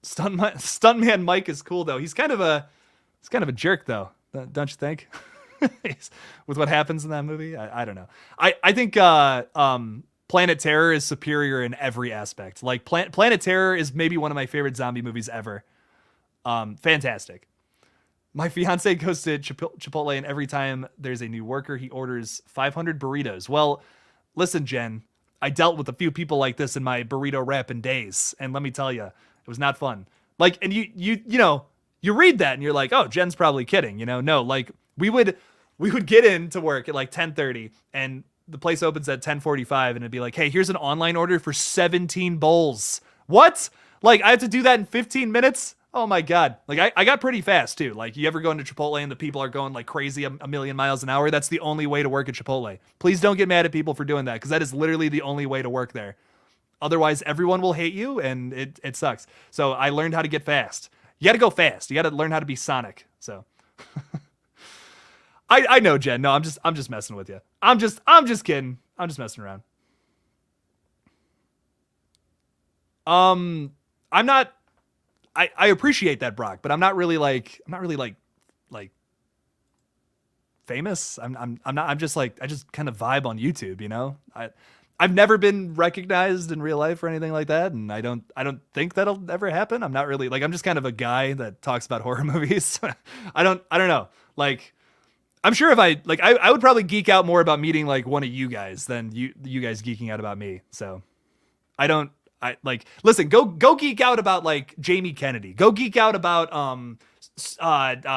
Stuntman Mike is cool though. He's kind of a jerk though, don't you think? With what happens in that movie, I don't know. I think Planet Terror is superior in every aspect. Like Planet Terror is maybe one of my favorite zombie movies ever. Fantastic. My fiance goes to Chipotle, and every time there's a new worker, he orders 500 burritos. Well, listen, Jen, I dealt with a few people like this in my burrito rapping days, and let me tell you, it was not fun. Like, and you read that and you're like, oh, Jen's probably kidding. No, like we would get into work at like 10:30, and the place opens at 10:45, and it'd be like, hey, here's an online order for 17 bowls. What? Like I have to do that in 15 minutes? Oh my God. Like I got pretty fast too. Like you ever go into Chipotle and the people are going like crazy a million miles an hour? That's the only way to work at Chipotle. Please don't get mad at people for doing that, because that is literally the only way to work there. Otherwise, everyone will hate you, and it sucks. So I learned how to get fast. You got to go fast. You got to learn how to be Sonic. So I know, Jen. No, I'm just messing with you. I'm just kidding. I'm just messing around. I'm not. I appreciate that, Brock, but I'm not really like famous. I'm not. I'm just like, I just kind of vibe on YouTube. I've never been recognized in real life or anything like that, and I don't think that'll ever happen. I'm not really like, I'm just kind of a guy that talks about horror movies. I don't know. Like, I'm sure if I would probably geek out more about meeting like one of you guys than you guys geeking out about me. So I don't Listen, go geek out about like Jamie Kennedy. Go geek out about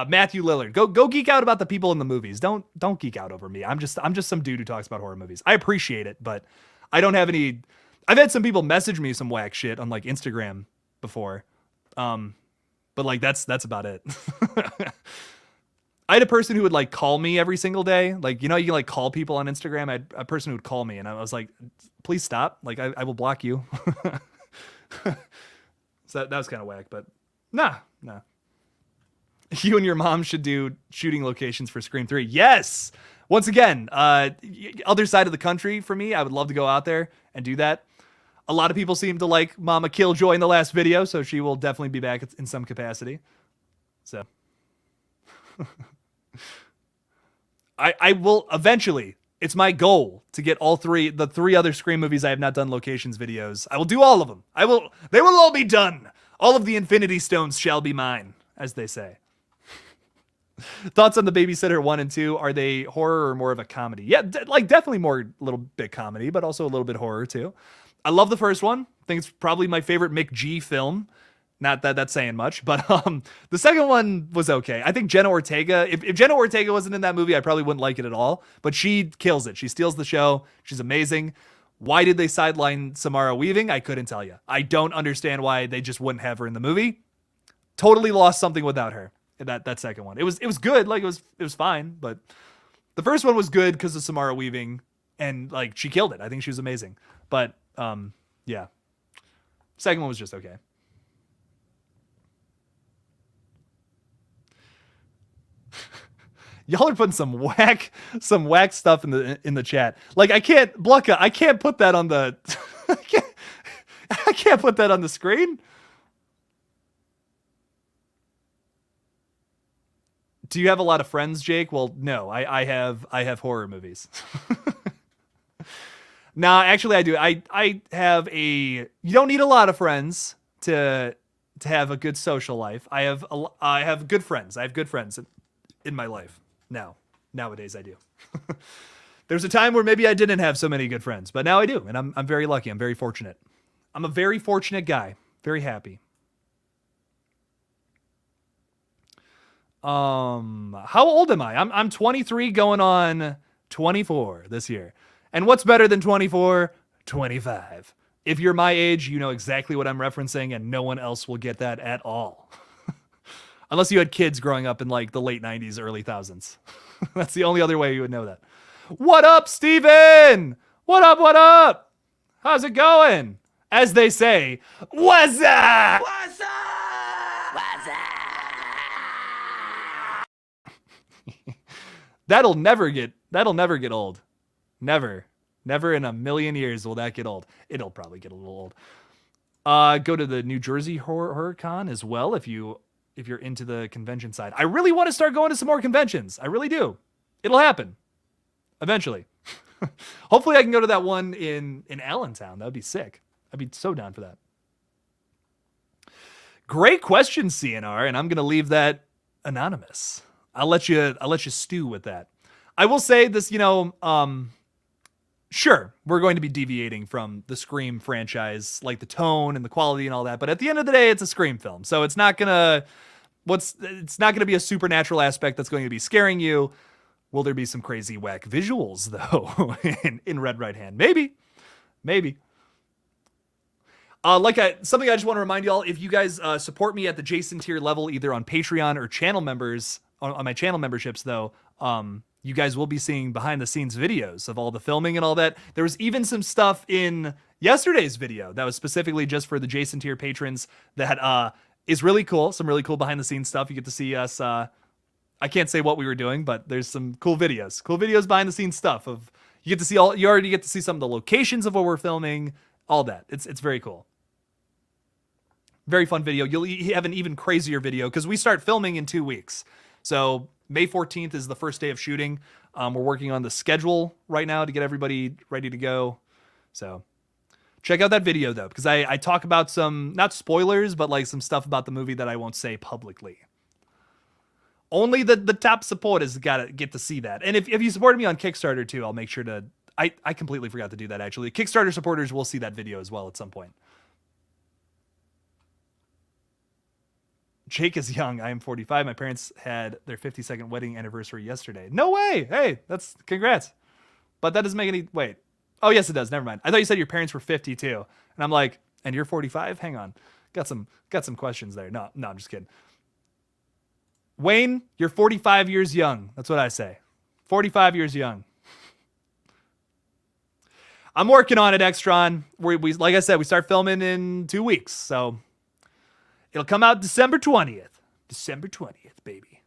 Matthew Lillard. Go geek out about the people in the movies. Don't geek out over me. I'm just some dude who talks about horror movies. I appreciate it, but I don't have any. I've had some people message me some whack shit on like Instagram before, but like that's about it. I had a person who would like call me every single day. Like, you know, you can like call people on Instagram. I had a person who would call me and I was like, please stop. Like I will block you. So that was kind of whack, but nah. You and your mom should do shooting locations for Scream 3. Yes. Once again, other side of the country for me. I would love to go out there and do that. A lot of people seem to like Mama KillJoy in the last video, so she will definitely be back in some capacity. So I will eventually. It's my goal to get the three other Scream movies I have not done locations videos. I will do all of them. They will all be done. All of the Infinity Stones shall be mine, as they say. Thoughts on The Babysitter 1 and 2? Are they horror or more of a comedy? Yeah, definitely more little bit comedy, but also a little bit horror too. I love the first one. I think it's probably my favorite McG film. Not that that's saying much, but the second one was okay. I think Jenna Ortega, if Jenna Ortega wasn't in that movie, I probably wouldn't like it at all. But she kills it. She steals the show. She's amazing. Why did they sideline Samara Weaving? I couldn't tell you. I don't understand why they just wouldn't have her in the movie. Totally lost something without her. That second one. It was good. Like it was fine, but the first one was good because of Samara Weaving, and like she killed it. I think she was amazing. But yeah, second one was just okay. Y'all are putting some whack stuff in the chat. Like I can't put that on the I can't put that on the screen. Do you have a lot of friends, Jake? Well, no. I have horror movies. Nah, actually I do. I have you don't need a lot of friends to have a good social life. I have good friends. I have good friends in my life. Nowadays I do. There's a time where maybe I didn't have so many good friends, but now I do, and I'm very lucky. I'm very fortunate. I'm a very fortunate guy. Very happy. How old am I? I'm 23 going on 24 this year. And what's better than 24? 25. If you're my age, you know exactly what I'm referencing, and no one else will get that at all. Unless you had kids growing up in like the late 90s, early thousands. That's the only other way you would know that. What up, Steven? What up? How's it going? As they say, what's up? What's up? What's up? That'll never get old. Never in a million years will that get old. It'll probably get a little old. Go to the New Jersey Horror Con as well if you're into the convention side. I really want to start going to some more conventions. I really do. It'll happen eventually. Hopefully I can go to that one in Allentown. That would be sick. I'd be so down for that. Great question, CNR, and I'm going to leave that anonymous. I'll let you stew with that. I will say this, sure, we're going to be deviating from the Scream franchise, like the tone and the quality and all that, but at the end of the day, it's a Scream film. So it's not gonna be a supernatural aspect that's going to be scaring you. Will there be some crazy whack visuals though in Red Right Hand? Maybe. Something I just want to remind y'all, if you guys support me at the Jason tier level, either on Patreon or channel members, on my channel memberships though, you guys will be seeing behind the scenes videos of all the filming and all that. There was even some stuff in yesterday's video that was specifically just for the Jason tier patrons that is really cool. Some really cool behind the scenes stuff. You get to see us. I can't say what we were doing, but there's some cool videos behind the scenes stuff you already get to see some of the locations of what we're filming, all that. It's very cool. Very fun video. You'll have an even crazier video because we start filming in 2 weeks. So May 14th is the first day of shooting. We're working on the schedule right now to get everybody ready to go. So check out that video though, because I talk about some, not spoilers, but like some stuff about the movie that I won't say publicly. Only the top supporters get to see that. And if you supported me on Kickstarter too, I'll make sure to, I completely forgot to do that actually. Kickstarter supporters will see that video as well at some point. Jake is young. I am 45. My parents had their 52nd wedding anniversary yesterday. No way. Hey, that's congrats. But that doesn't make any. Wait. Oh, yes, it does. Never mind. I thought you said your parents were 52. And I'm like, and you're 45? Hang on. Got some questions there. No, I'm just kidding. Wayne, you're 45 years young. That's what I say. 45 years young. I'm working on it, Extron. We like I said, we start filming in 2 weeks. So it'll come out December 20th. December 20th, baby.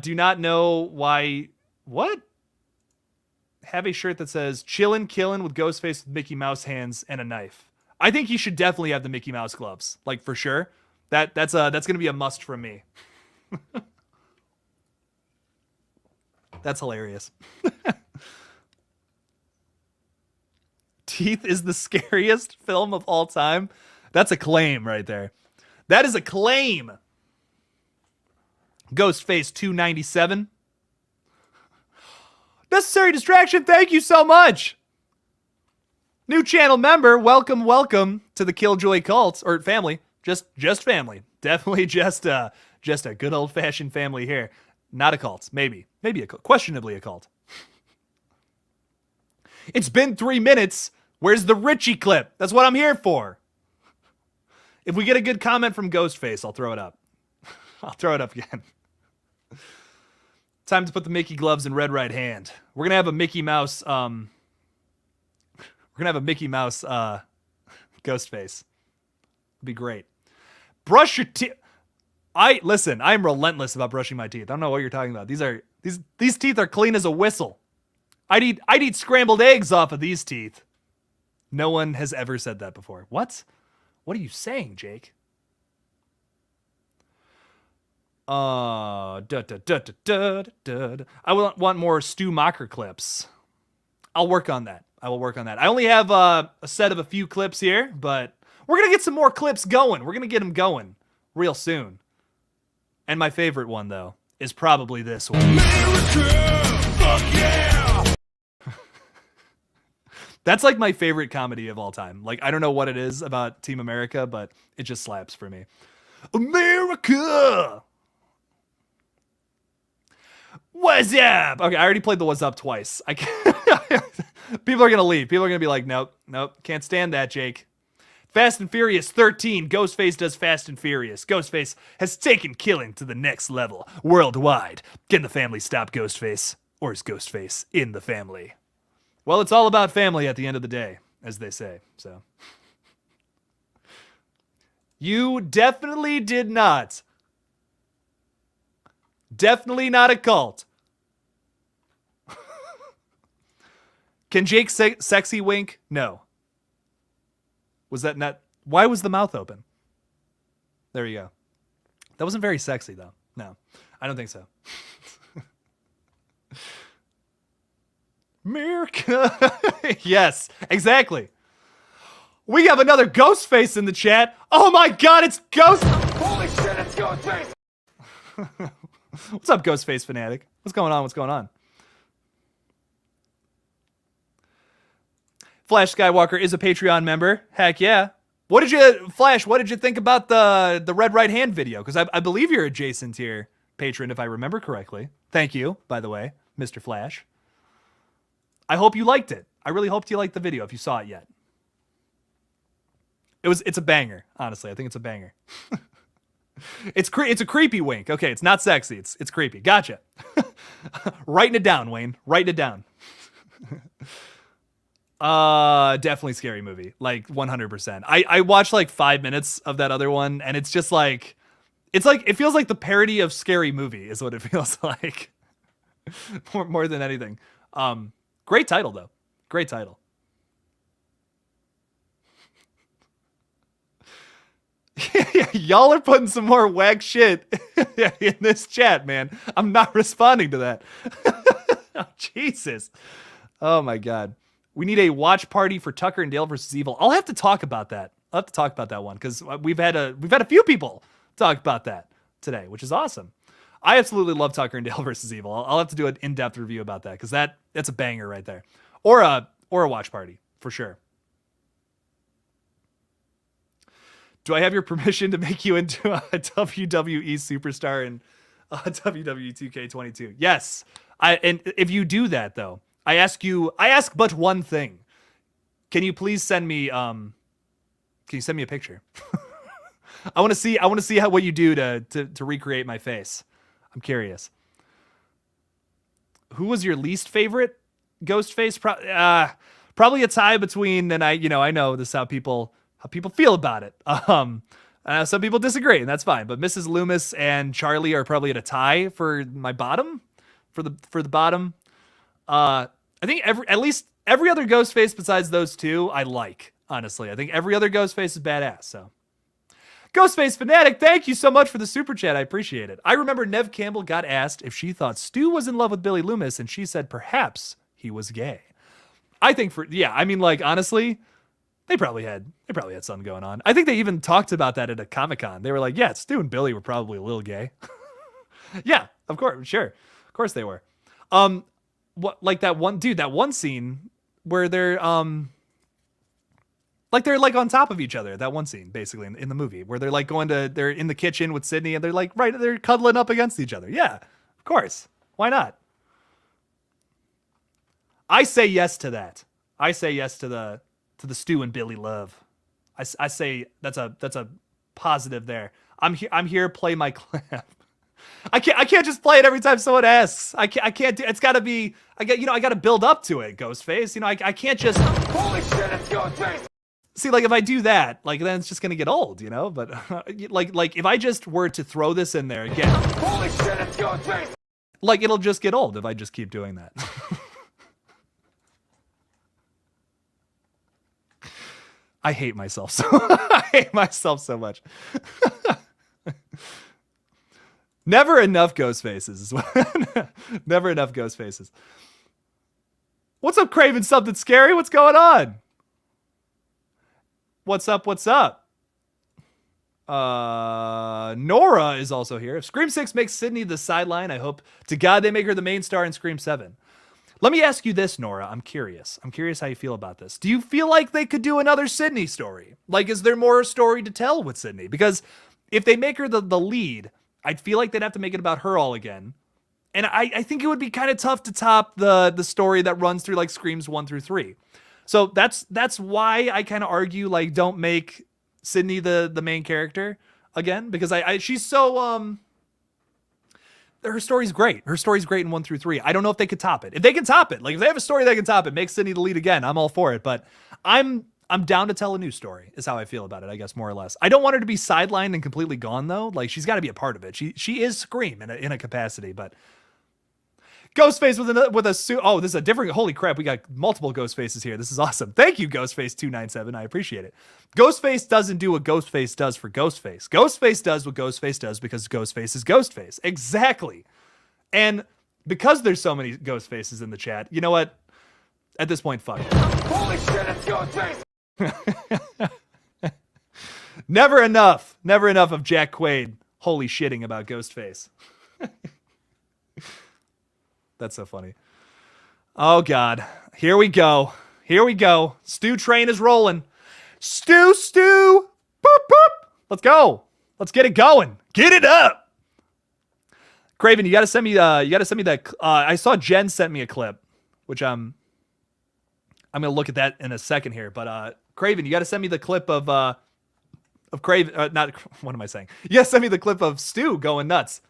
Do not know why. What? Have a shirt that says "Chillin' Killin' with Ghostface with Mickey Mouse hands and a knife." I think he should definitely have the Mickey Mouse gloves, like for sure. That's gonna be a must from me. That's hilarious. Teeth is the scariest film of all time. That's a claim right there. That is a claim. Ghostface 297. Necessary distraction. Thank you so much. New channel member. Welcome to the KillJoy cult or family. Just family. Definitely just a good old fashioned family here. Not a cult. Maybe a cult. Questionably a cult. It's been 3 minutes. Where's the Richie clip? That's what I'm here for. If we get a good comment from Ghostface, I'll throw it up. I'll throw it up again. Time to put the Mickey gloves in red right hand. We're gonna have a Mickey Mouse. We're gonna have a Mickey Mouse Ghostface. It'd be great. Brush your teeth. Listen. I'm relentless about brushing my teeth. I don't know what you're talking about. These teeth are clean as a whistle. I'd eat scrambled eggs off of these teeth. No one has ever said that before. What? What are you saying, Jake? I want more Stu Mocker clips. I'll work on that. I will work on that. I only have a set of a few clips here, but we're going to get some more clips going. We're going to get them going real soon. And my favorite one, though, is probably this one. America! Fuck yeah! That's like my favorite comedy of all time. Like, I don't know what it is about Team America, but it just slaps for me. America! What's up? Okay, I already played the What's Up twice. I can't. People are going to leave. People are going to be like, nope, can't stand that, Jake. Fast and Furious 13. Ghostface does Fast and Furious. Ghostface has taken killing to the next level worldwide. Can the family stop Ghostface? Or is Ghostface in the family? Well, it's all about family at the end of the day, as they say. So, you definitely did not. Definitely not a cult. Can Jake sexy wink? No. Was that not? Why was the mouth open? There you go. That wasn't very sexy, though. No, I don't think so. America. Yes, exactly. We have another Ghostface in the chat. Oh my God, it's Ghost. Holy shit, it's Ghostface! What's up, Ghostface fanatic? What's going on? What's going on? Flash Skywalker is a Patreon member. Heck yeah. What did you think about the Red Right Hand video? Because I believe you're a Jason tier patron, if I remember correctly. Thank you, by the way, Mr. Flash. I hope you liked it. I really hoped you liked the video if you saw it yet. It's a banger, honestly. I think it's a banger. It's a creepy wink. Okay, it's not sexy. It's creepy. Gotcha. Writing it down, Wayne. Writing it down. Definitely scary movie. Like 100%. I watched like 5 minutes of that other one, and it's just like it feels like the parody of Scary Movie is what it feels like. more than anything. Great title though. Great title. Y'all are putting some more wag shit in this chat, man. I'm not responding to that. Oh, Jesus. Oh my God. We need a watch party for Tucker and Dale versus Evil. I'll have to talk about that. I'll have to talk about that one because we've had a few people talk about that today, which is awesome. I absolutely love Tucker and Dale versus Evil. I'll have to do an in-depth review about that because that's a banger right there, or a watch party for sure. Do I have your permission to make you into a WWE superstar in WWE 2K22? Yes. And if you do that though, I ask but one thing. Can you please send me can you send me a picture? I want to see what you do to recreate my face. I'm curious. Who was your least favorite Ghostface? Probably a tie between, and I know this is how people feel about it. Some people disagree, and that's fine. But Mrs. Loomis and Charlie are probably at a tie for my bottom, for the bottom. I think at least every other Ghostface besides those two I like. Honestly, I think every other Ghostface is badass. So, Ghostface Fanatic, thank you so much for the super chat. I appreciate it. I remember Nev Campbell got asked if she thought Stu was in love with Billy Loomis, and she said perhaps he was gay. I think honestly, they probably had something going on. I think they even talked about that at a Comic-Con. They were like, yeah, Stu and Billy were probably a little gay. Yeah, of course, sure. Of course they were. That one scene where they're on top of each other. That one scene, basically, in the movie, where they're they're in the kitchen with Sydney and they're cuddling up against each other. Yeah, of course. Why not? I say yes to that. I say yes to the Stu and Billy love. I say that's a positive there. I'm here. Play my clip. I can't just play it every time someone asks. I can't do. It's got to be. I got to build up to it. Ghostface. I can't just. Holy shit, it's Ghostface! See, if I do that, then it's just gonna get old, But if I just were to throw this in there again, holy shit, it's Ghostface! It'll just get old if I just keep doing that. I hate myself so. I hate myself so much. Never enough Ghostfaces. Never enough Ghostfaces. What's up, Craven? Something scary? What's going on? What's up? What's up? Nora is also here. If Scream 6 makes Sydney the sideline, I hope to God they make her the main star in Scream 7. Let me ask you this, Nora. I'm curious. I'm curious how you feel about this. Do you feel like they could do another Sydney story? Is there more story to tell with Sydney? Because if they make her the lead, I'd feel like they'd have to make it about her all again. And I think it would be kind of tough to top the story that runs through Screams 1 through 3. So that's why I kind of argue don't make Sydney the main character again, because she's so her story's great. Her story's great in 1 through 3. I don't know if they could top it. If they can top it, if they have a story that can top it, make Sydney the lead again, I'm all for it. But I'm down to tell a new story, is how I feel about it, I guess, more or less. I don't want her to be sidelined and completely gone though. She's got to be a part of it. She is Scream in a capacity, but Ghostface with a suit. Oh, this is a different. Holy crap, we got multiple Ghostfaces here. This is awesome. Thank you, Ghostface297. I appreciate it. Ghostface doesn't do what Ghostface does for Ghostface. Ghostface does what Ghostface does because Ghostface is Ghostface. Exactly. And because there's so many Ghostfaces in the chat, you know what? At this point, fuck it. Holy shit, it's Ghostface! Never enough of Jack Quaid holy shitting about Ghostface. That's so funny. Oh God, here we go. Stu train is rolling. Stu, boop boop. Let's go. Let's get it going. Get it up. Craven, you gotta send me that. I saw Jen sent me a clip, which I'm gonna look at that in a second here. But Craven, you gotta send me the clip of Craven. Not what am I saying? You gotta send me the clip of Stu going nuts.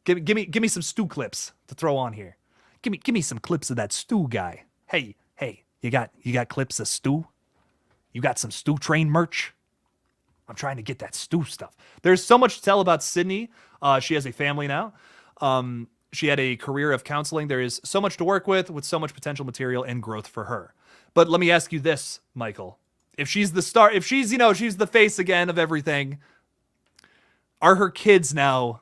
Give me some Stu clips to throw on here. Give me some clips of that Stu guy. Hey, you got clips of Stu? You got some Stu Train merch? I'm trying to get that Stu stuff. There's so much to tell about Sydney. She has a family now. She had a career of counseling. There is so much to work with so much potential material and growth for her. But let me ask you this, Michael. If she's the star, if she's the face again of everything, are her kids now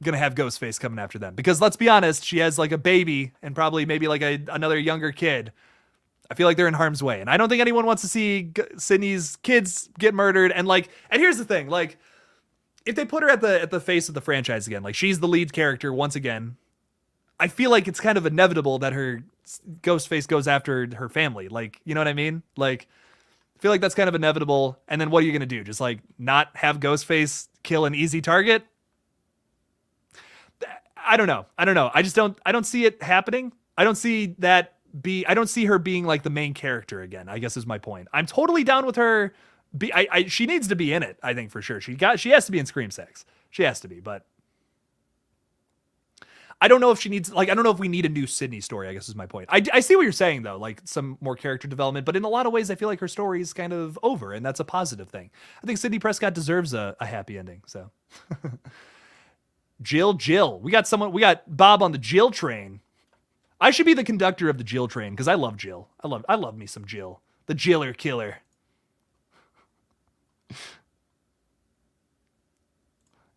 gonna have Ghostface coming after them? Because let's be honest, she has a baby and probably maybe another younger kid. I feel like they're in harm's way, and I don't think anyone wants to see Sydney's kids get murdered. And here's the thing, if they put her at the face of the franchise again, she's the lead character once again, I feel like it's kind of inevitable that her Ghostface goes after her family. You know what I mean? feel like that's kind of inevitable. And then what are you going to do? Just like not have Ghostface kill an easy target? I don't know. I don't see it happening. I don't see her being like the main character again, I guess is my point. I'm totally down with her. She needs to be in it, I think, for sure. She has to be in Scream 6. She has to be, but I don't know if she needs, like, I don't know if we need a new Sydney story, I guess is my point. I see what you're saying, though, like some more character development, but in a lot of ways, I feel like her story is kind of over, and that's a positive thing. I think Sidney Prescott deserves a happy ending, so. Jill. We got Bob on the Jill train. I should be the conductor of the Jill train, because I love Jill. I love me some Jill. The Jiller killer.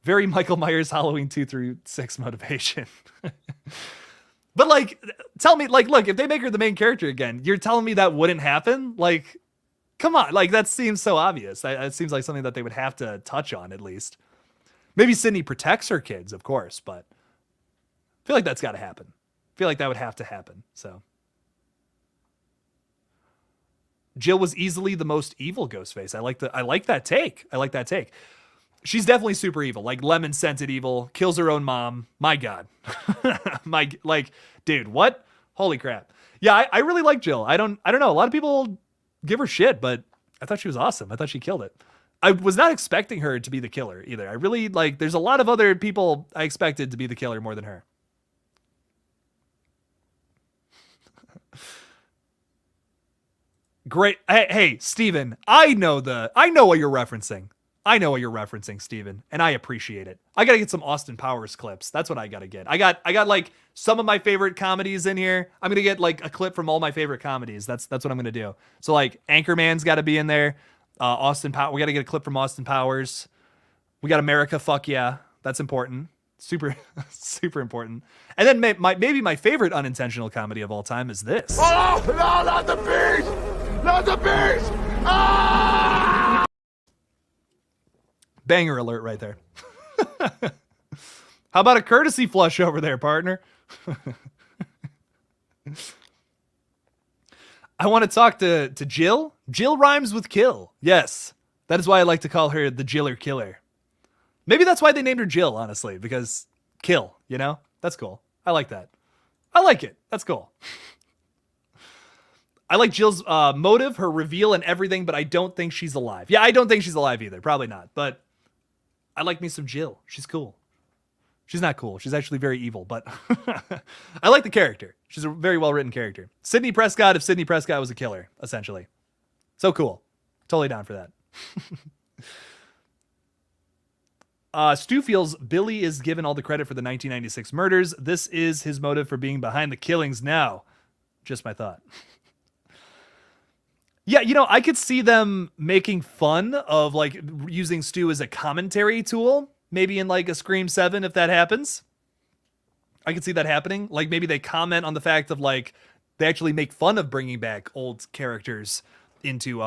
Very Michael Myers Halloween 2 through 6 motivation. But like, tell me, like, look, if they make her the main character again, you're telling me that wouldn't happen? Like, come on, like that seems so obvious. It seems like something that they would have to touch on at least. Maybe Sydney protects her kids, of course, but I feel like that's got to happen. I feel like that would have to happen. So Jill was easily the most evil Ghostface. I like that take. She's definitely super evil, like lemon scented evil, kills her own mom. My God. Dude, what? Holy crap. Yeah, I really like Jill. I don't know. A lot of people give her shit, but I thought she was awesome. I thought she killed it. I was not expecting her to be the killer either. I really there's a lot of other people I expected to be the killer more than her. Great. Hey, Steven, I know what you're referencing. I know what you're referencing, Steven, and I appreciate it. I got to get some Austin Powers clips. That's what I got to get. I got like some of my favorite comedies in here. I'm going to get like a clip from all my favorite comedies. That's what I'm going to do. So like Anchorman's got to be in there. We got to get a clip from Austin Powers. We got America Fuck Yeah. That's important. Super, super important. And then maybe my favorite unintentional comedy of all time is this. Oh, no, not the beast! Not the beast! Ah! Banger alert right there. How about a courtesy flush over there, partner? I want to talk to Jill. Jill rhymes with kill. Yes. That is why I like to call her the Jiller killer. Maybe that's why they named her Jill, honestly, because kill, you know? That's cool. I like that. I like it. That's cool. I like Jill's motive, her reveal and everything, but I don't think she's alive. Yeah, I don't think she's alive either. Probably not. But I like me some Jill. She's cool. She's not cool. She's actually very evil, but I like the character. She's a very well-written character. Sidney Prescott, if Sidney Prescott was a killer, essentially. So cool. Totally down for that. Stu feels Billy is given all the credit for the 1996 murders. This is his motive for being behind the killings now. Just my thought. Yeah, you know, I could see them making fun of like using Stu as a commentary tool. Maybe in like a Scream 7 if that happens. I could see that happening. Like maybe they comment on the fact of like they actually make fun of bringing back old characters into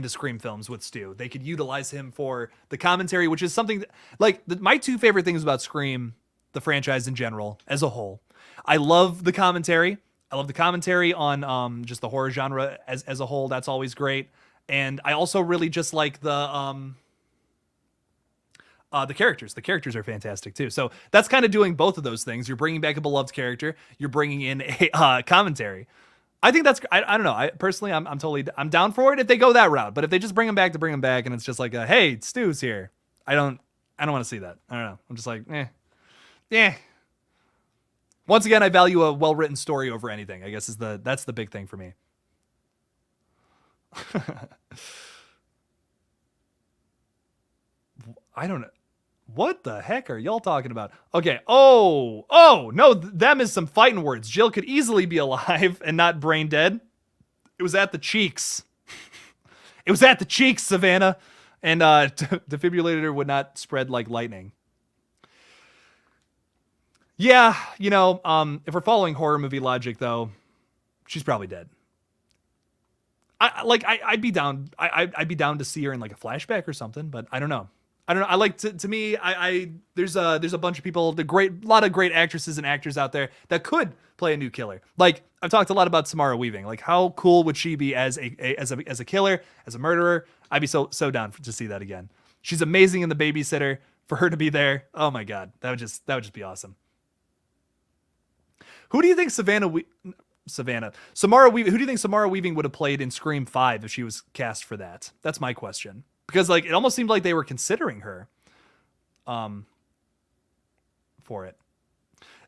Scream films with Stu. They could utilize him for the commentary, which is something that, like my two favorite things about Scream, the franchise in general, as a whole. I love the commentary. I love the commentary on just the horror genre as a whole. That's always great. And I also really just like the characters. The characters are fantastic too. So that's kind of doing both of those things. You're bringing back a beloved character. You're bringing in a commentary. I think that's, I don't know. I'm down for it if they go that route. But if they just bring him back to bring him back and it's just like, hey, Stu's here. I don't want to see that. I don't know. I'm just like, yeah. Once again, I value a well-written story over anything, I guess that's the big thing for me. I don't know. What the heck are y'all talking about? Okay. Oh, no, them is some fighting words. Jill could easily be alive and not brain dead. It was at the cheeks. It was at the cheeks, Savannah. And defibrillator would not spread like lightning. Yeah, you know, if we're following horror movie logic, though, she's probably dead. I'd be down. I'd be down to see her in like a flashback or something, but I don't know. I don't know. I like to me. There's a bunch of people, lot of great actresses and actors out there that could play a new killer. Like I've talked a lot about Samara Weaving. Like how cool would she be as a killer, as a murderer? I'd be so down to see that again. She's amazing in The Babysitter. For her to be there, oh my god, that would just be awesome. Who do you think Samara Weaving? Who do you think Samara Weaving would have played in Scream 5 if she was cast for that? That's my question. Because like it almost seemed like they were considering her for it.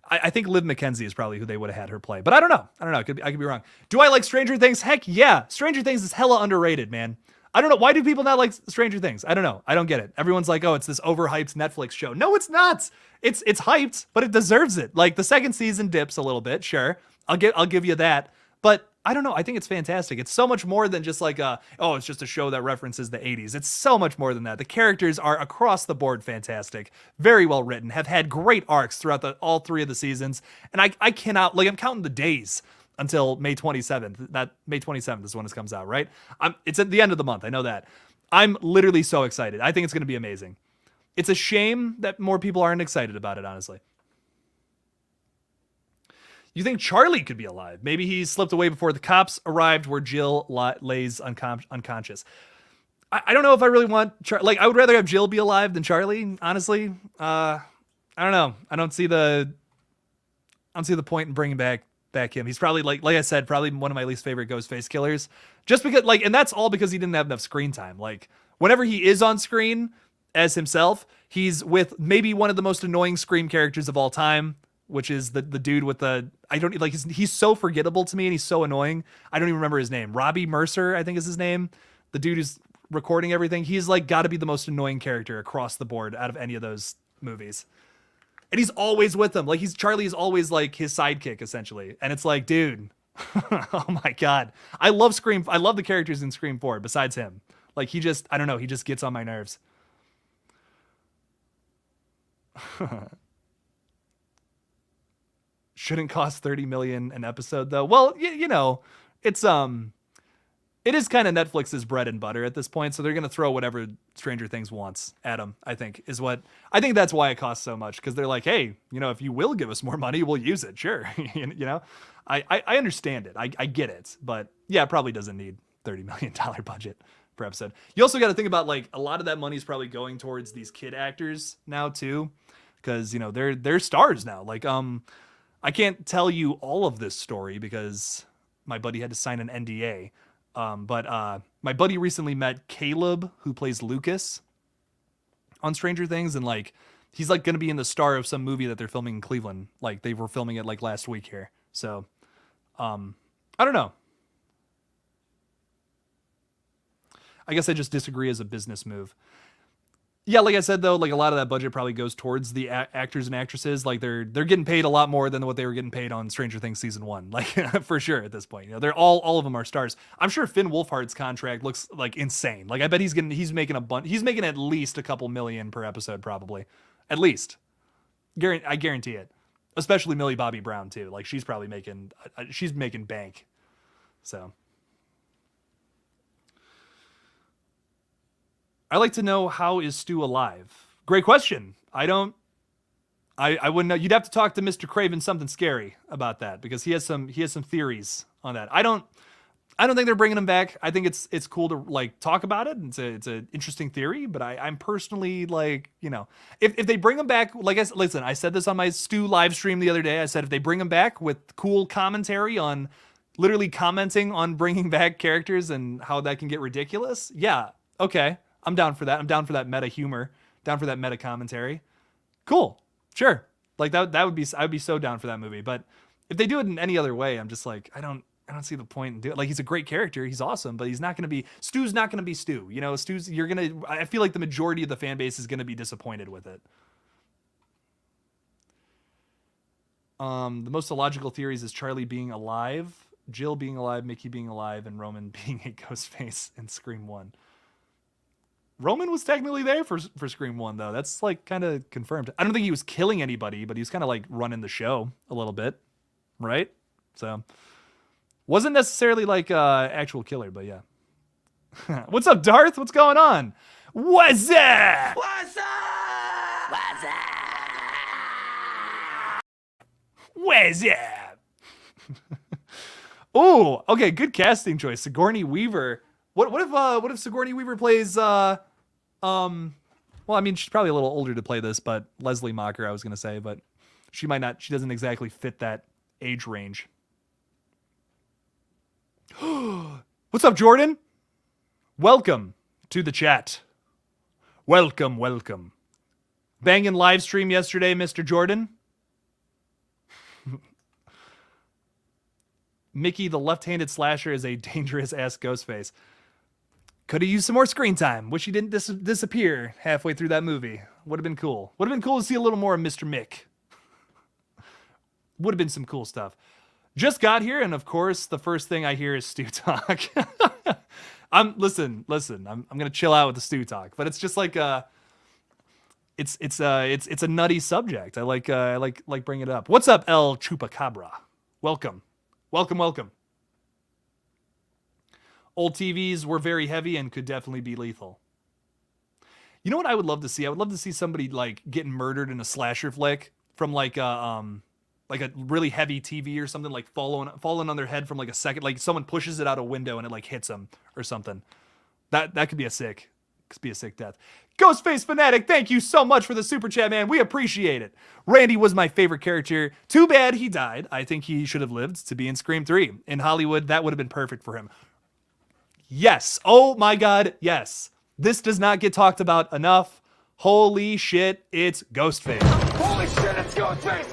I think Liv McKenzie is probably who they would have had her play. But I don't know. I could be wrong. Do I like Stranger Things? Heck yeah. Stranger Things is hella underrated, man. I don't know. Why do people not like Stranger Things? I don't know. I don't get it. Everyone's like, oh, it's this overhyped Netflix show. No, it's not. It's hyped, but it deserves it. Like the second season dips a little bit. Sure. I'll give you that. But I don't know. I think it's fantastic. It's so much more than just like, it's just a show that references the 80s. It's so much more than that. The characters are across the board fantastic. Very well written. Have had great arcs throughout all 3 of the seasons. And I cannot, like, I'm counting the days until May 27th. That May 27th is when this comes out, right? It's at the end of the month. I know that. I'm literally so excited. I think it's going to be amazing. It's a shame that more people aren't excited about it, honestly. You think Charlie could be alive? Maybe he slipped away before the cops arrived where Jill lays unconscious. I don't know if I really want I would rather have Jill be alive than Charlie, honestly. I don't know. I don't see the point in bringing back him. He's probably like I said, probably one of my least favorite Ghostface killers. Just because and that's all because he didn't have enough screen time. Like whenever he is on screen as himself, he's with maybe one of the most annoying Scream characters of all time, which is the dude with he's so forgettable to me and he's so annoying. I don't even remember his name. Robbie Mercer, I think is his name. The dude who's recording everything. He's like got to be the most annoying character across the board out of any of those movies. And he's always with them. Like Charlie is always like his sidekick essentially. And it's like, dude, oh my God. I love Scream. I love the characters in Scream 4 besides him. Like he just gets on my nerves. Shouldn't cost $30 million an episode though. Well, it is kind of Netflix's bread and butter at this point, so they're gonna throw whatever Stranger Things wants at them. I think that's why it costs so much, because they're like, hey, if you will give us more money, we'll use it. Sure, I understand it. I get it, but yeah, it probably doesn't need $30 million budget per episode. You also got to think about like a lot of that money is probably going towards these kid actors now too, because they're stars now. Like I can't tell you all of this story because my buddy had to sign an NDA. But my buddy recently met Caleb, who plays Lucas on Stranger Things. And like, he's like going to be in the star of some movie that they're filming in Cleveland. Like they were filming it like last week here. So, I don't know. I guess I just disagree as a business move. Yeah, like I said though, like a lot of that budget probably goes towards the actors and actresses. Like they're getting paid a lot more than what they were getting paid on Stranger Things season 1. Like for sure at this point, they're all of them are stars. I'm sure Finn Wolfhard's contract looks like insane. Like I bet he's making at least a couple million per episode, probably, at least. I guarantee it. Especially Millie Bobby Brown too. Like she's probably making bank. So. I like to know, how is Stu alive? Great question. I wouldn't know. You'd have to talk to Mr. Craven something scary about that, because he has some theories on that. I don't think they're bringing him back. I think it's cool to like talk about it. It's an interesting theory, but I'm personally like, if they bring him back, I said this on my Stu live stream the other day. I said if they bring him back with cool commentary on literally commenting on bringing back characters and how that can get ridiculous. Yeah. Okay. I'm down for that. I'm down for that meta humor, down for that meta commentary. Cool. Sure. Like I would be so down for that movie. But if they do it in any other way, I'm just like, I don't see the point in doing it. Like he's a great character. He's awesome, but Stu's not going to be Stu. I feel like the majority of the fan base is going to be disappointed with it. The most illogical theories is Charlie being alive, Jill being alive, Mickey being alive, and Roman being a ghost face in Scream 1. Roman was technically there for Scream 1, though. That's like kind of confirmed. I don't think he was killing anybody, but he was kind of like running the show a little bit, right? So wasn't necessarily like actual killer, but yeah. What's up, Darth? What's going on? What's up? What's up? What's up? What's up? Oh, okay, good casting choice. Sigourney Weaver. What if Sigourney Weaver plays well, I mean, she's probably a little older to play this, but Leslie Mocker, I was gonna say, but she might not, she doesn't exactly fit that age range. What's up, Jordan? Welcome to the chat. Welcome. Banging live stream yesterday, Mr. Jordan. Mickey, the left-handed slasher, is a dangerous-ass Ghostface. Could have used some more screen time. Wish he didn't disappear halfway through that movie. Would have been cool. Would have been cool to see a little more of Mr. Mick. Would have been some cool stuff. Just got here, and of course, the first thing I hear is Stu talk. Listen. I'm gonna chill out with the Stu talk, but it's just like it's a nutty subject. I like bringing it up. What's up, El Chupacabra? Welcome. Old TVs were very heavy and could definitely be lethal. You know what I would love to see? I would love to see somebody like getting murdered in a slasher flick from like a really heavy TV or something, like falling on their head from like a second, like someone pushes it out a window and it like hits them or something. That could be a sick death. Ghostface Fanatic, thank you so much for the super chat, man. We appreciate it. Randy was my favorite character. Too bad he died. I think he should have lived to be in Scream 3. In Hollywood, that would have been perfect for him. Yes. Oh my God. Yes. This does not get talked about enough. Holy shit. It's Ghostface. Holy shit, it's Ghostface!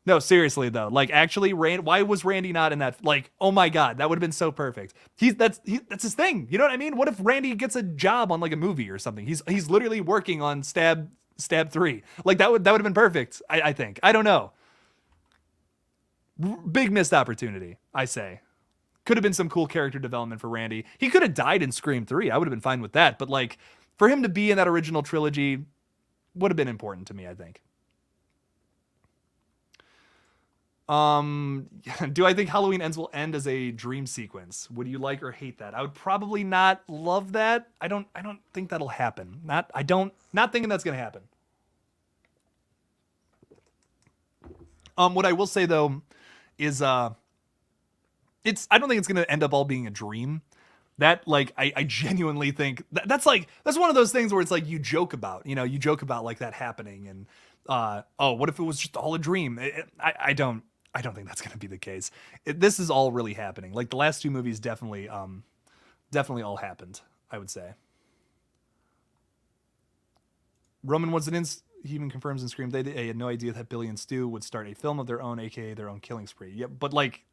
No, seriously though. Like actually, why was Randy not in that? Like, oh my God, that would have been so perfect. That's his thing. You know what I mean? What if Randy gets a job on like a movie or something? He's literally working on Stab 3. Like that would have been perfect. I think. I don't know. Big missed opportunity, I say. Could have been some cool character development for Randy. He could have died in Scream 3. I would have been fine with that. But like, for him to be in that original trilogy would have been important to me, I think. Do I think Halloween Ends will end as a dream sequence? Would you like or hate that? I would probably not love that. I don't think that'll happen. Not thinking that's gonna happen. What I will say though is I don't think it's gonna end up all being a dream. That like I genuinely think that's one of those things where it's like you joke about like that happening and what if it was just all a dream? I don't think that's going to be the case. This is all really happening. Like the last two movies definitely all happened, I would say. Roman he even confirms in Scream they had no idea that Billy and Stu would start a film of their own, aka their own killing spree. Yeah, but like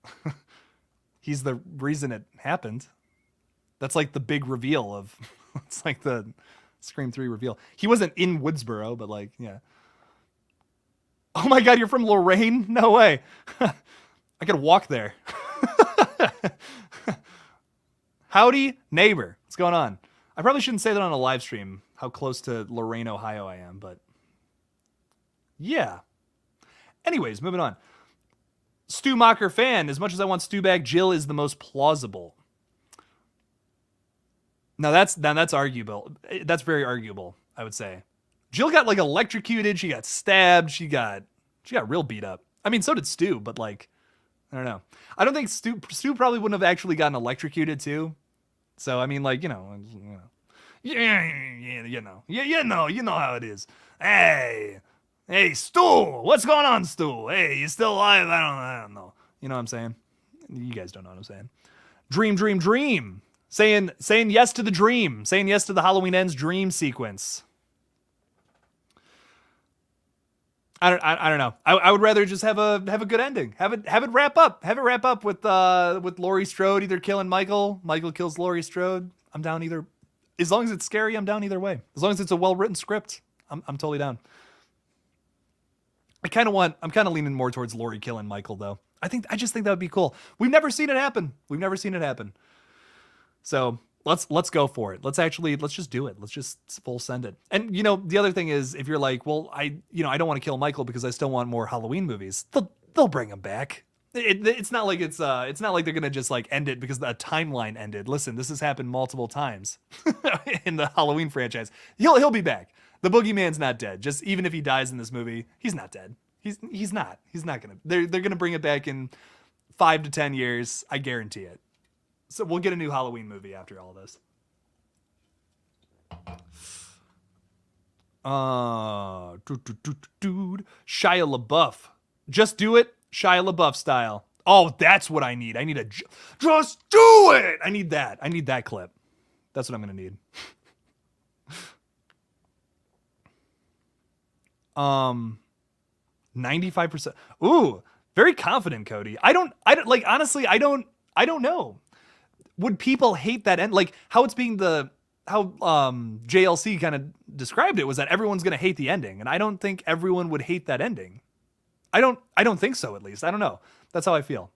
he's the reason it happened. That's like the big reveal of it's like the Scream 3 reveal. He wasn't in Woodsboro, but like, yeah. Oh my God, you're from Lorraine? No way. I gotta walk there. Howdy, neighbor. What's going on? I probably shouldn't say that on a live stream, how close to Lorain, Ohio I am, but yeah. Anyways, moving on. Stu Mocker fan. As much as I want Stu back, Jill is the most plausible. Now that's arguable. That's very arguable, I would say. Jill got like electrocuted. She got stabbed. She got real beat up. I mean, so did Stu, but like, I don't know. I don't think Stu probably wouldn't have actually gotten electrocuted too. So I mean, like, you know how it is. Hey, Stu, what's going on, Stu? Hey, you still alive? I don't know. You know what I'm saying? You guys don't know what I'm saying. Dream. Saying yes to the dream. Saying yes to the Halloween Ends dream sequence. I don't know. I would rather just have a good ending. Have it wrap up. Have it wrap up with Laurie Strode either killing Michael. Michael kills Laurie Strode. I'm down either. As long as it's scary, I'm down either way. As long as it's a well written script, I'm totally down. I'm kind of leaning more towards Laurie killing Michael though. I just think that would be cool. We've never seen it happen. So let's go for it. Let's just do it. Let's just full send it. And the other thing is, if you're like, well, I don't want to kill Michael because I still want more Halloween movies. They'll bring him back. It's not like it's not like they're gonna just like end it because the timeline ended. Listen, this has happened multiple times in the Halloween franchise. He'll be back. The boogeyman's not dead. Just even if he dies in this movie, he's not dead. He's not gonna. They're gonna bring it back in 5 to 10 years. I guarantee it. So we'll get a new Halloween movie after all this. Dude, Shia LaBeouf. Just do it, Shia LaBeouf style. Oh, that's what I need. I need just do it. I need that. I need that clip. That's what I'm gonna need. 95%. Ooh, very confident, Cody. I don't like, honestly, I don't know. Would people hate that end? Like how it's being how JLC kind of described it was that everyone's going to hate the ending. And I don't think everyone would hate that ending. I don't think so, at least. I don't know. That's how I feel.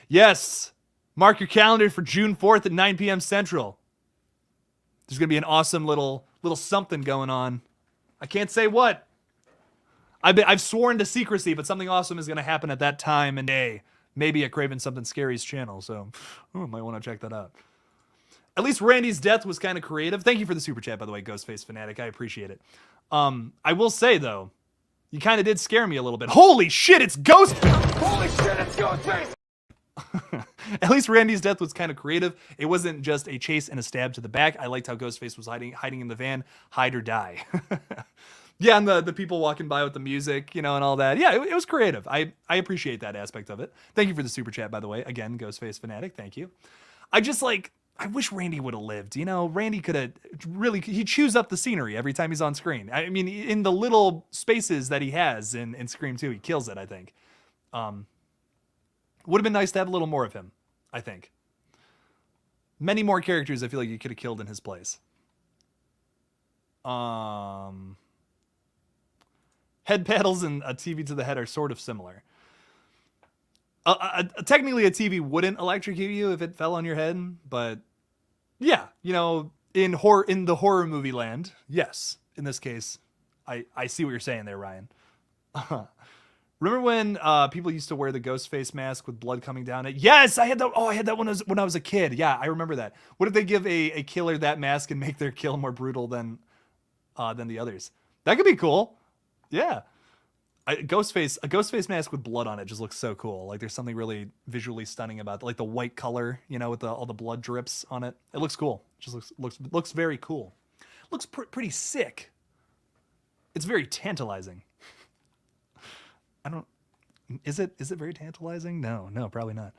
Yes. Mark your calendar for June 4th at 9 p.m. Central. There's going to be an awesome little something going on. I can't say what. I've sworn to secrecy, but something awesome is going to happen at that time and day. Maybe at Craven Something Scary's channel, so might want to check that out. At least Randy's death was kind of creative. Thank you for the super chat, by the way, Ghostface Fanatic. I appreciate it. I will say, though, you kind of did scare me a little bit. Holy shit, it's Ghostface! Holy shit, it's Ghostface! At least Randy's death was kind of creative. It wasn't just a chase and a stab to the back. I liked how Ghostface was hiding in the van. Hide or die. Yeah, and the people walking by with the music, and all that. Yeah, it was creative. I appreciate that aspect of it. Thank you for the super chat, by the way. Again, Ghostface Fanatic, thank you. I wish Randy would have lived. Randy could have he chews up the scenery every time he's on screen. I mean, in the little spaces that he has in Scream 2, he kills it, I think. Would have been nice to have a little more of him, I think. Many more characters I feel like you could have killed in his place. Head paddles and a TV to the head are sort of similar. Technically, a TV wouldn't electrocute you if it fell on your head, but yeah, in the horror movie land, yes. In this case, I see what you're saying there, Ryan. Remember when people used to wear the ghost face mask with blood coming down it? Yes, I had that. Oh, I had that when I was a kid. Yeah, I remember that. What if they give a killer that mask and make their kill more brutal than the others? That could be cool. Yeah. A ghost face mask with blood on it just looks so cool. Like there's something really visually stunning about it. Like the white color, with all the blood drips on it. It looks cool. It just looks very cool. Looks pretty sick. It's very tantalizing. Is it very tantalizing? No, probably not.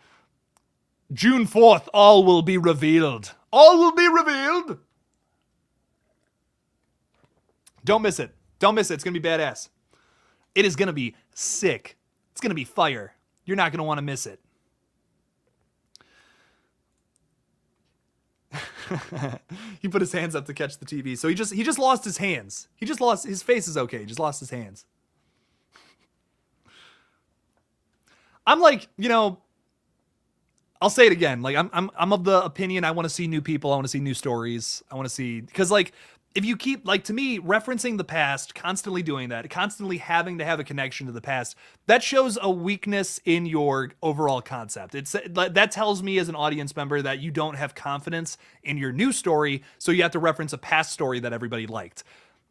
June 4th, all will be revealed. All will be revealed. Don't miss it. Don't miss it. It's going to be badass. It is going to be sick. It's going to be fire. You're not going to want to miss it. He put his hands up to catch the TV. So he just lost his hands. His face is okay. He just lost his hands. I'm like, I'll say it again. Like I'm of the opinion I want to see new people. I want to see new stories. I want to see, because like, if you keep, like, to me, referencing the past, constantly doing that, constantly having to have a connection to the past, that shows a weakness in your overall concept. That tells me as an audience member that you don't have confidence in your new story, so you have to reference a past story that everybody liked.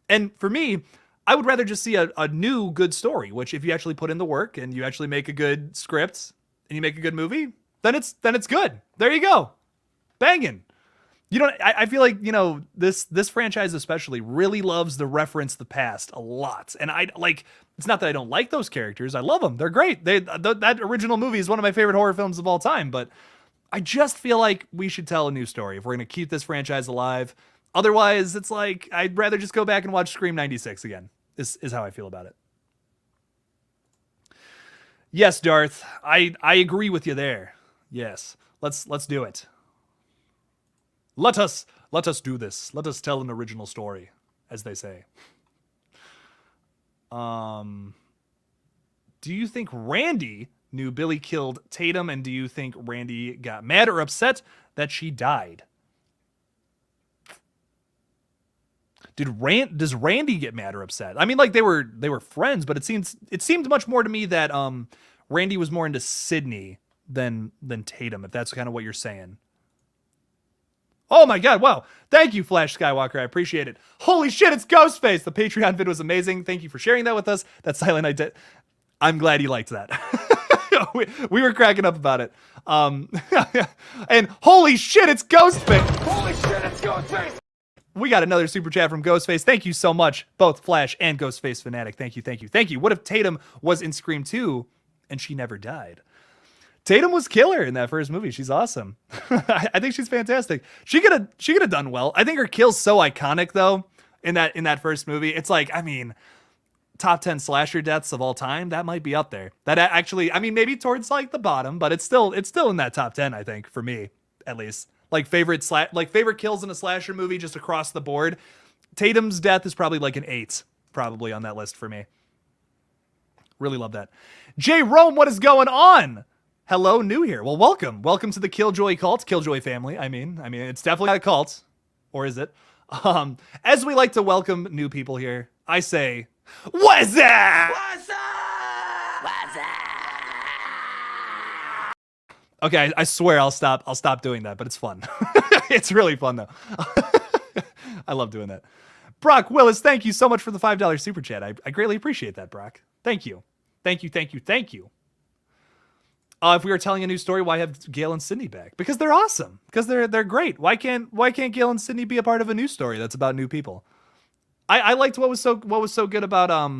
And for me, I would rather just see a new good story, which if you actually put in the work and you actually make a good script and you make a good movie, then it's good. There you go. Banging. I feel like, this franchise especially really loves to reference the past a lot. And it's not that I don't like those characters. I love them. They're great. That original movie is one of my favorite horror films of all time. But I just feel like we should tell a new story if we're going to keep this franchise alive. Otherwise, it's like, I'd rather just go back and watch Scream 96 again, is how I feel about it. Yes, Darth, I agree with you there. Yes, let's do it. Let us do this. Let us tell an original story, as they say. Do you think Randy knew Billy killed Tatum, and do you think Randy got mad or upset that she died? Does Randy get mad or upset? I mean, like they were friends, but it seemed much more to me that Randy was more into Sydney than Tatum, if that's kind of what you're saying. Oh my God, wow. Thank you, Flash Skywalker. I appreciate it. Holy shit, it's Ghostface. The Patreon vid was amazing. Thank you for sharing that with us. That Silent Night did. I'm glad you liked that. we were cracking up about it. And holy shit, it's Ghostface. Holy shit, it's Ghostface! We got another super chat from Ghostface. Thank you so much, both Flash and Ghostface Fanatic. Thank you. What if Tatum was in Scream 2 and she never died? Tatum was killer in that first movie. She's awesome. I think she's fantastic. She could have done well. I think her kill's so iconic though in that first movie. It's like, I mean, top 10 slasher deaths of all time. That might be up there. That actually, I mean, maybe towards like the bottom, but it's still in that top 10. I think for me at least. Like favorite kills in a slasher movie just across the board. Tatum's death is probably like an 8, probably on that list for me. Really love that. Jay Rome, what is going on? Hello, new here. Well, welcome to the KillJoy cult, KillJoy family. I mean, it's definitely not a cult, or is it? As we like to welcome new people here, I say, what's up? What's up? What's up? Okay, I swear I'll stop doing that, but it's fun. It's really fun though. I love doing that. Brock Willis, thank you so much for the $5 super chat. I greatly appreciate that, Brock. Thank you. If we were telling a new story, why have Gail and Sydney back? Because they're awesome. Because they're great. Why can't Gail and Sydney be a part of a new story that's about new people? I liked what was so good about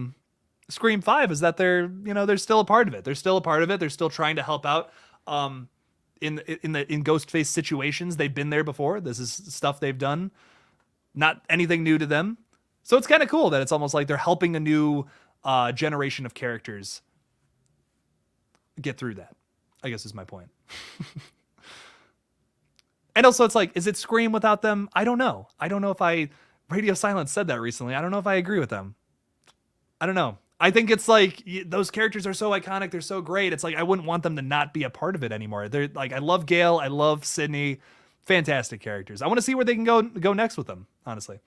Scream 5 is that they're still a part of it. They're still trying to help out in Ghostface situations. They've been there before. This is stuff they've done. Not anything new to them. So it's kind of cool that it's almost like they're helping a new generation of characters get through that, I guess is my point. And also it's like, is it Scream without them? I don't know. Radio Silence said that recently. I don't know if I agree with them. I don't know. I think it's like those characters are so iconic. They're so great. It's like, I wouldn't want them to not be a part of it anymore. They're like, I love Gail. I love Sydney. Fantastic characters. I want to see where they can go next with them, honestly.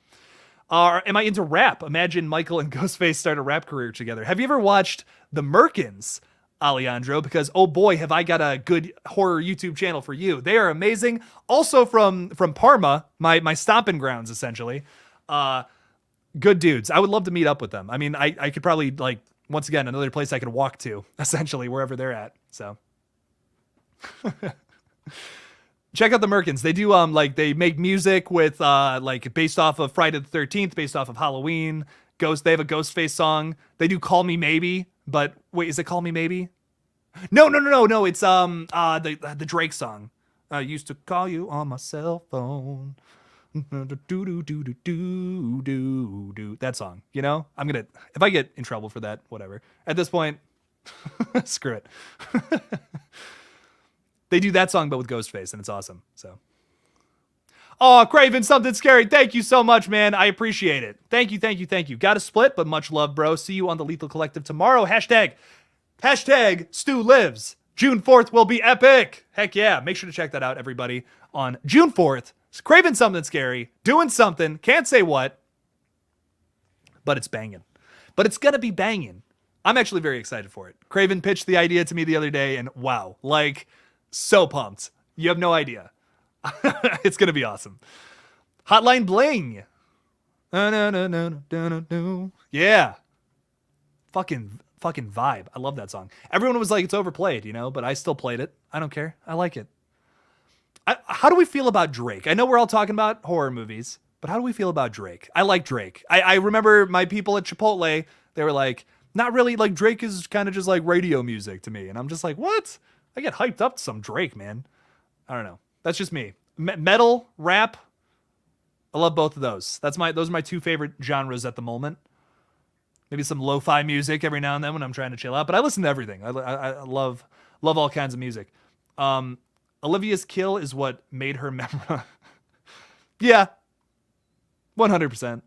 Am I into rap? Imagine Michael and Ghostface start a rap career together. Have you ever watched The Merkins, Alejandro? Because oh boy, have I got a good horror YouTube channel for you. They are amazing. Also from Parma, my stomping grounds, essentially. Good dudes. I would love to meet up with them. I mean, I could probably, like, once again, another place I could walk to, essentially, wherever they're at. So check out the Merkins. They do they make music with like based off of Friday the 13th, based off of Halloween. They have a Ghostface song. They do Call Me Maybe, but wait, is it Call Me Maybe? No. It's the Drake song. I used to call you on my cell phone. That song, if I get in trouble for that, whatever. At this point, screw it. They do that song, but with Ghostface, and it's awesome. So, oh, Craven, something scary. Thank you so much, man. I appreciate it. Thank you. Got to split, but much love, bro. See you on the Lethal Collective tomorrow. Hashtag Stu lives. June 4th will be epic. Heck yeah. Make sure to check that out, everybody, on June 4th. It's Craven something scary, doing something, can't say what, but it's banging. But it's going to be banging. I'm actually very excited for it. Craven pitched the idea to me the other day, and wow, like, so pumped. You have no idea. It's going to be awesome. Hotline Bling. Yeah. Fucking vibe. I love that song. Everyone was like, it's overplayed, but I still played it. I don't care. I like it. How do we feel about Drake? I know we're all talking about horror movies, but how do we feel about Drake? I like Drake. I remember my people at Chipotle, they were like, not really, like Drake is kind of just like radio music to me. And I'm just like, what? I get hyped up to some Drake, man. I don't know. That's just me. Metal, rap, I love both of those. Those are my two favorite genres at the moment. Maybe some lo-fi music every now and then when I'm trying to chill out, but I listen to everything. I love all kinds of music. Olivia's kill is what made her memorable. Yeah. 100%.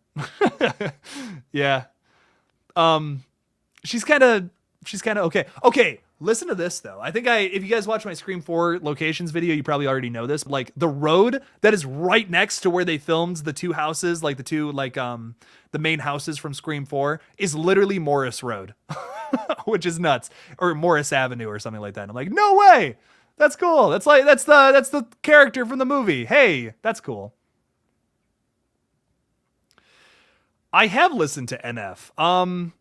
Yeah. She's kind of okay. Okay. Listen to this though. I think if you guys watch my Scream 4 locations video, you probably already know this. Like the road that is right next to where they filmed the two houses, like the main houses from Scream 4 is literally Morris Road, which is nuts, or Morris Avenue or something like that. And I'm like, no way. That's cool. That's the character from the movie. Hey, that's cool. I have listened to NF.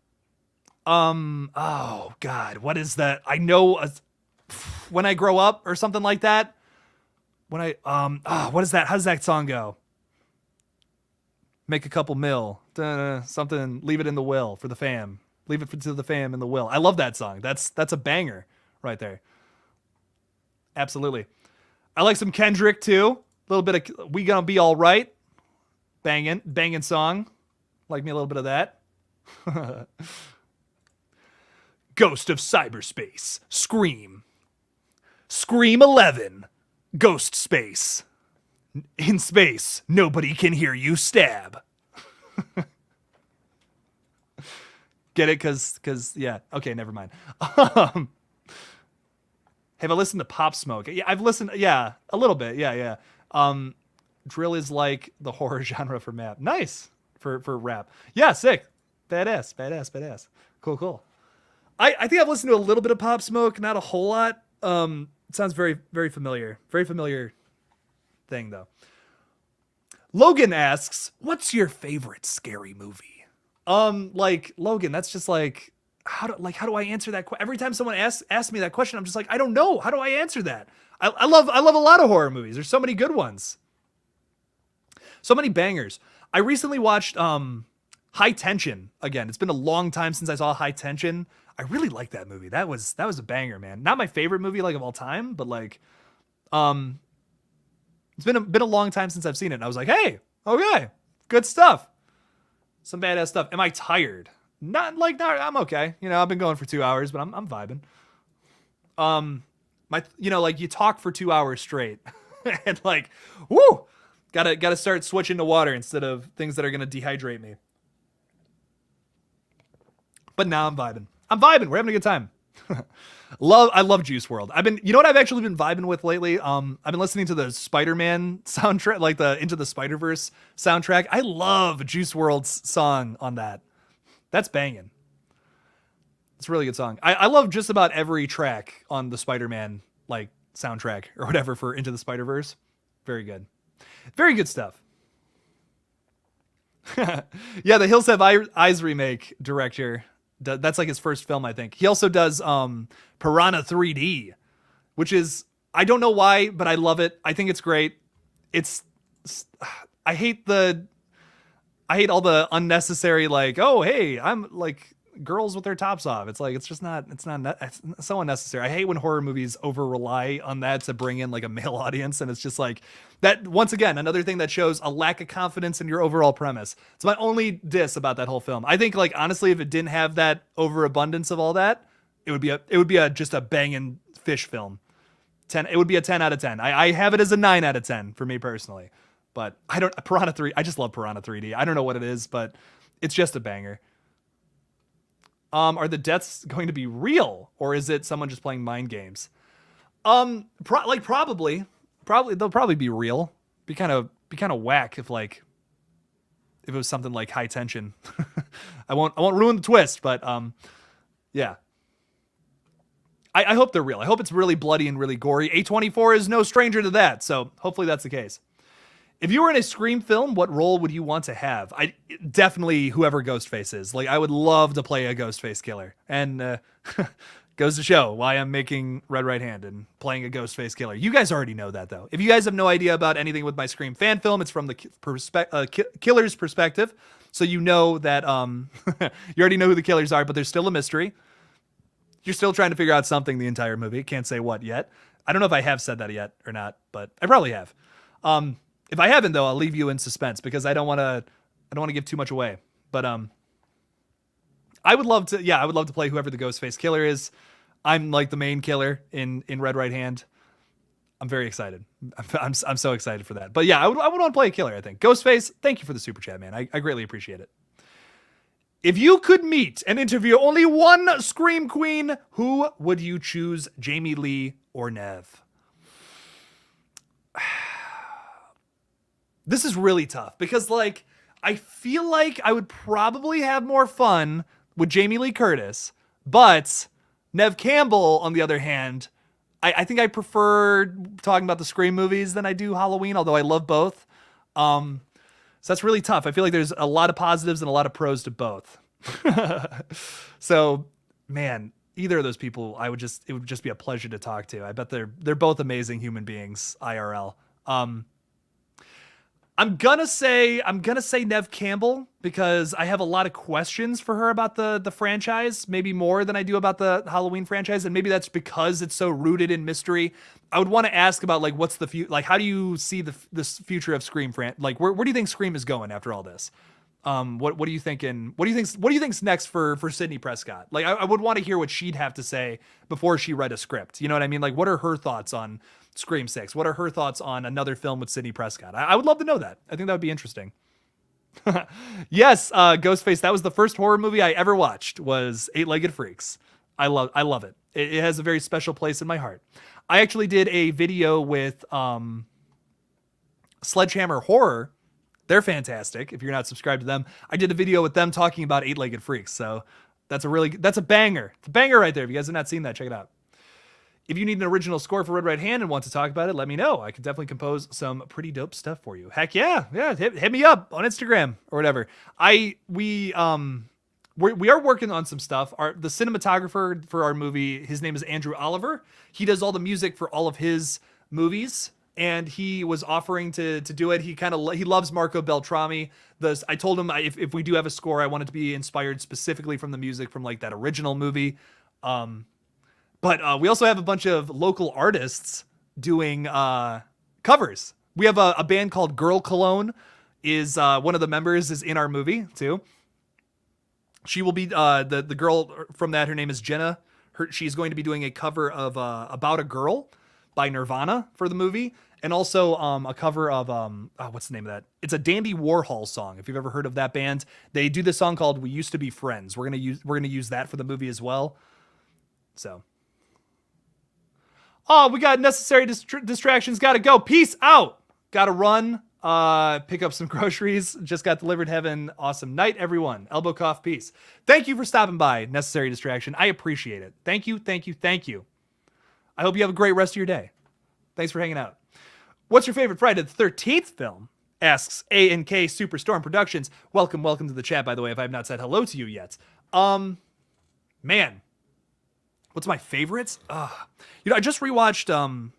Oh God, what is that? I know When I Grow Up or something like that. What is that? How does that song go? Make a couple mil. Something, leave it in the will for the fam. Leave it to the fam in the will. I love that song. That's a banger right there. Absolutely. I like some Kendrick too. A little bit of We Gonna Be All Right. Banging song. Like me a little bit of that. Ghost of Cyberspace. Scream. Scream 11. Ghost Space. In space, nobody can hear you stab. Get it? Cause yeah. Okay, never mind. Have I listened to Pop Smoke? Yeah, I've listened. Yeah, a little bit. Yeah. Drill is like the horror genre for rap. Nice for rap. Yeah, sick. Badass. Cool. I think I've listened to a little bit of Pop Smoke, not a whole lot. It sounds very, very familiar. Very familiar thing though. Logan asks, "What's your favorite scary movie?" Like Logan, that's just like how do I answer that? Every time someone asks me that question, I'm just like, I don't know. How do I answer that? I love a lot of horror movies. There's so many good ones. So many bangers. I recently watched High Tension again. It's been a long time since I saw High Tension. I really like that movie. That was a banger, man. Not my favorite movie like of all time, but like it's been a long time since I've seen it. And I was like, hey, okay, good stuff. Some badass stuff. Am I tired? Not, I'm okay. You know, I've been going for 2 hours, but I'm vibing. Like you talk for 2 hours straight and like, woo, gotta start switching to water instead of things that are going to dehydrate me. But now I'm vibing. We're having a good time. I love Juice WRLD. You know what I've actually been vibing with lately? I've been listening to the Spider-Man soundtrack, like the Into the Spider-Verse soundtrack. I love Juice WRLD's song on that. That's banging. It's a really good song. I love just about every track on the Spider-Man like soundtrack or whatever for Into the Spider-Verse. Very good. Very good stuff. Yeah, the Hills Have Eyes remake director. That's like his first film, I think. He also does Piranha 3D, which is, I don't know why, but I love it. I think it's great. I hate all the unnecessary, like, oh, hey, I'm like girls with their tops off. It's like, it's so unnecessary. I hate when horror movies over rely on that to bring in like a male audience. And it's just like that, once again, another thing that shows a lack of confidence in your overall premise. It's my only diss about that whole film. I think like, honestly, if it didn't have that overabundance of all that, it would be just a banging fish film. It would be a 10 out of 10. I have it as a 9 out of 10 for me personally, but Piranha 3, I just love Piranha 3D. I don't know what it is, but it's just a banger. Are the deaths going to be real, or is it someone just playing mind games? Probably they'll probably be real. Be kind of whack if it was something like High Tension. I won't ruin the twist, but yeah. I hope they're real. I hope it's really bloody and really gory. A24 is no stranger to that, so hopefully that's the case. If you were in a Scream film, what role would you want to have? Definitely whoever Ghostface is. Like, I would love to play a Ghostface killer. And goes to show why I'm making Red Right Hand and playing a Ghostface killer. You guys already know that, though. If you guys have no idea about anything with my Scream fan film, it's from the killer's perspective. So you know that you already know who the killers are, but there's still a mystery. You're still trying to figure out something the entire movie. Can't say what yet. I don't know if I have said that yet or not, but I probably have. If I haven't, though, I'll leave you in suspense because I don't want to give too much away. But I would love to play whoever the Ghostface killer is. I'm like the main killer in Red Right Hand. I'm very excited. I'm so excited for that. But yeah, I would want to play a killer, I think. Ghostface, thank you for the super chat, man. I greatly appreciate it. If you could meet and interview only one Scream Queen, who would you choose, Jamie Lee or Nev? This is really tough because, like, I feel like I would probably have more fun with Jamie Lee Curtis, but Nev Campbell, on the other hand, I think I prefer talking about the Scream movies than I do Halloween, although I love both. So that's really tough. I feel like there's a lot of positives and a lot of pros to both. So, man, either of those people, it would just be a pleasure to talk to. I bet they're both amazing human beings, IRL. I'm gonna say Nev Campbell because I have a lot of questions for her about the franchise, maybe more than I do about the Halloween franchise, and maybe that's because it's so rooted in mystery. I would want to ask about, like, what's the future, like, how do you see this future of Scream like, where do you think Scream is going after all this? What are you thinking? What do you think's next for Sidney Prescott? Like, I would want to hear what she'd have to say before she read a script. You know what I mean? Like, what are her thoughts on Scream 6? What are her thoughts on another film with Sidney Prescott? I would love to know that. I think that would be interesting. Yes, Ghostface, that was the first horror movie I ever watched, was Eight-Legged Freaks. I love it. It has a very special place in my heart. I actually did a video with Sledgehammer Horror. They're fantastic. If you're not subscribed to them, I did a video with them talking about Eight-Legged Freaks. So that's a banger. It's a banger right there. If you guys have not seen that, check it out. If you need an original score for Red Right Hand and want to talk about it, let me know. I can definitely compose some pretty dope stuff for you. Heck yeah. Hit me up on Instagram or whatever. We are working on some stuff. The cinematographer for our movie, his name is Andrew Oliver. He does all the music for all of his movies, and he was offering to do it. He loves Marco Beltrami. I told him if we do have a score, I want it to be inspired specifically from the music from, like, that original movie. But we also have a bunch of local artists doing covers. We have a band called Girl Cologne. One of the members is in our movie too. She will be the girl from that. Her name is Jenna. She's going to be doing a cover of About a Girl by Nirvana for the movie, and also a cover of what's the name of that? It's a Dandy Warhol song. If you've ever heard of that band, they do this song called "We Used to Be Friends." We're gonna use that for the movie as well. So. Oh, we got necessary distractions. Gotta go. Peace out. Gotta run. Pick up some groceries. Just got delivered. Have an awesome night, everyone. Elbow cough. Peace. Thank you for stopping by. Necessary distraction. I appreciate it. Thank you. I hope you have a great rest of your day. Thanks for hanging out. What's your favorite Friday the 13th film? Asks A&K Superstorm Productions. Welcome to the chat, by the way, if I have not said hello to you yet. Man. What's my favorites? I just rewatched, I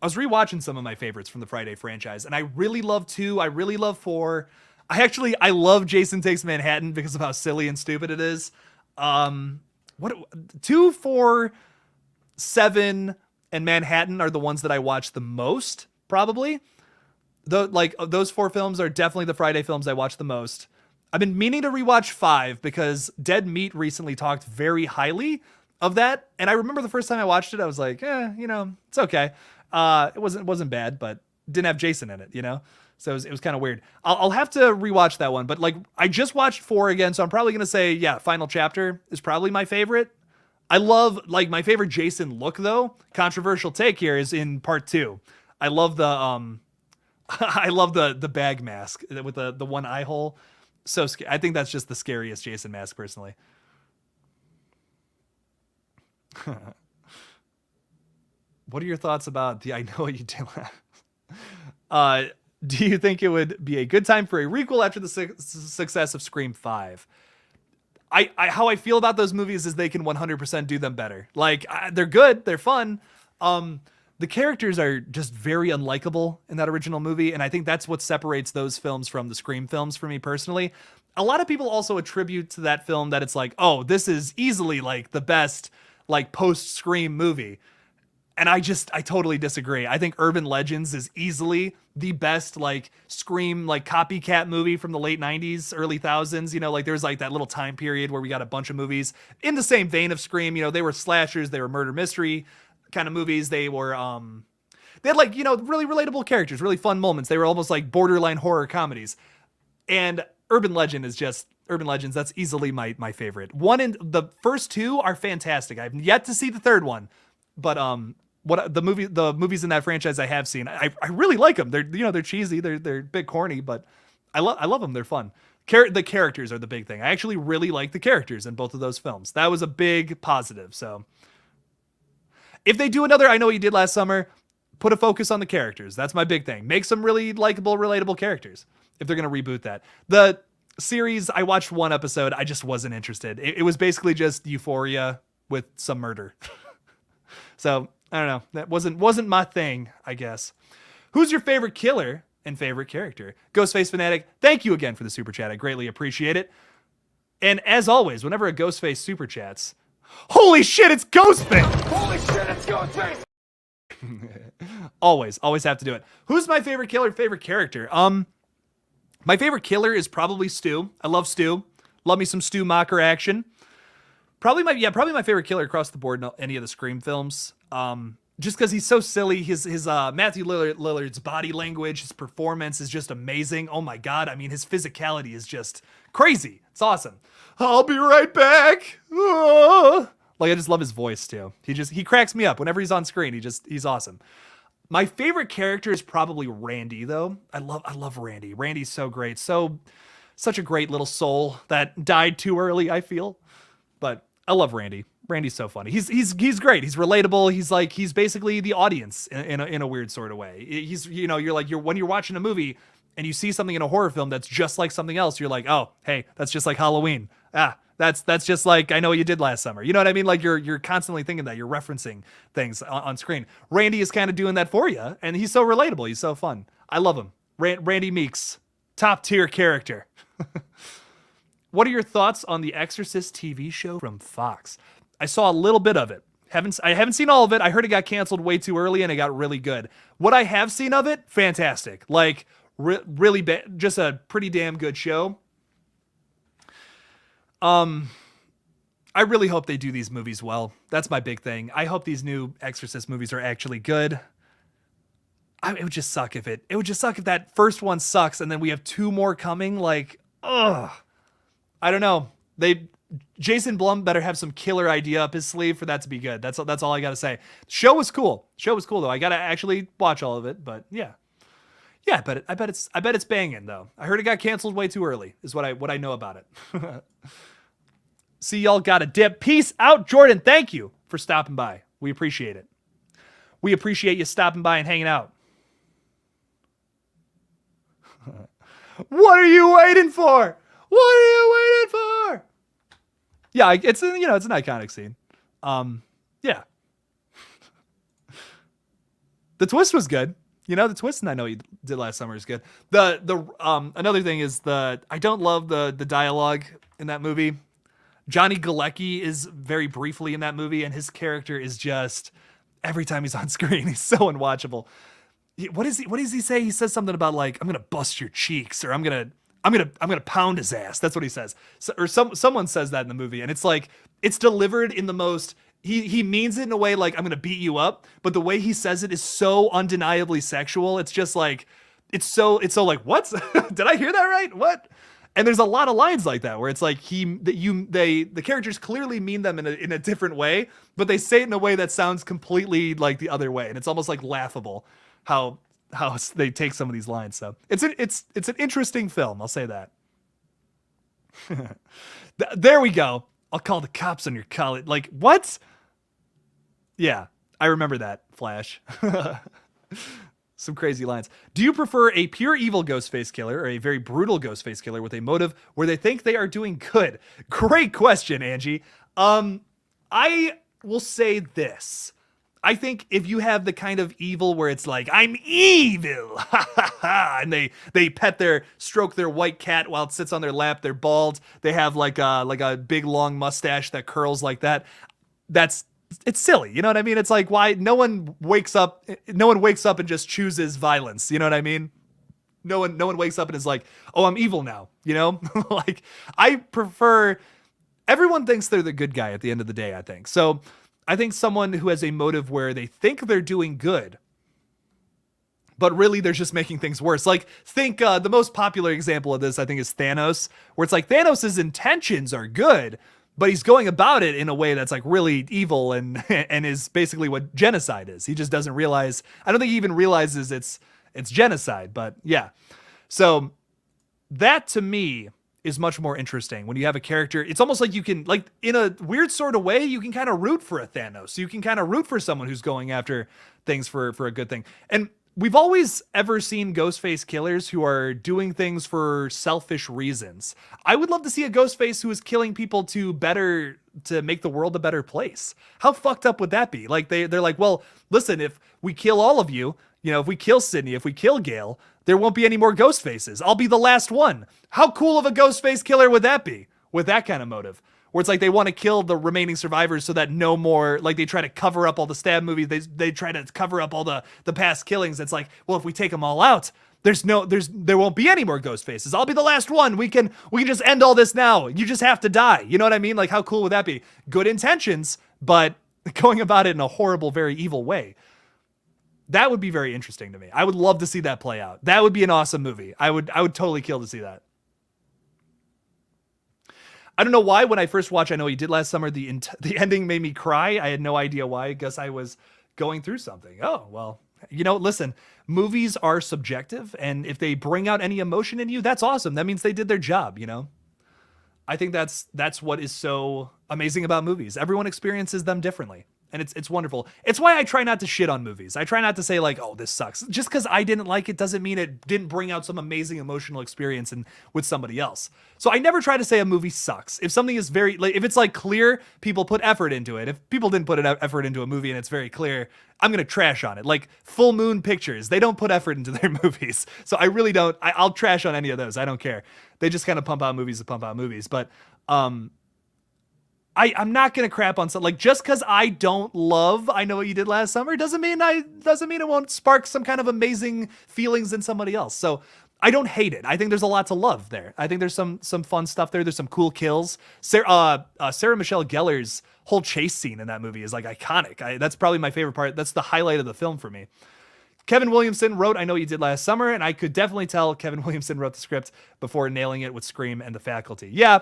was rewatching some of my favorites from the Friday franchise, and I really love 2. I really love 4. I love Jason Takes Manhattan because of how silly and stupid it is. 2, 4, 7, and Manhattan are the ones that I watch the most, probably. Those 4 films are definitely the Friday films I watch the most. I've been meaning to rewatch 5 because Deadmeat recently talked very highly of that, and I remember the first time I watched it, I was like, it's okay. It wasn't bad, but didn't have Jason in it, so it was kind of weird. I'll have to rewatch that one, but, like, I just watched 4 again, so I'm probably gonna say, Final Chapter is probably my favorite. I love, like, my favorite Jason look, though. Controversial take here is in part 2. I love the the bag mask with the one eye hole. So I think that's just the scariest Jason mask, personally. What are your thoughts about the I Know What You Do? Do you think it would be a good time for a requel after the success of Scream 5? How I feel about those movies is they can 100% do them better. Like, they're good, they're fun. The characters are just very unlikable in that original movie, and I think that's what separates those films from the Scream films for me personally. A lot of people also attribute to that film that it's like, oh, this is easily, like, the best, like, post-Scream movie. And I totally disagree. I think Urban Legends is easily the best, like, Scream, like, copycat movie from the late 90s, early thousands. Like, there's, like, that little time period where we got a bunch of movies in the same vein of Scream. They were slashers, they were murder mystery kind of movies. They were, they had, like, really relatable characters, really fun moments. They were almost like borderline horror comedies. And Urban Legend is just Urban Legends, that's easily my favorite. One and the first two are fantastic. I've yet to see the third one, but what the movies in that franchise I have seen, I really like them. They're cheesy, they're a bit corny, but I love them. They're fun. The characters are the big thing. I actually really like the characters in both of those films. That was a big positive. So if they do another I Know What You Did Last Summer, put a focus on the characters. That's my big thing. Make some really likable, relatable characters if they're going to reboot that. The series, I watched one episode. I just wasn't interested. It was basically just Euphoria with some murder. So I don't know. That wasn't my thing, I guess. Who's your favorite killer and favorite character? Ghostface Fanatic, thank you again for the super chat. I greatly appreciate it. And as always, whenever a Ghostface super chats, holy shit, it's Ghostface! Holy shit, it's Ghostface! always have to do it. Who's my favorite killer, favorite character? My favorite killer is probably Stu. I love Stu. Love me some Stu Mocker action. Probably my favorite killer across the board in any of the Scream films. Just because he's so silly. His Matthew Lillard's body language, his performance is just amazing. Oh my god! I mean, his physicality is just crazy. It's awesome. I'll be right back. Ah. Like I just love his voice too. He cracks me up whenever he's on screen. He's awesome. My favorite character is probably Randy though. I love Randy. Randy's so great. Such a great little soul that died too early, I feel. But I love Randy. Randy's so funny. He's great. He's relatable. He's basically the audience in a weird sort of way. When you're watching a movie and you see something in a horror film that's just like something else, you're like, oh, hey, that's just like Halloween. That's just like I Know What You Did Last Summer. You know what I mean? Like you're constantly thinking that. You're referencing things on screen. Randy is kind of doing that for you, and he's so relatable. He's so fun. I love him. Randy Meeks, top tier character. What are your thoughts on the Exorcist TV show from Fox? I saw a little bit of it. I haven't seen all of it. I heard it got canceled way too early and it got really good. What I have seen of it, fantastic. Like really bad, just a pretty damn good show. I really hope they do these movies well. That's my big thing. I hope these new Exorcist movies are actually good. It would just suck if that first one sucks and then we have two more coming. Like, ugh. I don't know. Jason Blum better have some killer idea up his sleeve for that to be good. That's all I gotta say. Show was cool though. I gotta actually watch all of it, but yeah. I bet it's banging though. I heard it got canceled way too early. Is what I know about it. See, y'all got a dip. Peace out, Jordan. Thank you for stopping by. We appreciate it. We appreciate you stopping by and hanging out. What are you waiting for? What are you waiting for? Yeah, it's an iconic scene. Yeah. The twist was good. The twist and I Know What You Did Last Summer is good. Another thing is I don't love the dialogue in that movie. Johnny Galecki is very briefly in that movie, and his character is just every time he's on screen, he's so unwatchable. What does he say? He says something about like, I'm gonna bust your cheeks, or I'm gonna pound his ass. That's what he says. Someone says that in the movie, and it's like it's delivered in the most. He means it in a way like I'm gonna beat you up, but the way he says it is so undeniably sexual. It's just like it's so like what? Did I hear that right? What? And there's a lot of lines like that where it's like the characters clearly mean them in a different way, but they say it in a way that sounds completely like the other way, and it's almost like laughable how they take some of these lines. So it's an interesting film. I'll say that. There we go. I'll call the cops on your college. Like what? Yeah, I remember that, Flash. Some crazy lines. Do you prefer a pure evil Ghostface killer or a very brutal Ghostface killer with a motive where they think they are doing good? Great question, Angie. I will say this. I think if you have the kind of evil where it's like, I'm evil, and they stroke their white cat while it sits on their lap, they're bald, they have like a big long mustache that curls like that. It's silly. You know what I mean? It's like, why no one wakes up and just chooses violence. You know what I mean? No one wakes up and is like, oh, I'm evil now. Like I prefer, everyone thinks they're the good guy at the end of the day, I think. So I think someone who has a motive where they think they're doing good, but really they're just making things worse. Like, think the most popular example of this, I think, is Thanos, where it's like Thanos' intentions are good, but he's going about it in a way that's like really evil and and is basically what genocide is. He just doesn't realize. I don't think he even realizes it's genocide. But yeah, so that to me is much more interesting when you have a character. It's almost like you can, like, in a weird sort of way, you can kind of root for a Thanos. You can kind of root for someone who's going after things for a good thing. And we've always ever seen Ghostface killers who are doing things for selfish reasons. I would love to see a Ghostface who is killing people to make the world a better place. How fucked up would that be? Like, they're like, well, listen, if we kill all of you, you know, if we kill Sydney, if we kill Gale, there won't be any more Ghostfaces. I'll be the last one. How cool of a Ghostface killer would that be with that kind of motive? Where it's like they want to kill the remaining survivors so that no more, like, they try to cover up all the stab movies. They try to cover up all the past killings. It's like, well, if we take them all out, there won't be any more Ghostfaces. I'll be the last one. We can just end all this now. You just have to die. You know what I mean? Like, how cool would that be? Good intentions, but going about it in a horrible, very evil way. That would be very interesting to me. I would love to see that play out. That would be an awesome movie. I would totally kill to see that. I don't know why when I first watched I Know What You Did Last Summer, the ending made me cry. I had no idea why. I guess I was going through something. Oh, well, you know, listen, movies are subjective, and if they bring out any emotion in you, that's awesome. That means they did their job, you know? I think that's what is so amazing about movies. Everyone experiences them differently. And it's wonderful. It's why I try not to shit on movies. I try not to say like, oh, this sucks. Just because I didn't like it doesn't mean it didn't bring out some amazing emotional experience with somebody else. So I never try to say a movie sucks. If something is very, like, if it's like clear, people put effort into it. If people didn't put effort into a movie and it's very clear, I'm going to trash on it. Like Full Moon Pictures, they don't put effort into their movies. So I really don't, I'll trash on any of those. I don't care. They just kind of pump out movies to pump out movies. But, I'm not gonna crap on something, like, just because I don't love I Know What You Did Last Summer doesn't mean it won't spark some kind of amazing feelings in somebody else. So I don't hate it. I think there's a lot to love there. I think there's some fun stuff there. There's some cool kills. Sarah Michelle Gellar's whole chase scene in that movie is like iconic. That's probably my favorite part. That's the highlight of the film for me. Kevin Williamson wrote I Know What You Did Last Summer, and I could definitely tell Kevin Williamson wrote the script before nailing it with Scream and The Faculty. Yeah.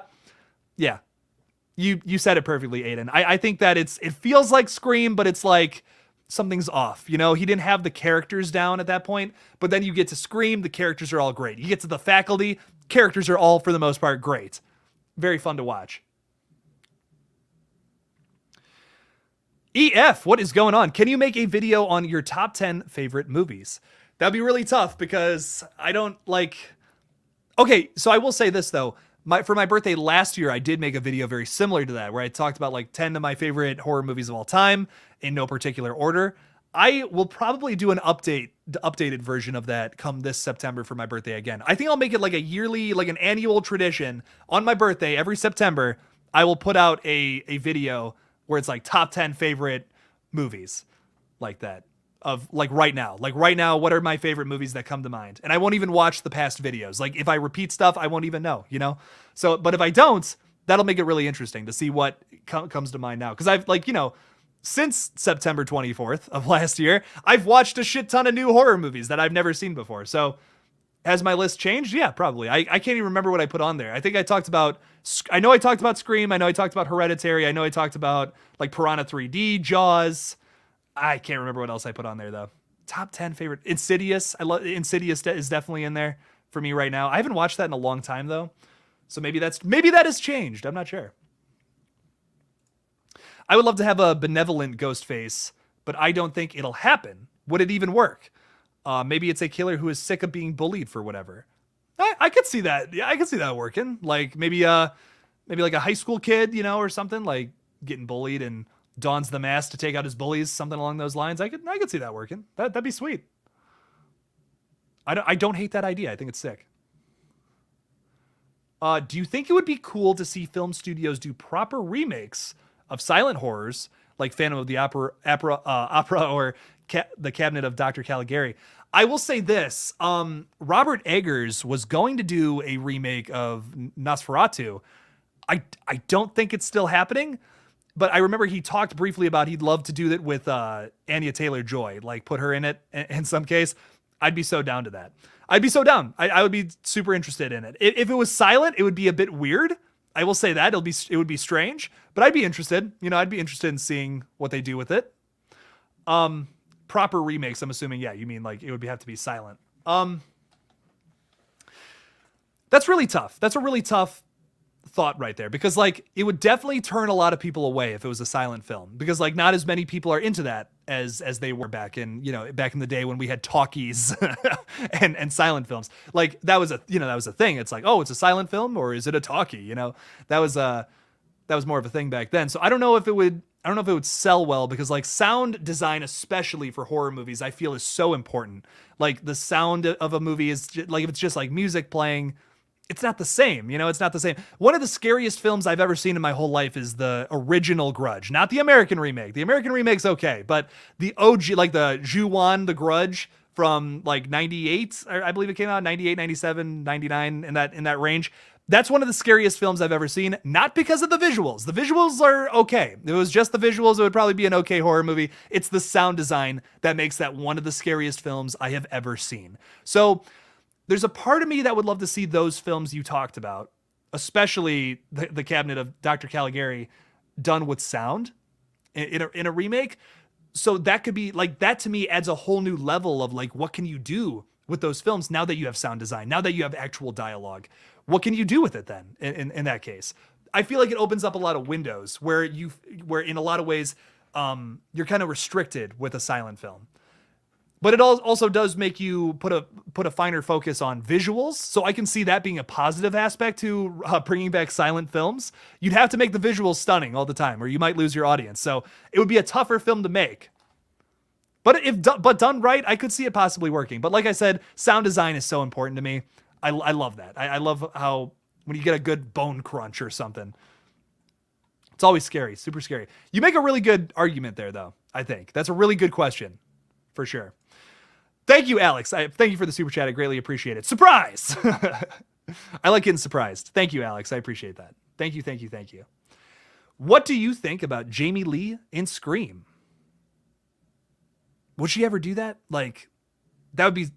You said it perfectly, Aiden. I think that it feels like Scream, but it's like something's off. You know, he didn't have the characters down at that point, but then you get to Scream, the characters are all great. You get to The Faculty, characters are all, for the most part, great. Very fun to watch. EF, what is going on? Can you make a video on your top 10 favorite movies? That'd be really tough because I don't like... Okay, so I will say this, though. For my birthday last year, I did make a video very similar to that, where I talked about like 10 of my favorite horror movies of all time in no particular order. I will probably do the updated version of that come this September for my birthday again. I think I'll make it like a yearly, like an annual tradition. On my birthday, every September, I will put out a video where it's like top 10 favorite movies like that. Of like right now, what are my favorite movies that come to mind? And I won't even watch the past videos. Like if I repeat stuff, I won't even know, you know? So, but if I don't, that'll make it really interesting to see what comes to mind now. Cause I've like, you know, since September 24th of last year, I've watched a shit ton of new horror movies that I've never seen before. So has my list changed? Yeah, probably. I can't even remember what I put on there. I think I talked about Scream. I know I talked about Hereditary. I know I talked about like Piranha 3D, Jaws. I can't remember what else I put on there though. Top 10 favorite. Insidious. I love Insidious is definitely in there for me right now. I haven't watched that in a long time though. So maybe that has changed. I'm not sure. I would love to have a benevolent ghost face, but I don't think it'll happen. Would it even work? Maybe it's a killer who is sick of being bullied for whatever. I could see that. Yeah, I could see that working. Like maybe like a high school kid, you know, or something, like getting bullied and dons the mask to take out his bullies, something along those lines. I could see that working. That'd be sweet. I don't hate that idea. I think it's sick. Do you think it would be cool to see film studios do proper remakes of silent horrors like Phantom of the Opera or The Cabinet of Dr. Caligari? I will say this. Robert Eggers was going to do a remake of Nosferatu. I don't think it's still happening. But I remember he talked briefly about he'd love to do that with Anya Taylor-Joy, like put her in it in some case. I'd be so down to that. I'd be so down. I would be super interested in it. If it was silent, it would be a bit weird. I will say that it would be strange, but I'd be interested. I'd be interested in seeing what they do with it. Proper remakes, I'm assuming. Yeah, you mean like it would have to be silent. That's really tough. That's a really tough thought right there, because like it would definitely turn a lot of people away if it was a silent film, because like not as many people are into that as they were back in the day when we had talkies and silent films. Like that was a thing. It's like, oh, it's a silent film or is it a talkie? That was more of a thing back then. So I don't know if it would sell well, because like sound design, especially for horror movies, I feel is so important. Like the sound of a movie is like, if it's just like music playing, it's not the same. It's not the same. One of the scariest films I've ever seen in my whole life is the original Grudge, not the American remake. The American remake's okay, but the OG, like the Ju-Wan, The Grudge from like 98, I believe it came out 98, 97, 99, in that range. That's one of the scariest films I've ever seen, not because of the visuals. The visuals are okay. If it was just the visuals, it would probably be an okay horror movie. It's the sound design that makes that one of the scariest films I have ever seen. So there's a part of me that would love to see those films you talked about, especially the Cabinet of Dr. Caligari, done with sound in a remake. So that could be like, that to me adds a whole new level of like, what can you do with those films now that you have sound design, now that you have actual dialogue? What can you do with it then in that case? I feel like it opens up a lot of windows where in a lot of ways you're kind of restricted with a silent film. But it also does make you put a finer focus on visuals. So I can see that being a positive aspect to bringing back silent films. You'd have to make the visuals stunning all the time, or you might lose your audience. So it would be a tougher film to make. But but done right, I could see it possibly working. But like I said, sound design is so important to me. I love that. I love how when you get a good bone crunch or something, it's always scary, super scary. You make a really good argument there, though. I think that's a really good question, for sure. Thank you, Alex. Thank you for the super chat. I greatly appreciate it. Surprise! I like getting surprised. Thank you, Alex. I appreciate that. Thank you, thank you, thank you. What do you think about Jamie Lee in Scream? Would she ever do that? Like, that would be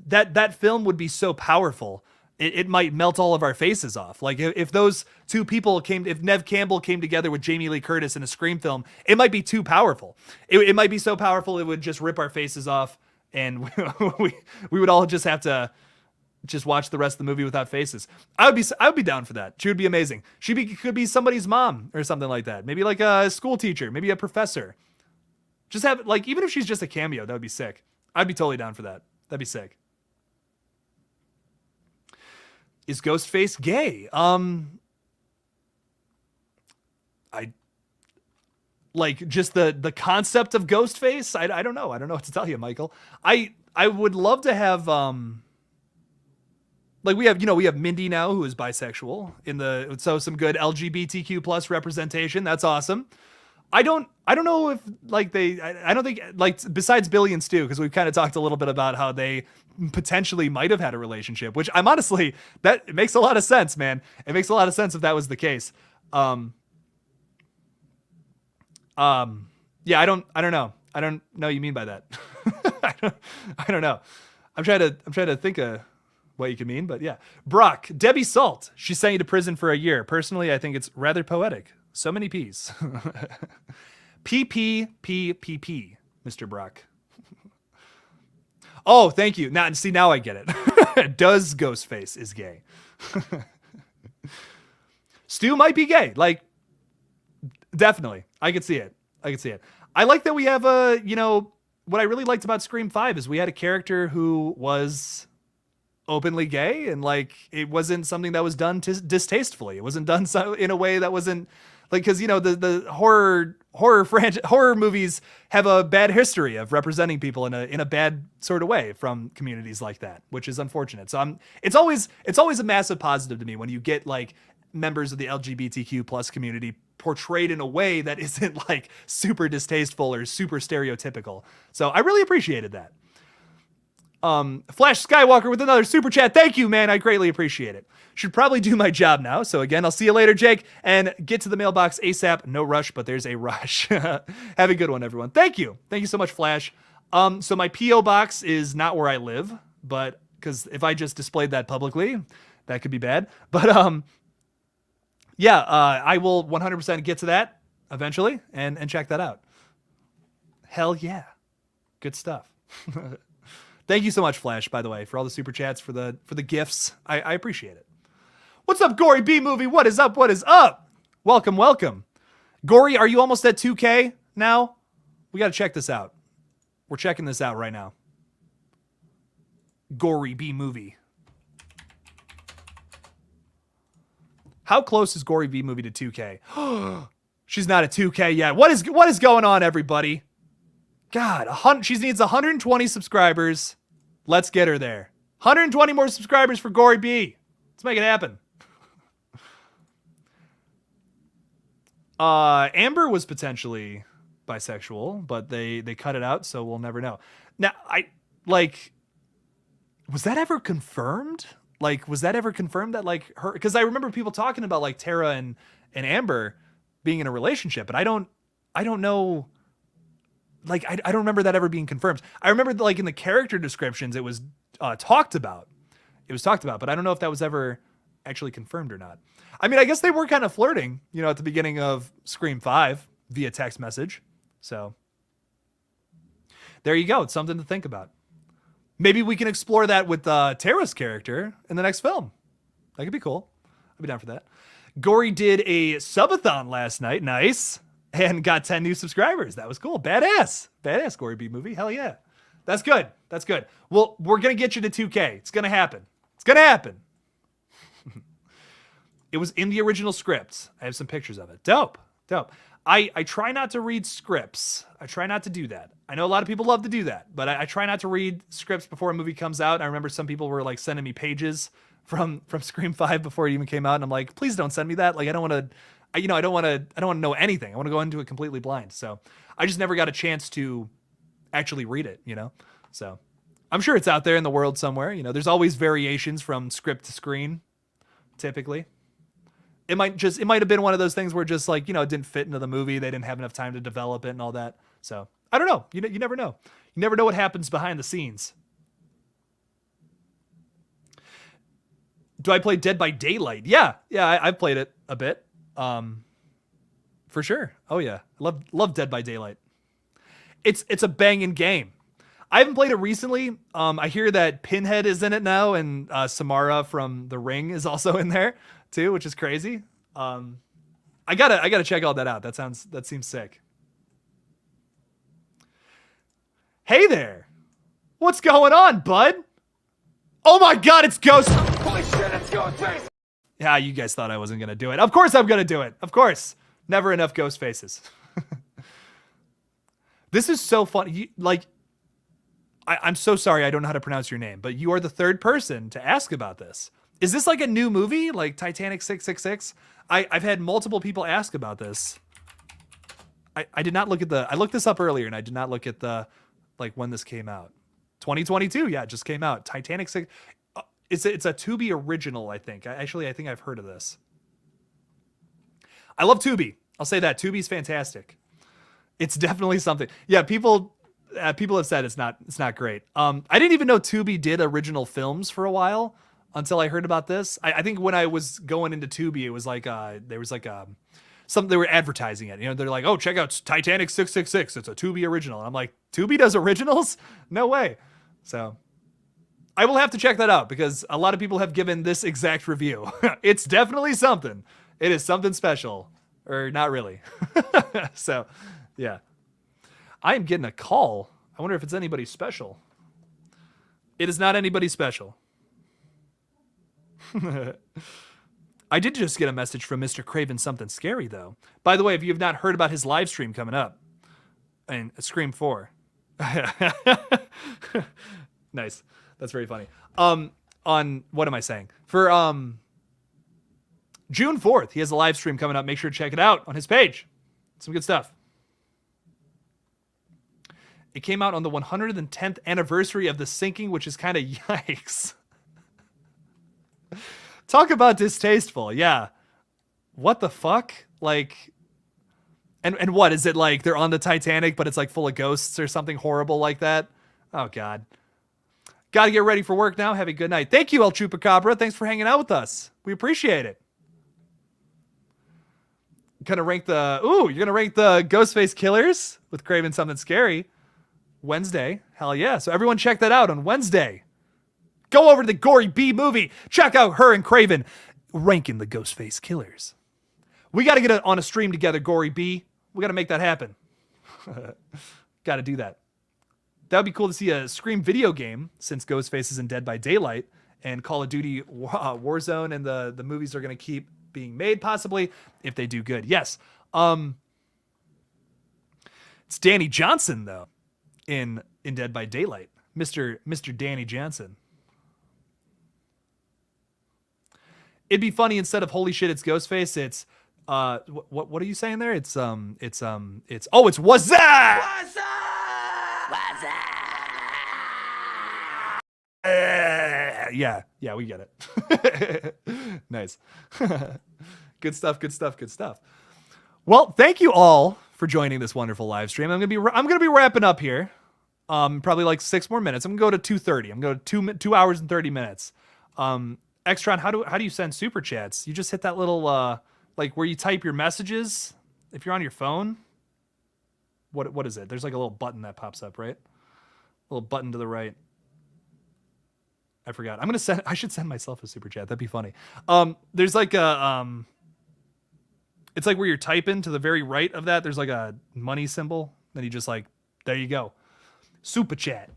that film would be so powerful. It might melt all of our faces off. Like if those two people if Nev Campbell came together with Jamie Lee Curtis in a Scream film, it might be too powerful. It might be so powerful it would just rip our faces off, and we would all just have to just watch the rest of the movie without faces. I would be down for that. She would be amazing. Could be somebody's mom or something like that. Maybe like a school teacher, maybe a professor. Just have like, even if she's just a cameo, that would be sick. I'd be totally down for that. That'd be sick. Is Ghostface gay? I like just the concept of Ghostface. I don't know. I don't know what to tell you, Michael. I would love to have like we have Mindy now, who is bisexual so some good LGBTQ plus representation. That's awesome. I don't know if like I don't think like besides Billy and Stu, because we've kind of talked a little bit about how they potentially might have had a relationship, which I'm honestly, it makes a lot of sense, man. It makes a lot of sense if that was the case. Yeah, I don't know. I don't know what you mean by that. I don't know. I'm trying to think of what you can mean, but yeah. Brock, Debbie Salt, she sent you to prison for a year. Personally, I think it's rather poetic. So many P's. P, Mr. Brock. Oh, thank you. Now I get it. Does Ghostface is gay? Stu might be gay. Like, definitely. I could see it. I like that we have what I really liked about Scream 5 is we had a character who was openly gay, and like it wasn't something that was done distastefully. It wasn't done so in a way that wasn't like, because the horror movies have a bad history of representing people in a bad sort of way from communities like that, which is unfortunate. So it's always a massive positive to me when you get like members of the LGBTQ plus community portrayed in a way that isn't like super distasteful or super stereotypical. So I really appreciated that. Flash Skywalker with another super chat. Thank you, man. I greatly appreciate it. Should probably do my job now. So again, I'll see you later, Jake, and get to the mailbox ASAP. No rush, but there's a rush. Have a good one, everyone. Thank you. Thank you so much, Flash. So my PO box is not where I live, but because if I just displayed that publicly, that could be bad. But yeah, I will 100% get to that eventually and check that out. Hell yeah, good stuff. Thank you so much, Flash, by the way, for all the super chats, for the gifts. I appreciate it. What's up, Gory B Movie? What is up? What is up? Welcome, welcome. Gory, are you almost at 2K now? We got to check this out. We're checking this out right now. Gory B Movie. How close is Gory B Movie to 2K? She's not at 2K yet. What is going on, everybody? God, she needs 120 subscribers. Let's get her there. 120 more subscribers for Gory B. Let's make it happen. Amber was potentially bisexual, but they cut it out, so we'll never know. Now, was that ever confirmed? Was that ever confirmed that her? Because I remember people talking about Tara and Amber being in a relationship, but I don't know. I don't remember that ever being confirmed. I remember in the character descriptions it was talked about. It was talked about, but I don't know if that was ever actually confirmed or not. I mean, I guess they were kind of flirting, at the beginning of Scream 5 via text message. So there you go. It's something to think about. Maybe we can explore that with Tara's character in the next film. That could be cool. I'd be down for that. Gory did a subathon last night. Nice. And got 10 new subscribers. That was cool. Badass. Badass, Gory B Movie. Hell yeah. That's good. That's good. Well, we're going to get you to 2K. It's going to happen. It's going to happen. It was in the original script. I have some pictures of it. Dope. Dope. I try not to read scripts. I try not to do that. I know a lot of people love to do that, but I try not to read scripts before a movie comes out. I remember some people were sending me pages from Scream 5 before it even came out, and I'm like, please don't send me that. I don't want to. I don't want to know anything. I want to go into it completely blind. So I just never got a chance to actually read it, So I'm sure it's out there in the world somewhere. There's always variations from script to screen, typically. It might have been one of those things where just it didn't fit into the movie. They didn't have enough time to develop it and all that. So I don't know. You never know. You never know what happens behind the scenes. Do I play Dead by Daylight? Yeah, I've played it a bit. For sure. Oh yeah. Love Dead by Daylight. It's a banging game. I haven't played it recently. I hear that Pinhead is in it now, and Samara from The Ring is also in there too, which is crazy. I gotta check all that out. That seems sick. Hey there. What's going on, bud? Oh my god, it's Ghost. Holy shit, it's Ghostface! Yeah, you guys thought I wasn't going to do it. Of course I'm going to do it. Of course. Never enough ghost faces. This is so funny. I'm so sorry I don't know how to pronounce your name, but you are the third person to ask about this. Is this a new movie, like Titanic 666? I've had multiple people ask about this. I did not look at I looked this up earlier, and I did not look at when this came out. 2022, yeah, it just came out. Titanic 6... It's a Tubi original, I think. I think I've heard of this. I love Tubi. I'll say that. Tubi's fantastic. It's definitely something. Yeah, people have said it's not great. I didn't even know Tubi did original films for a while until I heard about this. I think when I was going into Tubi, it was there was something, they were advertising it. They're like, oh, check out Titanic 666. It's a Tubi original. And I'm like, Tubi does originals? No way. So I will have to check that out because a lot of people have given this exact review. It's definitely something. It is something special. Or not really. So, yeah. I am getting a call. I wonder if it's anybody special. It is not anybody special. I did just get a message from Mr. Craven Something Scary, though. By the way, if you have not heard about his live stream coming up, and Scream 4. Nice. That's very funny. On what am I saying? For June 4th, he has a live stream coming up. Make sure to check it out on his page. Some good stuff. It came out on the 110th anniversary of the sinking, which is kind of yikes. Talk about distasteful. Yeah. What the fuck? And And what is it like? They're on the Titanic, but it's like full of ghosts or something horrible like that. Oh God. Got to get ready for work now. Have a good night. Thank you, El Chupacabra. Thanks for hanging out with us. We appreciate it. You're gonna rank the Ghostface Killers with Craven Something Scary Wednesday. Hell yeah. So everyone check that out on Wednesday. Go over to the Gory B movie. Check out her and Craven ranking the Ghostface Killers. We got to get on a stream together, Gory B. We got to make that happen. Got to do that. That would be cool to see a Scream video game, since Ghostface is in Dead by Daylight, and Call of Duty Warzone and the movies are going to keep being made, possibly, if they do good. Yes. It's Danny Johnson, though, in Dead by Daylight. Mr. Danny Johnson. It'd be funny, instead of holy shit, it's Ghostface, it's what are you saying there? It's what's up? What's up? Yeah, we get it. Nice. Good stuff. Well, thank you all for joining this wonderful live stream. I'm gonna be wrapping up here. Probably like 6 more minutes. I'm gonna go to 2:30. I'm going to 2 hours and 30 minutes. Extron, how do you send super chats? You just hit that little like where you type your messages if you're on your phone. What is it? There's like a little button that pops up, right? A little button to the right. I forgot. I should send myself a super chat. That'd be funny. There's like a it's like where you're typing to the very right of that. There's like a money symbol. Then you just like, there you go. Super chat.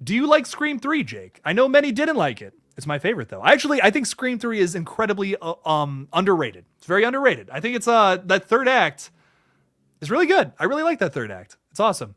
Do you like Scream 3, Jake? I know many didn't like it. It's my favorite though. I think Scream 3 is incredibly underrated. It's very underrated. I think it's that third act is really good. I really like that third act. It's awesome.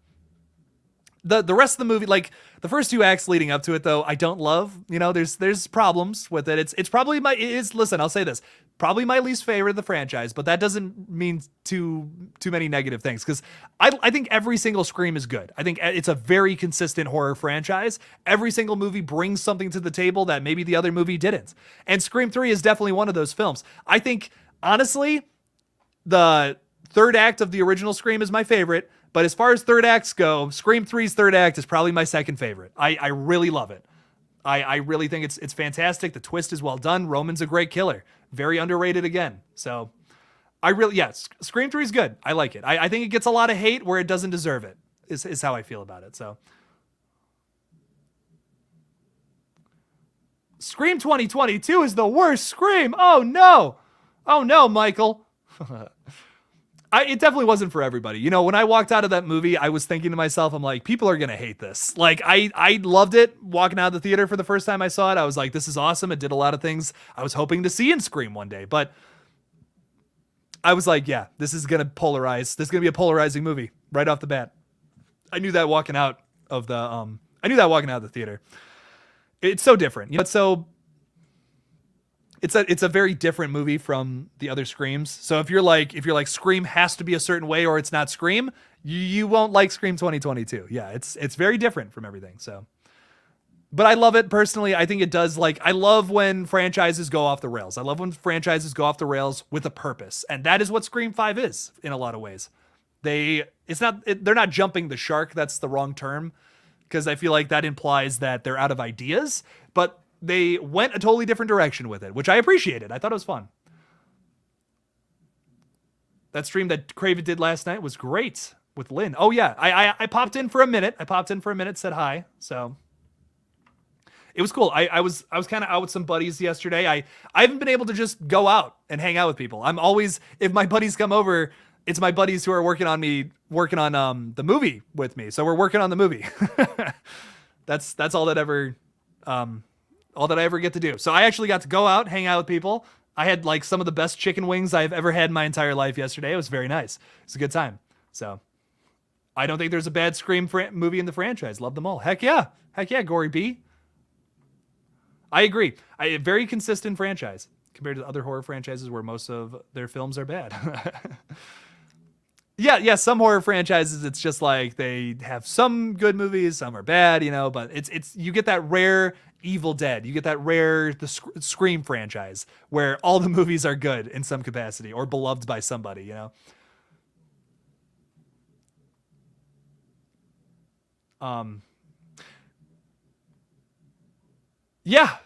The rest of the movie, like the first 2 acts leading up to it, though, I don't love. You know, there's problems with it. It's probably listen, I'll say this, probably my least favorite of the franchise, but that doesn't mean too many negative things, because I think every single Scream is good. I think it's a very consistent horror franchise. Every single movie brings something to the table that maybe the other movie didn't, and Scream 3 is definitely one of those films. I think honestly, the third act of the original Scream is my favorite. But as far as third acts go, Scream 3's third act is probably my second favorite. I really love it. I really think it's fantastic. The twist is well done. Roman's a great killer. Very underrated again. So Scream 3 is good. I like it. I think it gets a lot of hate where it doesn't deserve it, is how I feel about it. So Scream 2022 is the worst Scream. Oh no, Michael. It definitely wasn't for everybody. You know, when I walked out of that movie, I was thinking to myself, I'm like, people are going to hate this. Like, I loved it walking out of the theater for the first time I saw it. I was like, this is awesome. It did a lot of things I was hoping to see in Scream one day. But I was like, yeah, this is going to polarize. This is going to be a polarizing movie right off the bat. I knew that walking out of the theater. It's so different. You know, it's a very different movie from the other Screams. So if you're like Scream has to be a certain way or it's not Scream, you won't like Scream 2022. Yeah, it's very different from everything. So, but I love it personally. I think it does, like, I love when franchises go off the rails. I love when franchises go off the rails with a purpose. And that is what Scream 5 is in a lot of ways. They're not jumping the shark. That's the wrong term, because I feel like that implies that they're out of ideas, but they went a totally different direction with it, which I appreciated. I thought it was fun. That stream that Craven did last night was great with Lynn. Oh yeah, I popped in for a minute. Said hi. So it was cool. I was kind of out with some buddies yesterday. I haven't been able to just go out and hang out with people. I'm always, if my buddies come over, it's my buddies who are working on the movie with me. So we're working on the movie. That's all that I ever get to do. So I actually got to go out, hang out with people. I had like some of the best chicken wings I've ever had in my entire life yesterday. It was very nice. It's a good time. So I don't think there's a bad Scream movie in the franchise. Love them all. Heck yeah, Gory B. I agree. A very consistent franchise compared to other horror franchises where most of their films are bad. Yeah, some horror franchises, it's just like they have some good movies, some are bad, you know, but it's you get that rare Evil Dead. You get that rare Scream franchise where all the movies are good in some capacity or beloved by somebody, you know? Yeah.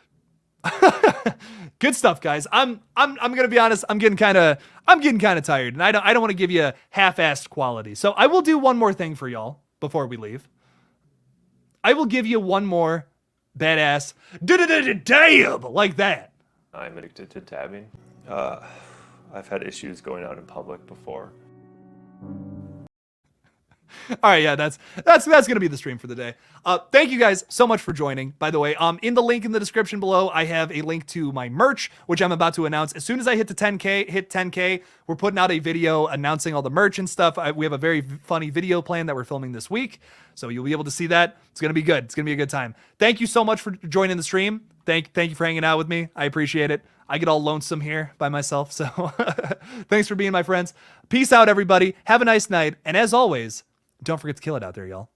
Good stuff, guys. I'm gonna be honest. I'm getting kind of tired, and I don't want to give you half-assed quality. So I will do one more thing for y'all before we leave. I will give you one more badass damn like that. I'm addicted to dabbing. I've had issues going out in public before. All right, yeah, that's gonna be the stream for the day. Thank you guys so much for joining. By the way, in the link in the description below, I have a link to my merch, which I'm about to announce as soon as I hit 10K. We're putting out a video announcing all the merch and stuff. We have a very funny video plan that we're filming this week, so you'll be able to see that. It's gonna be good. It's gonna be a good time. Thank you so much for joining the stream. Thank you for hanging out with me. I appreciate it. I get all lonesome here by myself, so thanks for being my friends. Peace out, everybody. Have a nice night, and as always, don't forget to kill it out there, y'all.